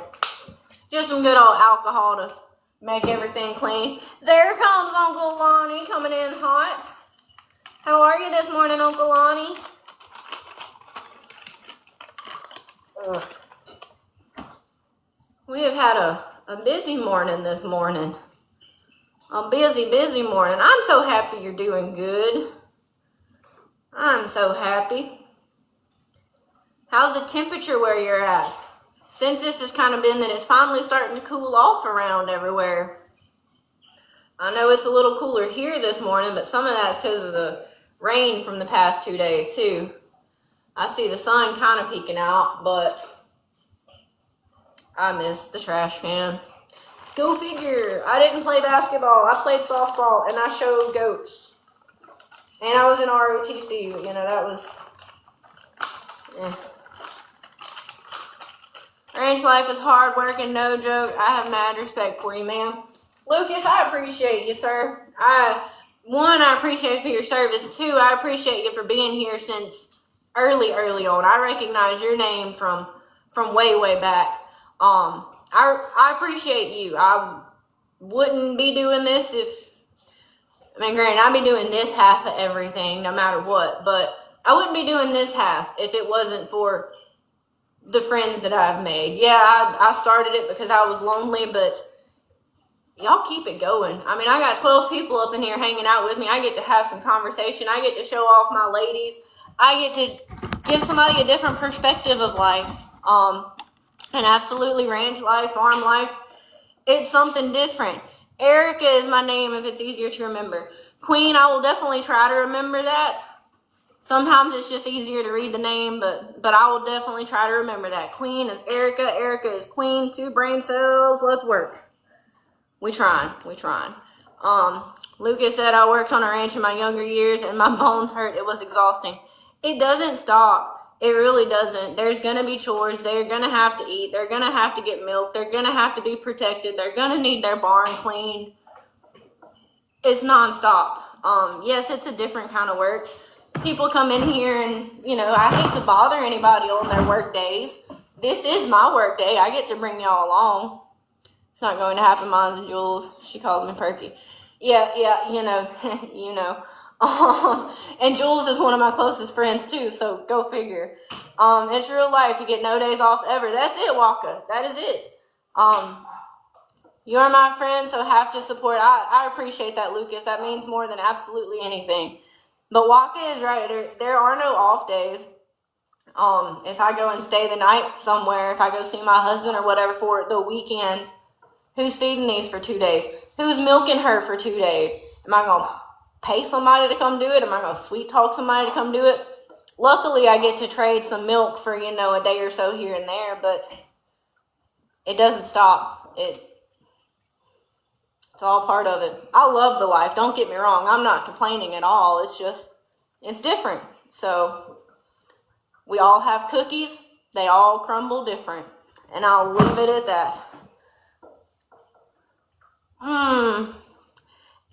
S1: Just some good old alcohol to make everything clean. There comes Uncle Lonnie coming in hot. How are you this morning, Uncle Lonnie? Ugh. We have had a busy morning this morning. A busy morning. I'm so happy you're doing good. I'm so happy. How's the temperature where you're at? Since this has kind of been that it's finally starting to cool off around everywhere. I know it's a little cooler here this morning, but some of that's because of the rain from the past 2 days too. I see the sun kind of peeking out, but I miss the trash can. Go figure. I didn't play basketball. I played softball and I showed goats. And I was in ROTC, you know, that was, Ranch life is hard work and no joke. I have mad respect for you, ma'am. Lucas, I appreciate you, sir. I appreciate for your service. 2, I appreciate you for being here since early on. I recognize your name from way back. I appreciate you. I wouldn't be doing this granted, I'd be doing this half of everything no matter what, but I wouldn't be doing this half if it wasn't for the friends that I've made. Yeah, I started it because I was lonely, but y'all keep it going. I mean, I got 12 people up in here hanging out with me. I get to have some conversation. I get to show off my ladies. I get to give somebody a different perspective of life. And absolutely ranch life, farm life, it's something different. Erica is my name if it's easier to remember. Queen, I will definitely try to remember that. Sometimes it's just easier to read the name, but I will definitely try to remember that. Queen is Erica. Erica is Queen. 2 brain cells. Let's work. We trying. Lucas said I worked on a ranch in my younger years and my bones hurt. It was exhausting. It doesn't stop. It really doesn't. There's going to be chores. They're going to have to eat. They're going to have to get milk. They're going to have to be protected. They're going to need their barn cleaned. It's nonstop. Yes, it's a different kind of work. People come in here and, I hate to bother anybody on their work days. This is my work day. I get to bring y'all along. It's not going to happen, Mons and Jules. She calls me Perky. Yeah, you know. And Jules is one of my closest friends too, so go figure. It's real life. You get no days off ever. That's it, Waka. That is it. You are my friend, so have to support. I appreciate that, Lucas. That means more than absolutely anything. But Waka is right. There are no off days. If I go and stay the night somewhere, if I go see my husband or whatever for the weekend, who's feeding these for 2 days? Who's milking her for 2 days? Am I going to pay somebody to come do it? Am I going to sweet talk somebody to come do it? Luckily, I get to trade some milk for, a day or so here and there, but it doesn't stop. It's all part of it. I love the life. Don't get me wrong. I'm not complaining at all. It's just, it's different. So we all have cookies. They all crumble different. And I'll leave it at that.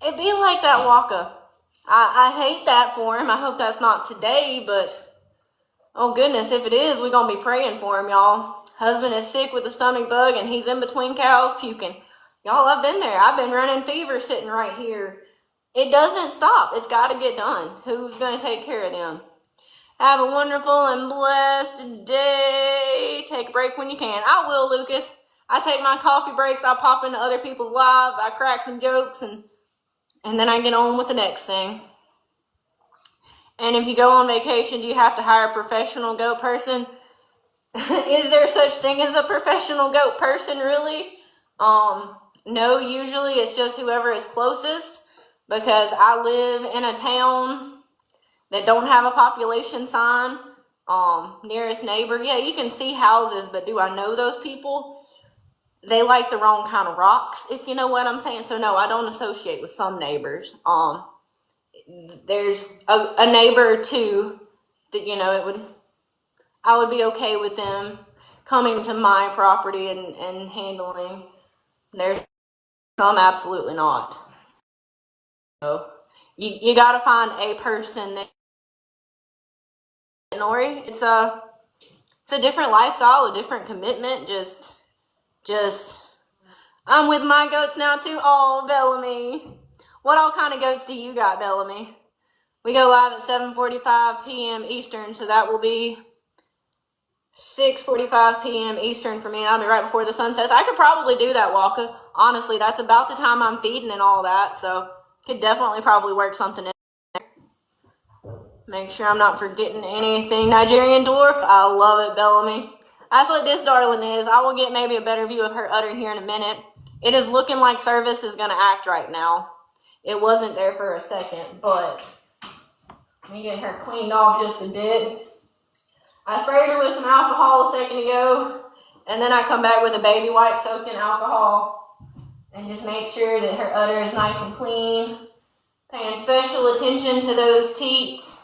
S1: It'd be like that, Waka. I hate that for him. I hope that's not today, but oh goodness, if it is, we're going to be praying for him, y'all. Husband is sick with a stomach bug and he's in between cows puking. Y'all, I've been there. I've been running fever sitting right here. It doesn't stop. It's got to get done. Who's going to take care of them? Have a wonderful and blessed day. Take a break when you can. I will, Lucas. I take my coffee breaks. I pop into other people's lives. I crack some jokes, and then I get on with the next thing. And if you go on vacation, do you have to hire a professional goat person? Is there such thing as a professional goat person, really? No, usually it's just whoever is closest, because I live in a town that don't have a population sign. Nearest neighbor, yeah, you can see houses, but do I know those people? They like the wrong kind of rocks, if you know what I'm saying. So no, I don't associate with some neighbors. There's a neighbor or two that, you know, I would be okay with them coming to my property and handling. There's some absolutely not. So you got to find a person that, Nori, it's a different lifestyle, a different commitment. Just I'm with my goats now too. Oh, Bellamy. What all kind of goats do you got, Bellamy? We go live at 7:45 p.m. Eastern, so that will be 6:45 p.m. Eastern for me, and I'll be right before the sun sets. I could probably do that, Walker. Honestly, that's about the time I'm feeding and all that, so could definitely probably work something in there. Make sure I'm not forgetting anything. Nigerian dwarf, I love it, Bellamy. That's what this darling is. I will get maybe a better view of her udder here in a minute. It is looking like Service is going to act right now. It wasn't there for a second, but let me get her cleaned off just a bit. I sprayed her with some alcohol a second ago, and then I come back with a baby wipe soaked in alcohol and just make sure that her udder is nice and clean. Paying special attention to those teats,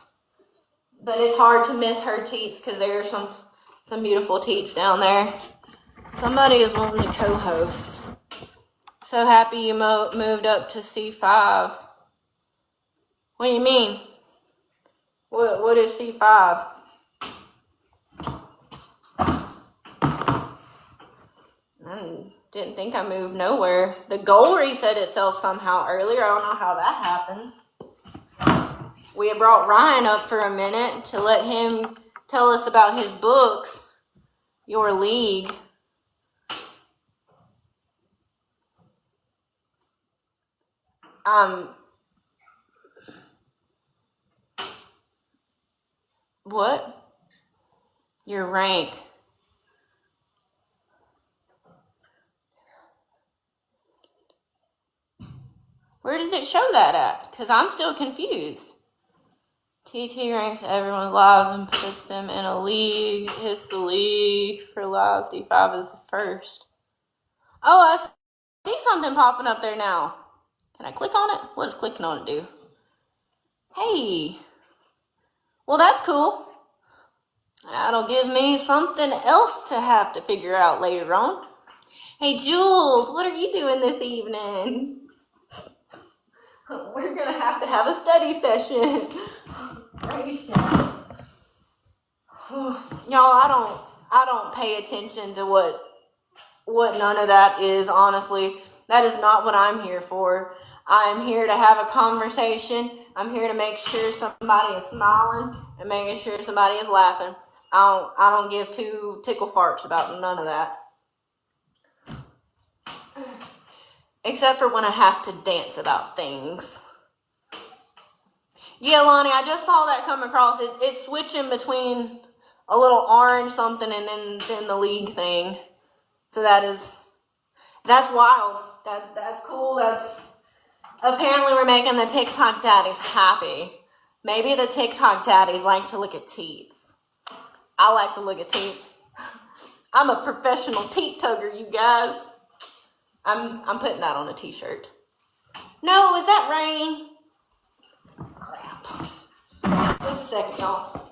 S1: but it's hard to miss her teats because there are some beautiful teats down there. Somebody is wanting to co-host. So happy you moved up to C5. What do you mean? What is C5? I didn't think I moved nowhere. The goal reset itself somehow earlier. I don't know how that happened. We had brought Rian up for a minute to let him tell us about his books, Your League. What? Your rank. Where does it show that at? Because I'm still confused. TT ranks everyone's lives and puts them in a league. It's the league for lives. D5 is the first. Oh, I see something popping up there now. Can I click on it? What does clicking on it do? Hey. Well, that's cool. That'll give me something else to have to figure out later on. Hey, Jules, what are you doing this evening? We're going to have a study session. Y'all, I don't pay attention to what none of that is, honestly. That is not what I'm here for. I'm here to have a conversation. I'm here to make sure somebody is smiling and making sure somebody is laughing. I don't give two tickle farts about none of that. Except for when I have to dance about things. Yeah, Lonnie, I just saw that come across. It's switching between a little orange something and then the league thing. So that's wild. That's cool. That's apparently we're making the TikTok daddies happy. Maybe the TikTok daddies like to look at teeth. I like to look at teeth. I'm a professional teeth tugger, you guys. I'm putting that on a t-shirt. No, is that rain? Crap. Just a second, y'all.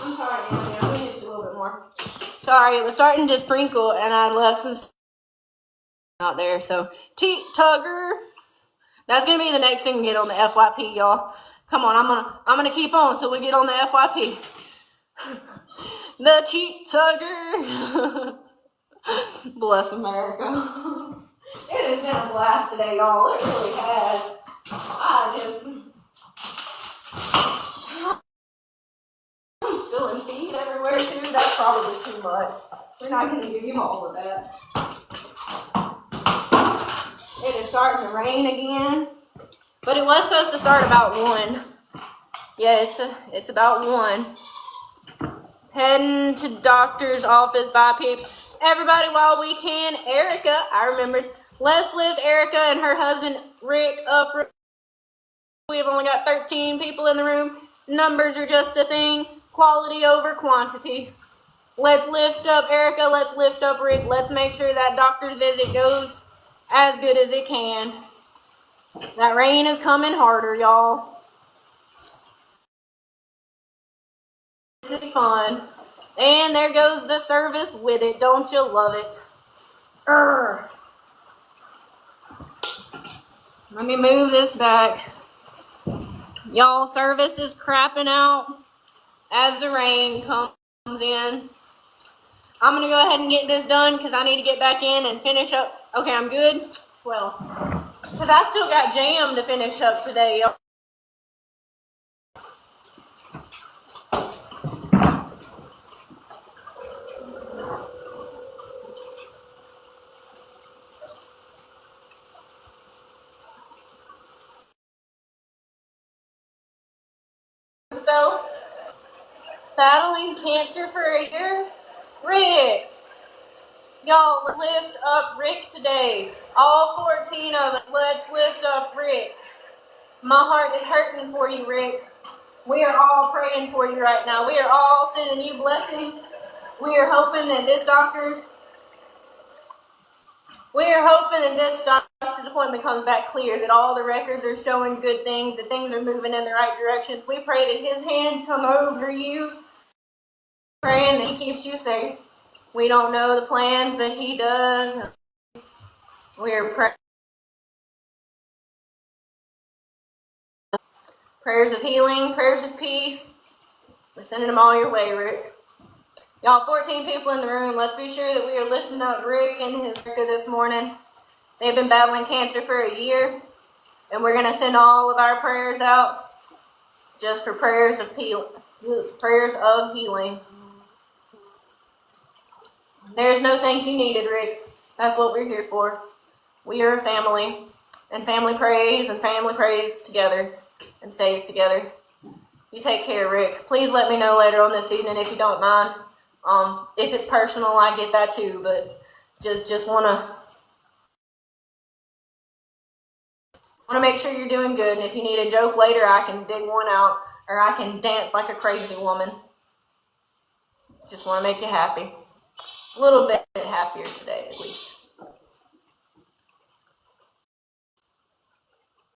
S1: I'm sorry, Anthony. I'm going to hit you a little bit more. Sorry, it was starting to sprinkle and I left some out there. So, Teat Tugger. That's gonna be the next thing we get on the FYP, y'all. Come on, I'm gonna keep on so we get on the FYP. The Teat Tugger. Bless America. It has been a blast today, y'all. It really has. I'm spilling feed everywhere too. That's probably too much. We're not gonna give you all of that. It is starting to rain again. But it was supposed to start about 1. Yeah, it's about 1. Heading to doctor's office. Bye, peeps. Everybody, while we can, Erica, I remembered. Let's lift Erica and her husband, Rick, up. We've only got 13 people in the room. Numbers are just a thing. Quality over quantity. Let's lift up Erica. Let's lift up Rick. Let's make sure that doctor's visit goes as good as it can. That rain is coming harder, y'all. It's fun. And there goes the service with it. Don't you love it? Let me move this back. Y'all, service is crapping out as the rain comes in. I'm going to go ahead and get this done because I need to get back in and finish up. Okay, I'm good. Well, because I still got jam to finish up today, y'all. So, battling cancer for a year. Rick, y'all, lift up Rick today. All 14 of us, let's lift up Rick. My heart is hurting for you, Rick. We are all praying for you right now. We are all sending you blessings. We are hoping that this doctor's appointment comes back clear, that all the records are showing good things, that things are moving in the right direction. We pray that his hands come over you, praying that he keeps you safe. We don't know the plans, but he does. We are praying. Prayers of healing, prayers of peace. We're sending them all your way, Rick. Y'all, 14 people in the room. Let's be sure that we are lifting up Rick and his Ricka this morning. They've been battling cancer for a year, and we're going to send all of our prayers out just for prayers of healing. There's no thank you needed, Rick. That's what we're here for. We are a family, and family prays together and stays together. You take care, Rick. Please let me know later on this evening if you don't mind. If it's personal, I get that too, but just wanna make sure you're doing good. And if you need a joke later, I can dig one out, or I can dance like a crazy woman. Just want to make you happy. A little bit happier today, at least.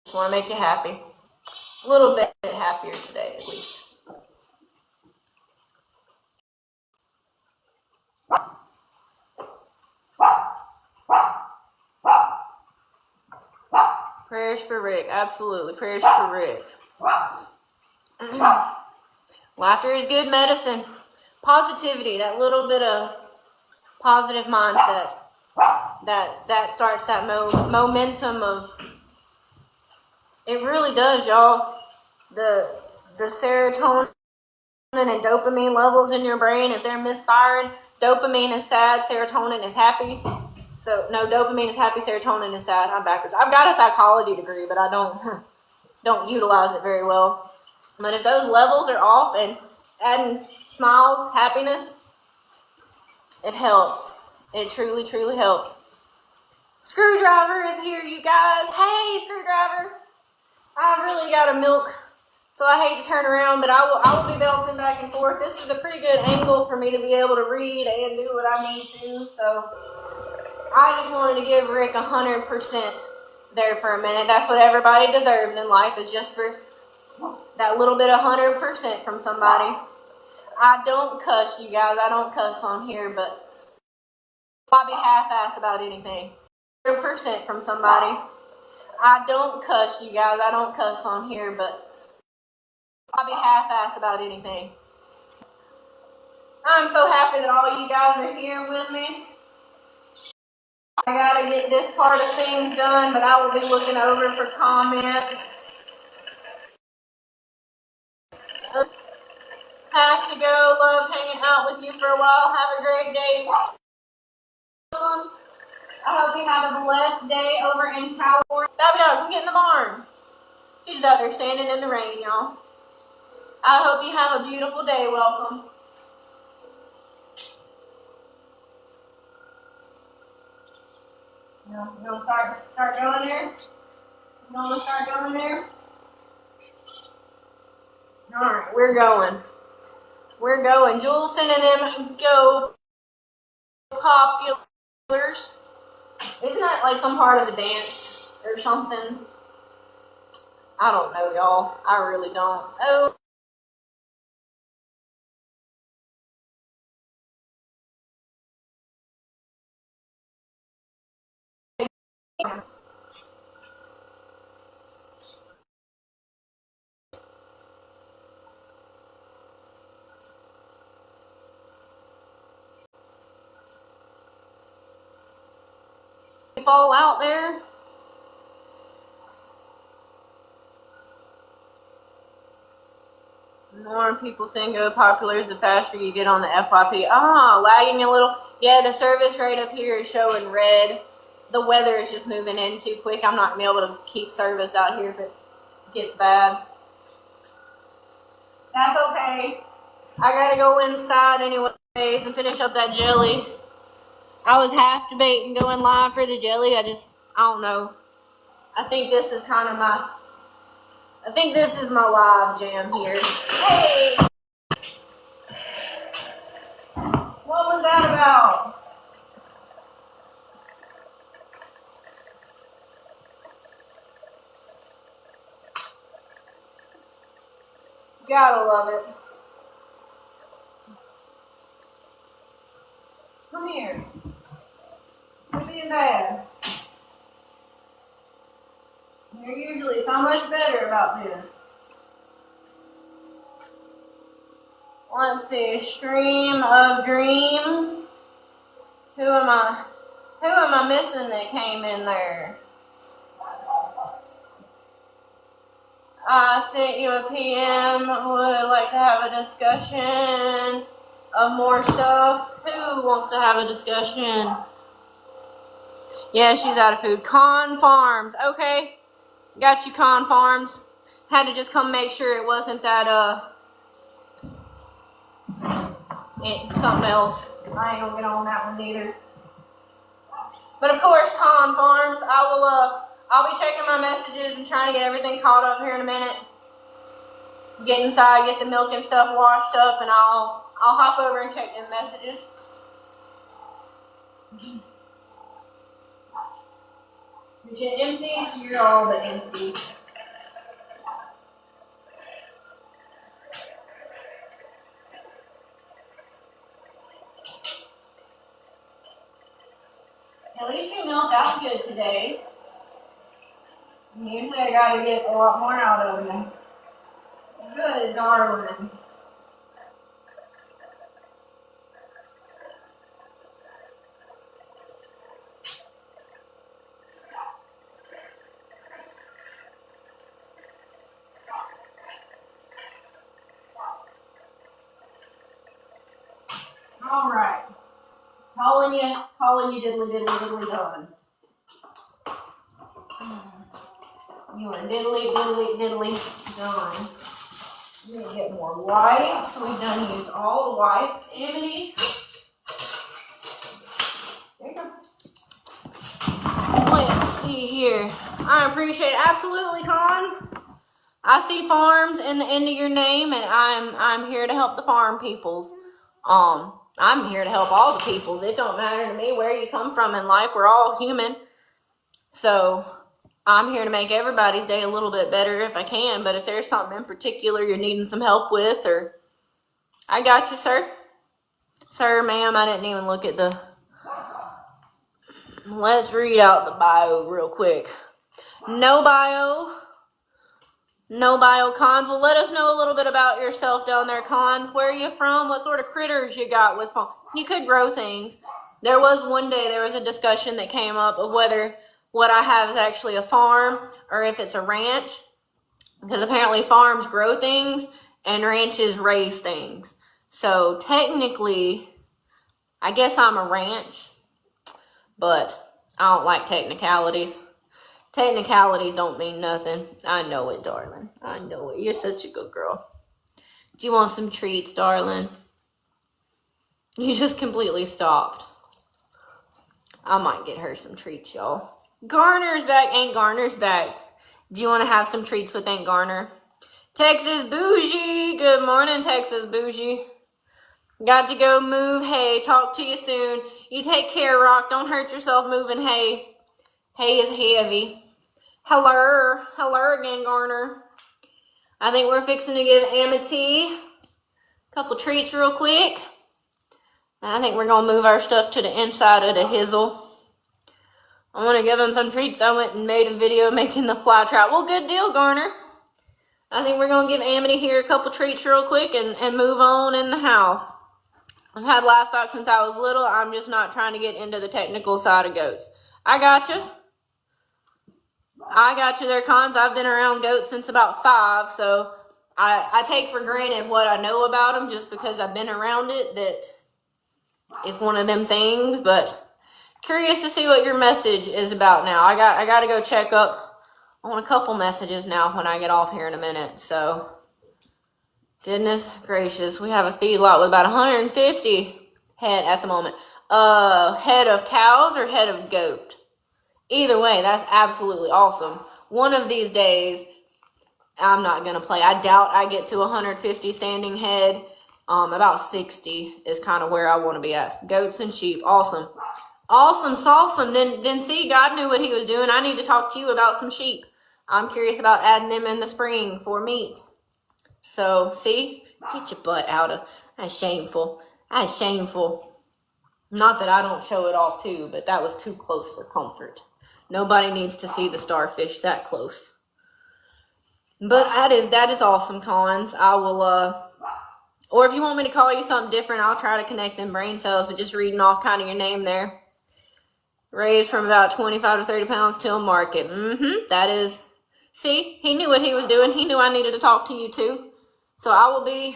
S1: Just want to make you happy. A little bit happier today, at least. Prayers for Rick. Absolutely. Prayers for Rick. Laughter is good medicine. Positivity, that little bit of positive mindset. That starts that momentum of... It really does, y'all. The serotonin and dopamine levels in your brain, if they're misfiring, dopamine is sad, serotonin is happy. So, no, dopamine is happy, serotonin is sad. I'm backwards. I've got a psychology degree, but I don't utilize it very well. But if those levels are off and adding smiles, happiness, it helps. It truly, truly helps. Screwdriver is here, you guys. Hey, Screwdriver. I've really got to milk, so I hate to turn around, but I will be bouncing back and forth. This is a pretty good angle for me to be able to read and do what I need to, so I just wanted to give Rick 100% there for a minute. That's what everybody deserves in life, is just for that little bit of 100% from somebody. I don't cuss, you guys. I don't cuss on here, but I'll be half-ass about anything. 100% from somebody. I don't cuss, you guys. I don't cuss on here, but I'll be half-assed about anything. I'm so happy that all you guys are here with me. I gotta get this part of things done, but I will be looking over for comments. Have to go. Love hanging out with you for a while. Have a great day. I hope you have a blessed day over in California. Dabby Dog, come get in the barn. She's out there standing in the rain, y'all. I hope you have a beautiful day. Welcome. You want to start going there? You want to start going there? Alright, we're going. We're going. Julson and them go populars. Isn't that like some part of the dance or something? I don't know, y'all. I really don't. Oh. Fall out there. The more people saying go popular, the faster you get on the FYP. Lagging a little. Yeah, the service rate up here is showing red. The weather is just moving in too quick. I'm not going to be able to keep service out here if it gets bad. That's okay. I got to go inside anyways and finish up that jelly. I was half debating going live for the jelly. I don't know. I think this is my live jam here. Hey! What was that about? Gotta love it. Come here. Quit being bad. You're usually so much better about this. Let's see, stream of dream. Who am I missing that came in there? I sent you a PM. Would like to have a discussion of more stuff. Who wants to have a discussion? Yeah, she's out of food. Con Farms. Okay. Got you, Con Farms. Had to just come make sure it wasn't that, something else. I ain't gonna get on that one either. But of course, Con Farms, I'll be checking my messages and trying to get everything caught up here in a minute. Get inside, get the milk and stuff washed up, and I'll hop over and check the messages. Is it empty? You're all but empty. At least you milked out good today. Usually I gotta get a lot more out of you. Good, darling. All right. Calling you diddly done. You are diddly done. We're gonna get more wipes. We've done used all the wipes. Emily. There you go. Let's see here. I appreciate it. Absolutely, Cons. I see farms in the end of your name, and I'm here to help the farm peoples. I'm here to help all the peoples. It don't matter to me where you come from in life. We're all human. So I'm here to make everybody's day a little bit better if I can. But if there's something in particular you're needing some help with, or I got you, sir. Sir, ma'am, I didn't even look at the Let's read out the bio real quick. No bio cons. Well, let us know a little bit about yourself down there, cons. Where are you from? What sort of critters you got with farm? You could grow things. There was a discussion that came up of whether what I have is actually a farm or if it's a ranch. Because apparently farms grow things and ranches raise things. So technically, I guess I'm a ranch, but I don't like technicalities. Technicalities don't mean nothing. I know it, darling. I know it. You're such a good girl. Do you want some treats, darling? You just completely stopped. I might get her some treats, y'all. Garner's back. Aunt Garner's back. Do you want to have some treats with Aunt Garner? Texas Bougie. Good morning, Texas Bougie. Got to go move hay. Talk to you soon. You take care, Rock. Don't hurt yourself moving hay. Hay is heavy. Hello. Hello again, Garner. I think we're fixing to give Amity a couple treats real quick. And I think we're going to move our stuff to the inside of the hizzle. I want to give him some treats. I went and made a video making the fly trap. Well, good deal, Garner. I think we're going to give Amity here a couple treats real quick and move on in the house. I've had livestock since I was little. I'm just not trying to get into the technical side of goats. I got you. I got you there, cons. I've been around goats since about 5, so I take for granted what I know about them just because I've been around it. That it's one of them things, but curious to see what your message is about now. I got to go check up on a couple messages now when I get off here in a minute. So, goodness gracious, we have a feedlot with about 150 head at the moment. Head of cows or head of goat? Either way, that's absolutely awesome. One of these days, I'm not going to play. I doubt I get to 150 standing head. About 60 is kind of where I want to be at. Goats and sheep, awesome. Awesome, awesome. Then see, God knew what he was doing. I need to talk to you about some sheep. I'm curious about adding them in the spring for meat. So, see, get your butt out of, that's shameful. That's shameful. Not that I don't show it off too, but that was too close for comfort. Nobody needs to see the starfish that close. But that is awesome, cons. I will, or if you want me to call you something different, I'll try to connect them brain cells, but just reading off kind of your name there. Raised from about 25 to 30 pounds till market. That is, see, he knew what he was doing. He knew I needed to talk to you too. So I'll be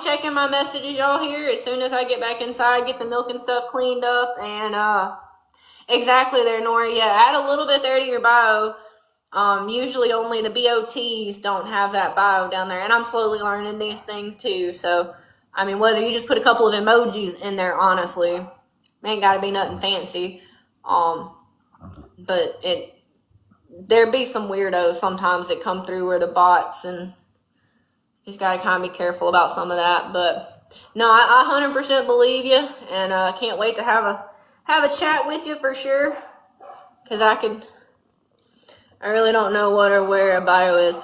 S1: checking my messages, y'all, here as soon as I get back inside, get the milk and stuff cleaned up, and, exactly there, Nora. Yeah, add a little bit there to your bio. Usually only the BOTs don't have that bio down there, and I'm slowly learning these things too. So, I mean, whether you just put a couple of emojis in there, honestly, ain't got to be nothing fancy. But there be some weirdos sometimes that come through where the bots, and just got to kind of be careful about some of that. But no, I 100% believe you, and can't wait to have a chat with you for sure, because I really don't know what or where a bio is.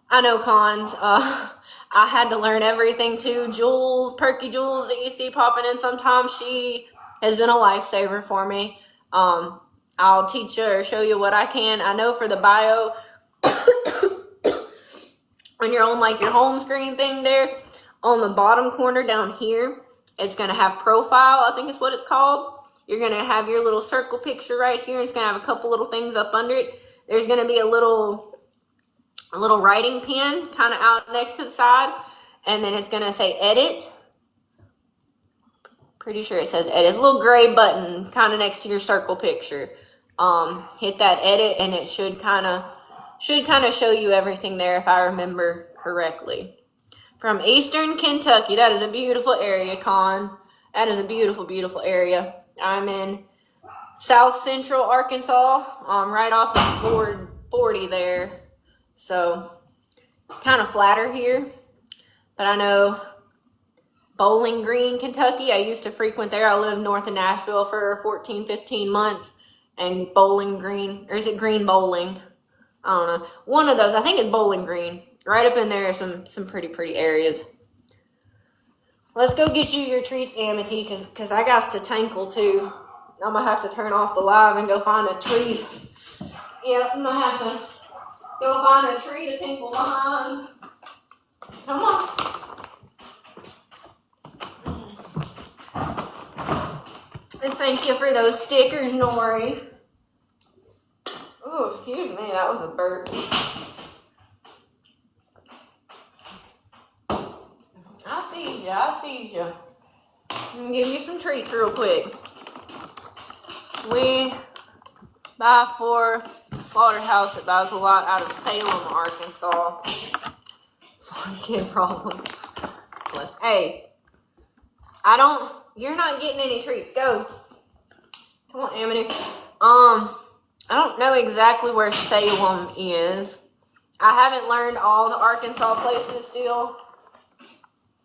S1: I know, cons. I had to learn everything too. Jules, Perky Jules that you see popping in sometimes, she has been a lifesaver for me. I'll teach you or show you what I can. I know for the bio, when you're on like your home screen thing there, on the bottom corner down here, it's going to have profile, I think is what it's called. You're going to have your little circle picture right here. It's going to have a couple little things up under it. There's going to be a little writing pen kind of out next to the side. And then it's going to say edit. Pretty sure it says edit. A little gray button kind of next to your circle picture. Hit that edit and it should kind of show you everything there if I remember correctly. From Eastern Kentucky. That is a beautiful area, Con. That is a beautiful, beautiful area. I'm in South Central Arkansas, right off of 40 there. So, kind of flatter here. But I know Bowling Green, Kentucky, I used to frequent there. I lived north of Nashville for 14, 15 months. And Bowling Green, or is it Green Bowling? I don't know. One of those, I think it's Bowling Green. Right up in there are some pretty, pretty areas. Let's go get you your treats, Amity, because I got to tankle too. I'm gonna have to turn off the live and go find a tree. Yep, I'm gonna have to go find a tree to tinkle behind. Come on. And thank you for those stickers, Nori. Oh, excuse me, that was a burp. I see you. I'm gonna give you some treats real quick. We buy for a slaughterhouse that buys a lot out of Salem, Arkansas. Farm kid problems. Hey, you're not getting any treats. Go. Come on, Amity. I don't know exactly where Salem is. I haven't learned all the Arkansas places still.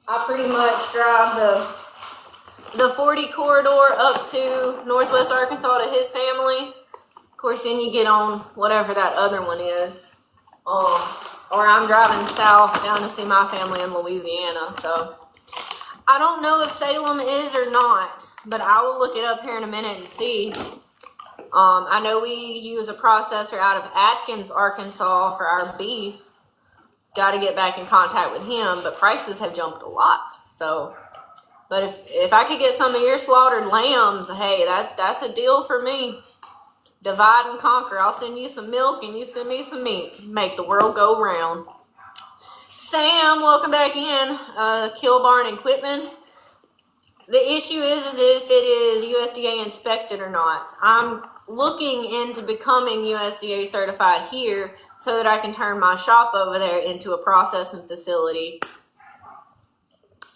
S1: I pretty much drive the 40 corridor up to Northwest Arkansas to his family. Of course, then you get on whatever that other one is. Or I'm driving south down to see my family in Louisiana. So I don't know if Salem is or not, but I will look it up here in a minute and see. I know we use a processor out of Atkins, Arkansas for our beef. Got to get back in contact with him, but prices have jumped a lot. So, but if I could get some of your slaughtered lambs, hey, that's a deal for me. Divide and conquer. I'll send you some milk and you send me some meat. Make the world go round. Sam, welcome back in. Kill Barn and Quitman. The issue is if it is USDA inspected or not. I'm looking into becoming USDA certified here so that I can turn my shop over there into a processing facility.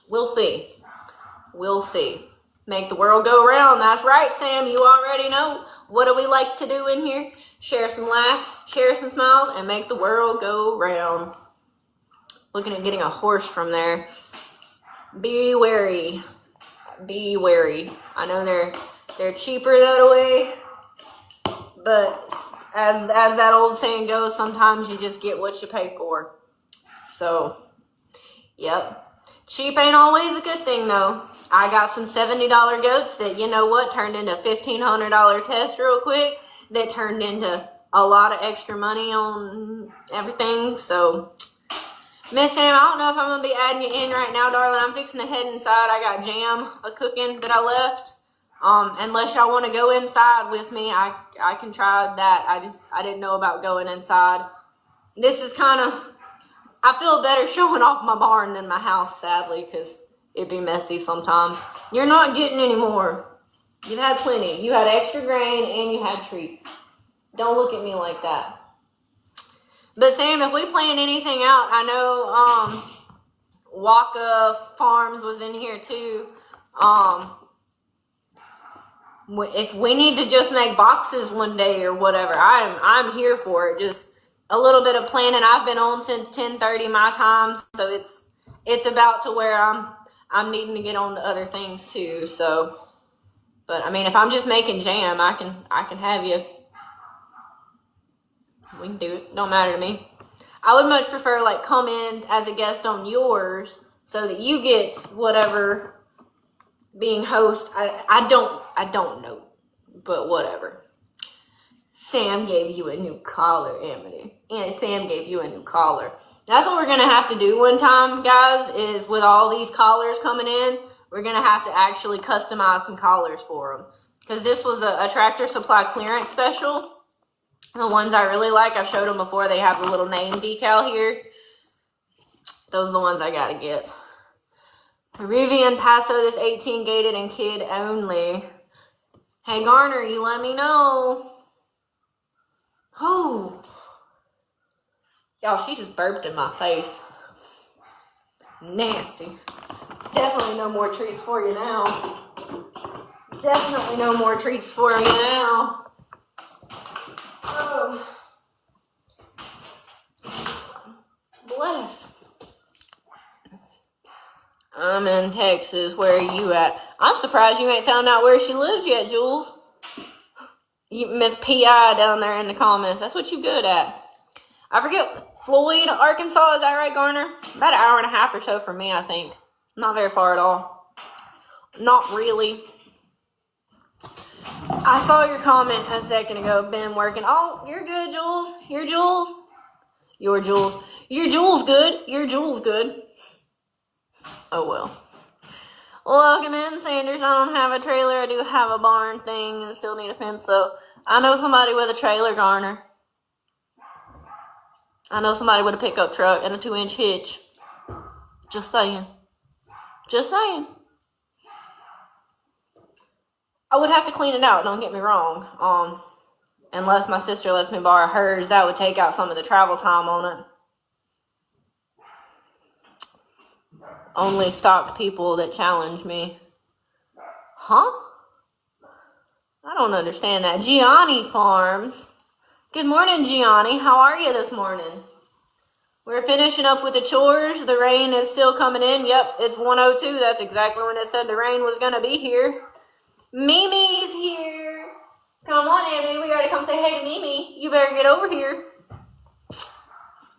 S1: We'll see. We'll see. Make the world go round. That's right, Sam. You already know. What do we like to do in here? Share some laughs, share some smiles, and make the world go round. Looking at getting a horse from there. Be wary. Be wary. I know they're cheaper that way, but as that old saying goes, sometimes you just get what you pay for. So, yep. Cheap ain't always a good thing, though. I got some $70 goats that, you know what, turned into $1,500 test real quick. That turned into a lot of extra money on everything. So, Miss Sam, I don't know if I'm going to be adding you in right now, darling. I'm fixing to head inside. I got jam cooking that I left. Unless y'all want to go inside with me, I can try that. I didn't know about going inside. This is kind of, I feel better showing off my barn than my house, sadly, because it'd be messy sometimes. You're not getting any more. You've had plenty. You had extra grain and you had treats. Don't look at me like that. But Sam, if we plan anything out, I know Waka Farms was in here too. If we need to just make boxes one day or whatever, I'm here for it. Just a little bit of planning. I've been on since 10:30 my time, so it's about to where I'm needing to get on to other things too. So, but I mean, if I'm just making jam, I can have you. We can do it. Don't matter to me. I would much prefer like come in as a guest on yours so that you get whatever being host. I don't know, but whatever. Sam gave you a new collar, Amity. And Sam gave you a new collar. That's what we're going to have to do one time, guys, is with all these collars coming in, we're going to have to actually customize some collars for them. Because this was a Tractor Supply clearance special. The ones I really like, I've showed them before. They have the little name decal here. Those are the ones I got to get. Peruvian Paso, this 18 gated and kid only. Hey, Garner, you let me know. Oh. Y'all, she just burped in my face. Nasty. Definitely no more treats for you now. Definitely no more treats for you now. Bless. I'm in Texas. Where are you at? I'm surprised you ain't found out where she lives yet, Jules. You Miss P.I. down there in the comments. That's what you good at. I forget. Floyd, Arkansas. Is that right, Garner? About an hour and a half or so from me, I think. Not very far at all. Not really. I saw your comment a second ago. Been working. Oh, you're good, Jules. Your Jules. Your Jules. Your Jules good. Your Jules good. Oh well. Welcome in, Sanders. I don't have a trailer. I do have a barn thing and still need a fence, though. I know somebody with a trailer, Garner. I know somebody with a pickup truck and a 2-inch hitch. Just saying. Just saying. I would have to clean it out, don't get me wrong. Unless my sister lets me borrow hers, that would take out some of the travel time on it. Only stock people that challenge me. Huh? I don't understand that. Gianni Farms. Good morning, Gianni. How are you this morning? We're finishing up with the chores. The rain is still coming in. Yep, it's 1:02. That's exactly when it said the rain was going to be here. Mimi's here. Come on, Abby. We gotta come say hey to Mimi. You better get over here.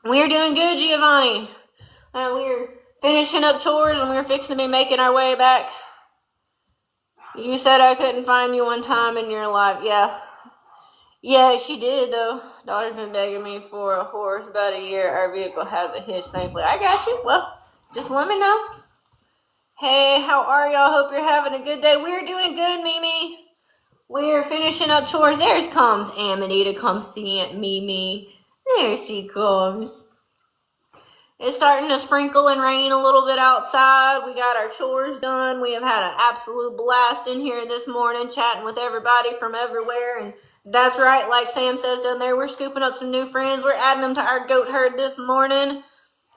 S1: We're doing good, Giovanni. We're finishing up chores and we're fixing to be making our way back. You said I couldn't find you one time in your life. Yeah, she did, though. Daughter's been begging me for a horse about a year. Our vehicle has a hitch, thankfully. I got you. Well, just let me know. Hey, how are y'all? Hope you're having a good day. We're doing good, Mimi. We're finishing up chores. There's comes Amity to come see Aunt Mimi. There she comes. It's starting to sprinkle and rain a little bit outside. We got our chores done. We have had an absolute blast in here this morning, chatting with everybody from everywhere. And that's right, like Sam says down there, we're scooping up some new friends. We're adding them to our goat herd this morning.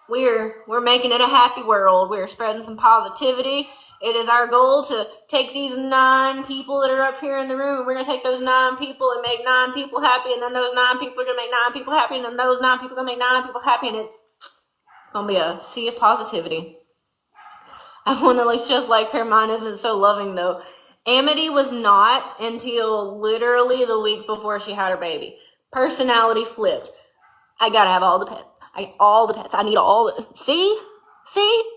S1: We're making it a happy world. We're spreading some positivity. It is our goal to take these 9 people that are up here in the room, and we're going to take those 9 people and make 9 people happy, and then those 9 people are going to make 9 people happy, and then those 9 people are going to make 9 people happy, and it's going to be a sea of positivity. I want to look just like her. Mine isn't so loving, though. Amity was not until literally the week before she had her baby. Personality flipped. I got to have all the pets. All the pets. I need all the... See?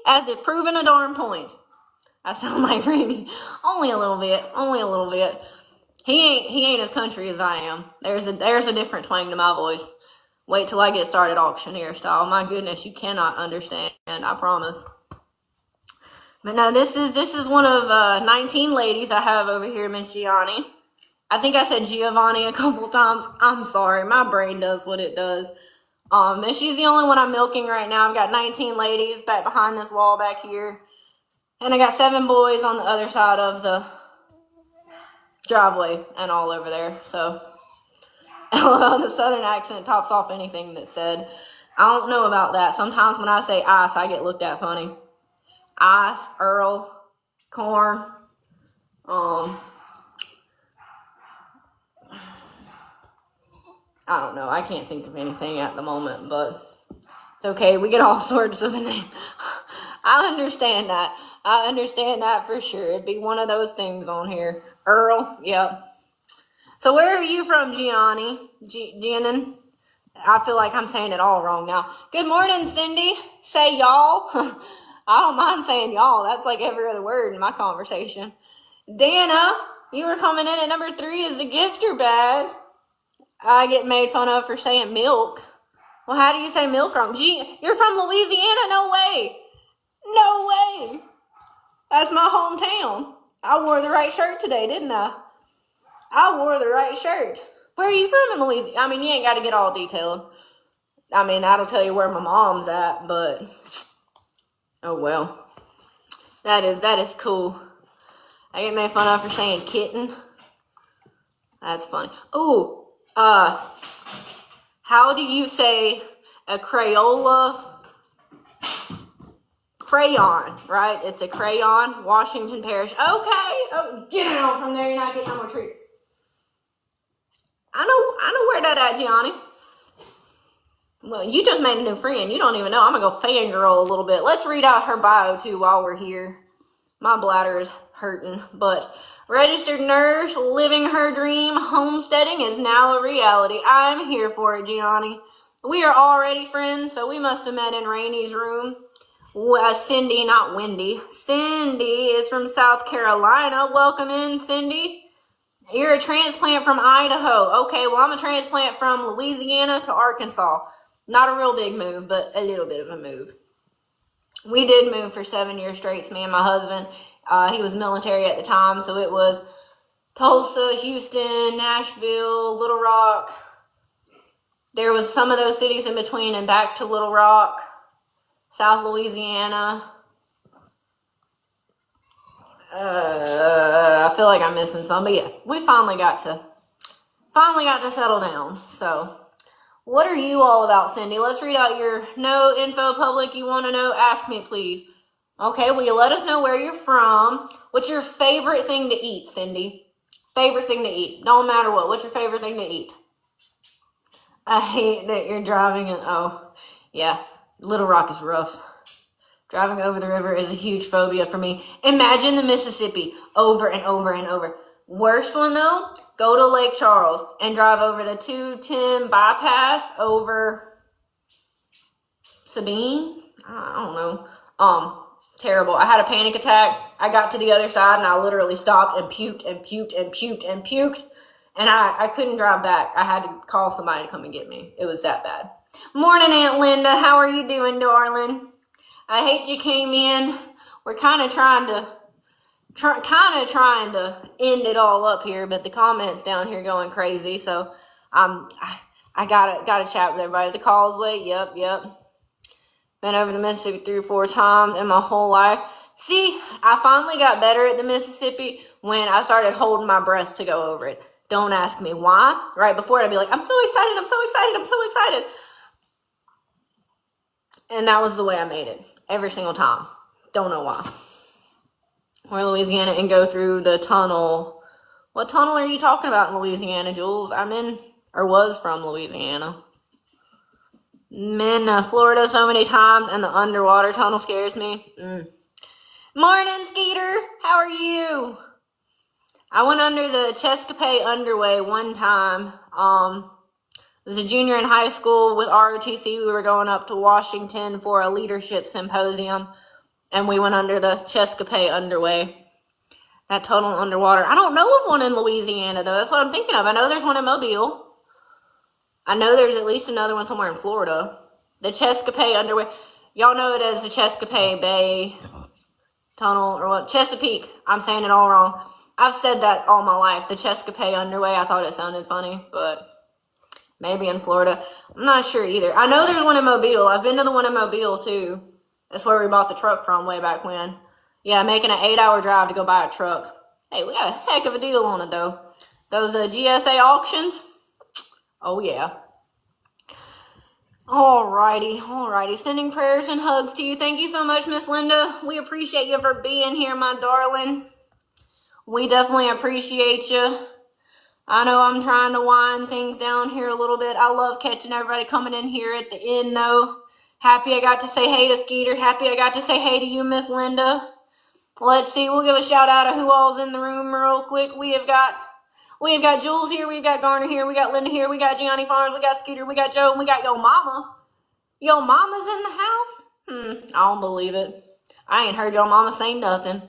S1: As if proving a darn point. I sound like Randy. Only a little bit. He ain't as country as I am. There's a different twang to my voice. Wait till I get started auctioneer style. My goodness, you cannot understand. I promise. But no, this is one of 19 ladies I have over here, Miss Gianni. I think I said Giovanni a couple times. I'm sorry, my brain does what it does. And she's the only one I'm milking right now. I've got 19 ladies back behind this wall back here. And I got 7 boys on the other side of the driveway and all over there. So, LOL, the southern accent tops off anything that's said. I don't know about that. Sometimes when I say ice, I get looked at funny. Ice, Earl, corn, I don't know. I can't think of anything at the moment, but it's okay. We get all sorts of names. I understand that for sure. It'd be one of those things on here. Earl, yep. So where are you from, Gianni? Giannon? I feel like I'm saying it all wrong now. Good morning, Cindy. Say y'all. I don't mind saying y'all. That's like every other word in my conversation. Dana, you were coming in at number 3 as a gifter bag. I get made fun of for saying milk. Well, how do you say milk wrong? Gee, you're from Louisiana? No way. No way. That's my hometown. I wore the right shirt today, didn't I? I wore the right shirt. Where are you from in Louisiana? I mean, you ain't got to get all detailed. I mean, that'll tell you where my mom's at, but oh well. That is cool. I get made fun of for saying kitten. That's funny. Oh, how do you say a Crayola? Crayon, right? It's a crayon, Washington Parish. Okay. Oh, get out from there. You're not getting no more treats. I know where that at, Gianni. Well, you just made a new friend. You don't even know. I'm going to go fangirl a little bit. Let's read out her bio, too, while we're here. My bladder is hurting, but registered nurse, living her dream, homesteading is now a reality. I'm here for it, Gianni. We are already friends, so we must have met in Rainy's room. Cindy, not Wendy. Cindy is from South Carolina. Welcome in, Cindy. You're a transplant from Idaho. Okay, well, I'm a transplant from Louisiana to Arkansas. Not a real big move, but a little bit of a move. We did move for 7 years straight, me and my husband. He was military at the time, so it was Tulsa, Houston, Nashville, Little Rock. There was some of those cities in between and back to Little Rock, South Louisiana. I feel like I'm missing some, but yeah, we finally got to settle down. So, what are you all about, Cindy? Let's read out your no info public you want to know. Ask me, please. Okay, will you let us know where you're from? What's your favorite thing to eat, Cindy? Favorite thing to eat. Don't matter what. What's your favorite thing to eat? I hate that you're driving and oh, yeah, Little Rock is rough. Driving over the river is a huge phobia for me. Imagine the Mississippi over and over and over. Worst one though, go to Lake Charles and drive over the 210 bypass over Sabine. I don't know. Terrible. I had a panic attack. I got to the other side and I literally stopped and puked and puked and puked and puked. And I couldn't drive back. I had to call somebody to come and get me. It was that bad. Morning, Aunt Linda. How are you doing, darling? I hate you came in. We're kind of trying to end it all up here, but the comments down here going crazy. So I gotta chat with everybody. The causeway, yep. Been over the Mississippi 3 or 4 times in my whole life. See, I finally got better at the Mississippi when I started holding my breath to go over it. Don't ask me why. Right before it, I'd be like, I'm so excited. And that was the way I made it. Every single time. Don't know why. We're in Louisiana and go through the tunnel. What tunnel are you talking about in Louisiana, Jules? I'm in, or was from Louisiana. Been to Florida so many times and the underwater tunnel scares me. Morning, Skeeter. How are you? I went under the Chesapeake Underway one time. It was a junior in high school with ROTC. We were going up to Washington for a leadership symposium, and we went under the Chesapeake Underway. That tunnel underwater. I don't know of one in Louisiana, though. That's what I'm thinking of. I know there's one in Mobile. I know there's at least another one somewhere in Florida. The Chesapeake Underway. Y'all know it as the Chesapeake Bay Tunnel, or what? Chesapeake. I'm saying it all wrong. I've said that all my life. The Chesapeake Underway. I thought it sounded funny, but maybe in Florida. I'm not sure either. I know there's one in Mobile. I've been to the one in Mobile, too. That's where we bought the truck from way back when. Yeah, making an 8-hour drive to go buy a truck. Hey, we got a heck of a deal on it, though. Those GSA auctions. Oh, yeah. Alrighty. Sending prayers and hugs to you. Thank you so much, Miss Linda. We appreciate you for being here, my darling. We definitely appreciate you. I know I'm trying to wind things down here a little bit. I love catching everybody coming in here at the end, though. Happy I got to say hey to Skeeter. Happy I got to say hey to you, Miss Linda. Let's see. We'll give a shout out of who all's in the room real quick. We have got Jules here. We've got Garner here. We got Linda here. We got Gianni Farms. We got Skeeter. We got Joe. And we got Yo Mama. Yo Mama's in the house? I don't believe it. I ain't heard Yo Mama say nothing.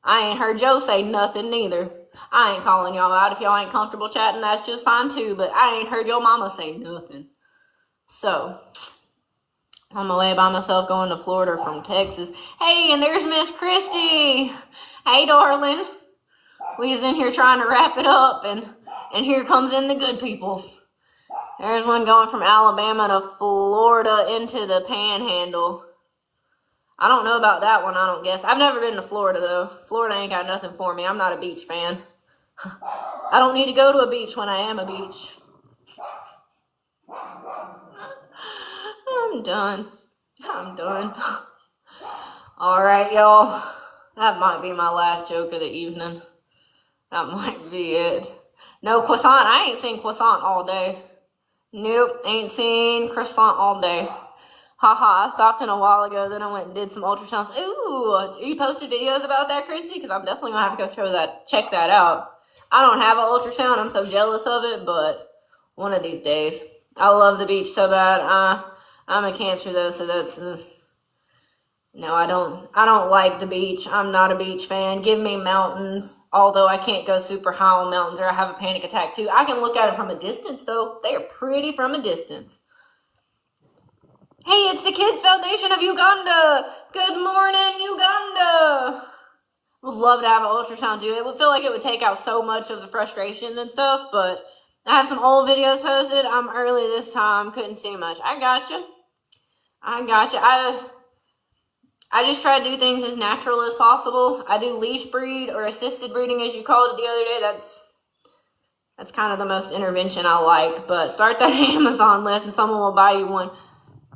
S1: I ain't heard Joe say nothing neither. I ain't calling y'all out. If y'all ain't comfortable chatting, that's just fine too. But I ain't heard Yo Mama say nothing. So, on my way by myself going to Florida from Texas. Hey, and there's Miss Christy. Hey, darling. We was in here trying to wrap it up, and here comes in the good peoples. There's one going from Alabama to Florida into the Panhandle. I don't know about that one, I don't guess. I've never been to Florida, though. Florida ain't got nothing for me. I'm not a beach fan. I don't need to go to a beach when I am a beach. I'm done. All right, y'all. That might be my last joke of the evening. That might be it. No croissant. I ain't seen croissant all day. Nope, ain't seen croissant all day. Haha, I stopped in a while ago, then I went and did some ultrasounds. Ooh, you posted videos about that, Christy? Because I'm definitely going to have to go check that out. I don't have an ultrasound. I'm so jealous of it, but one of these days. I love the beach so bad. I'm a cancer, though, so that's... No, I don't like the beach. I'm not a beach fan. Give me mountains. Although I can't go super high on mountains or I have a panic attack too. I can look at them from a distance though. They are pretty from a distance. Hey, it's the Kids Foundation of Uganda. Good morning, Uganda. Would love to have an ultrasound too. It would feel like it would take out so much of the frustration and stuff, but I have some old videos posted. I'm early this time. Couldn't see much. I gotcha. I just try to do things as natural as possible. I do leash breed or assisted breeding, as you called it the other day. That's kind of the most intervention I like. But start that Amazon list and someone will buy you one.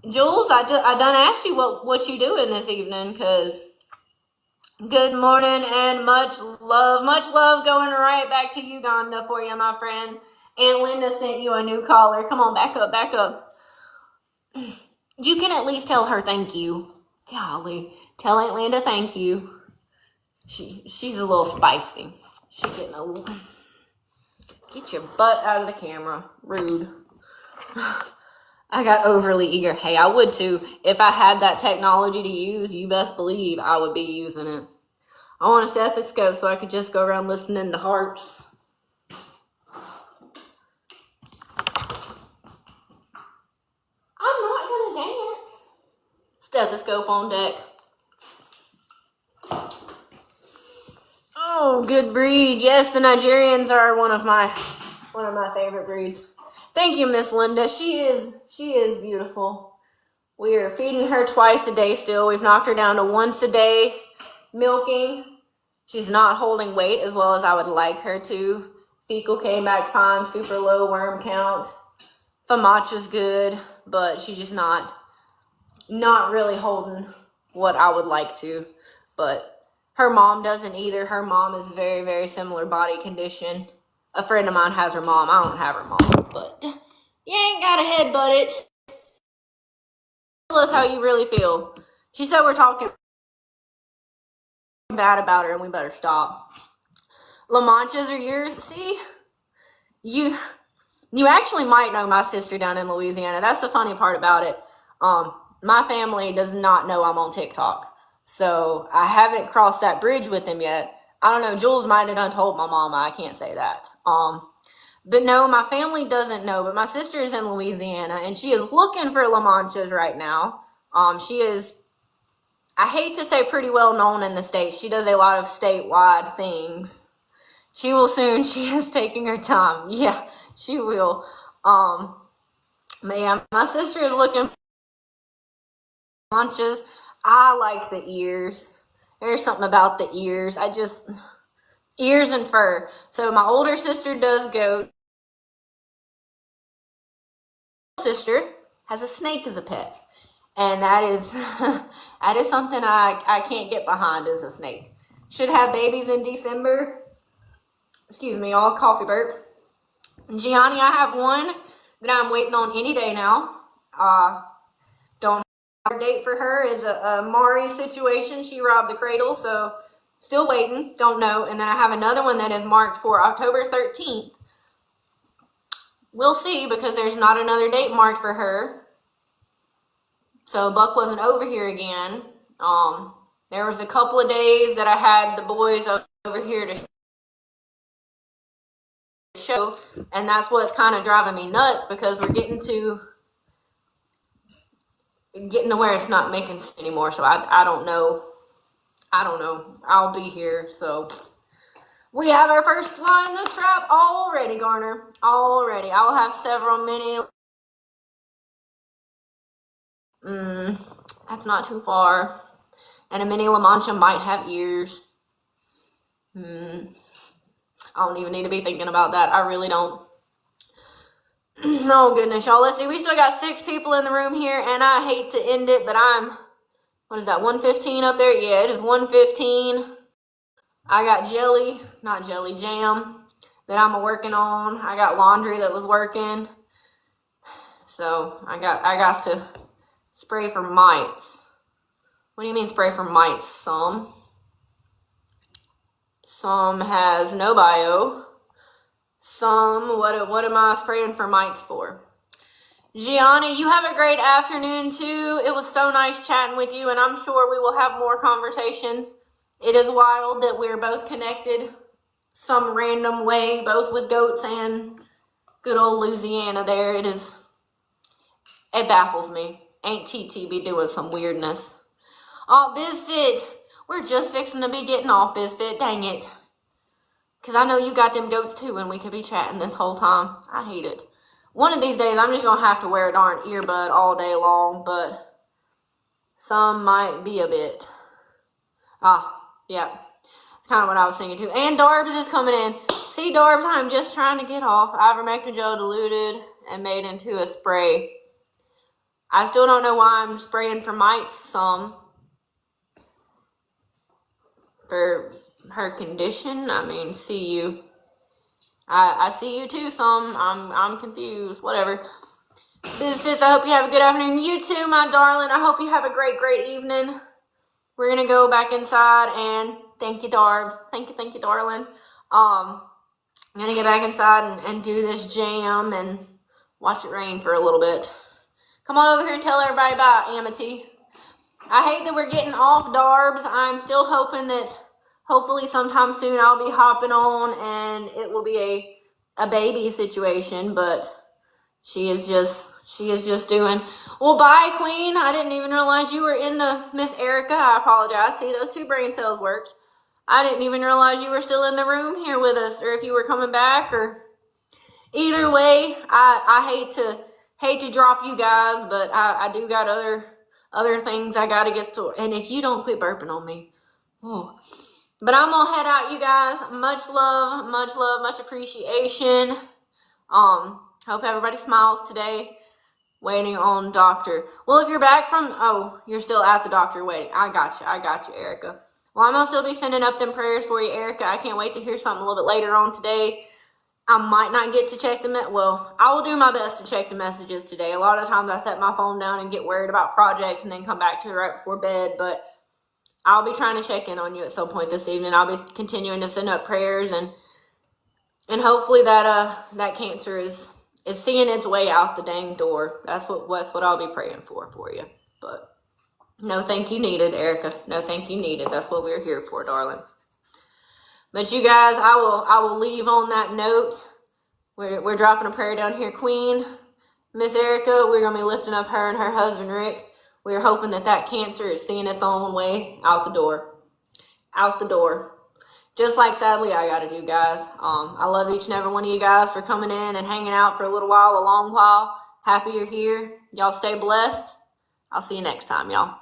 S1: Jules, I done asked you what you doing this evening, because good morning and much love going right back to Uganda for you, my friend. Aunt Linda sent you a new collar. Come on, back up. You can at least tell her thank you. Golly, tell Aunt Linda thank you. She's a little spicy. She's getting a little... Get your butt out of the camera. Rude. I got overly eager. Hey, I would too. If I had that technology to use, you best believe I would be using it. I want a stethoscope so I could just go around listening to hearts. I'm not gonna dance. Stethoscope on deck. Oh, good breed. Yes, the Nigerians are one of my favorite breeds. Thank you, Miss Linda. She is beautiful. We are feeding her twice a day still. We've knocked her down to once a day milking. She's not holding weight as well as I would like her to. Fecal came back fine, super low worm count. Famacha's good, but she's just not really holding what I would like to. But her mom doesn't either. Her mom is very, very similar body condition. A friend of mine has her mom. I don't have her mom, but you ain't gotta headbutt it. Tell us how you really feel. She said we're talking bad about her and we better stop. La Manchas are yours. See? You actually might know my sister down in Louisiana. That's the funny part about it. My family does not know I'm on TikTok. So I haven't crossed that bridge with them yet. I don't know, Jules might have done told my mama, I can't say that. But no, my family doesn't know, but my sister is in Louisiana and she is looking for La Manchas right now. She is, I hate to say pretty well known in the States. She does a lot of statewide things. She will soon. She is taking her time. Yeah, she will. But yeah, my sister is looking for La Manchas. I like the ears. There's something about the ears. Ears and fur. So my older sister does goat. Sister has a snake as a pet. And that is something I can't get behind as a snake. Should have babies in December. Excuse me, all coffee burp. Gianni, I have one that I'm waiting on any day now. Don't have a date for her. Is a Mari situation. She robbed the cradle, so still waiting. Don't know. And then I have another one that is marked for October 13th. We'll see, because there's not another date marked for her. So Buck wasn't over here again. There was a couple of days that I had the boys over here to show, and that's what's kind of driving me nuts, because we're getting to where it's not making sense anymore. So I don't know. I'll be here. So we have our first fly in the trap already, Garner. Already. I'll have several mini. That's not too far. And a mini La Mancha might have ears. I don't even need to be thinking about that. I really don't. Oh, goodness, y'all. Let's see. We still got 6 people in the room here, and I hate to end it, but what is that, 1:15 up there? Yeah, it is 1:15. I got jam that I'm working on. I got laundry that was working. So I got to spray for mites. What do you mean spray for mites? Some has no bio. Some, what am I spraying for mites for? Gianni, you have a great afternoon too. It was so nice chatting with you, and I'm sure we will have more conversations. It is wild that we're both connected some random way, both with goats and good old Louisiana there. It baffles me. Ain't TT be doing some weirdness. Oh, BizFit, we're just fixing to be getting off, BizFit. Dang it. Because I know you got them goats too, and we could be chatting this whole time. I hate it. One of these days, I'm just going to have to wear a darn earbud all day long, but some might be a bit. Yeah. It's kind of what I was thinking too. And Darbs is coming in. See, Darbs, I'm just trying to get off ivermectin gel diluted and made into a spray. I still don't know why I'm spraying for mites some. For her condition, I mean, see you. I see you too, some. I'm confused. Whatever. Business, I hope you have a good afternoon. You too, my darling. I hope you have a great, great evening. We're gonna go back inside and thank you, Darbs. Thank you, darling. I'm gonna get back inside and do this jam and watch it rain for a little bit. Come on over here and tell everybody about Amity. I hate that we're getting off, Darbs. I'm still hoping that hopefully sometime soon I'll be hopping on and it will be a baby situation, but she is just doing. Well, bye, Queen. I didn't even realize you were in the Miss Erica. I apologize. See, those 2 brain cells worked. I didn't even realize you were still in the room here with us, or if you were coming back, or either way. I hate to drop you guys, but I do got other things I gotta get to. And if you don't quit burping on me, oh. But I'm gonna head out, you guys. Much love, much appreciation. Hope everybody smiles today. Waiting on doctor. Well, if you're back from, you're still at the doctor waiting. I got you, Erica. Well, I'm gonna still be sending up them prayers for you, Erica. I can't wait to hear something a little bit later on today. I might not get to check I will do my best to check the messages today. A lot of times I set my phone down and get worried about projects and then come back to it right before bed, but I'll be trying to check in on you at some point this evening. I'll be continuing to send up prayers and hopefully that cancer is seeing its way out the dang door. That's what I'll be praying for you. But no thank you needed, Erica. No thank you needed. That's what we're here for, darling. But you guys, I will leave on that note. We're dropping a prayer down here, Queen. Miss Erica, we're gonna be lifting up her and her husband Rick. We're hoping that cancer is seeing its own way out the door. Out the door. Just like sadly I gotta do, guys. I love each and every one of you guys for coming in and hanging out for a little while, a long while. Happy you're here. Y'all stay blessed. I'll see you next time, y'all.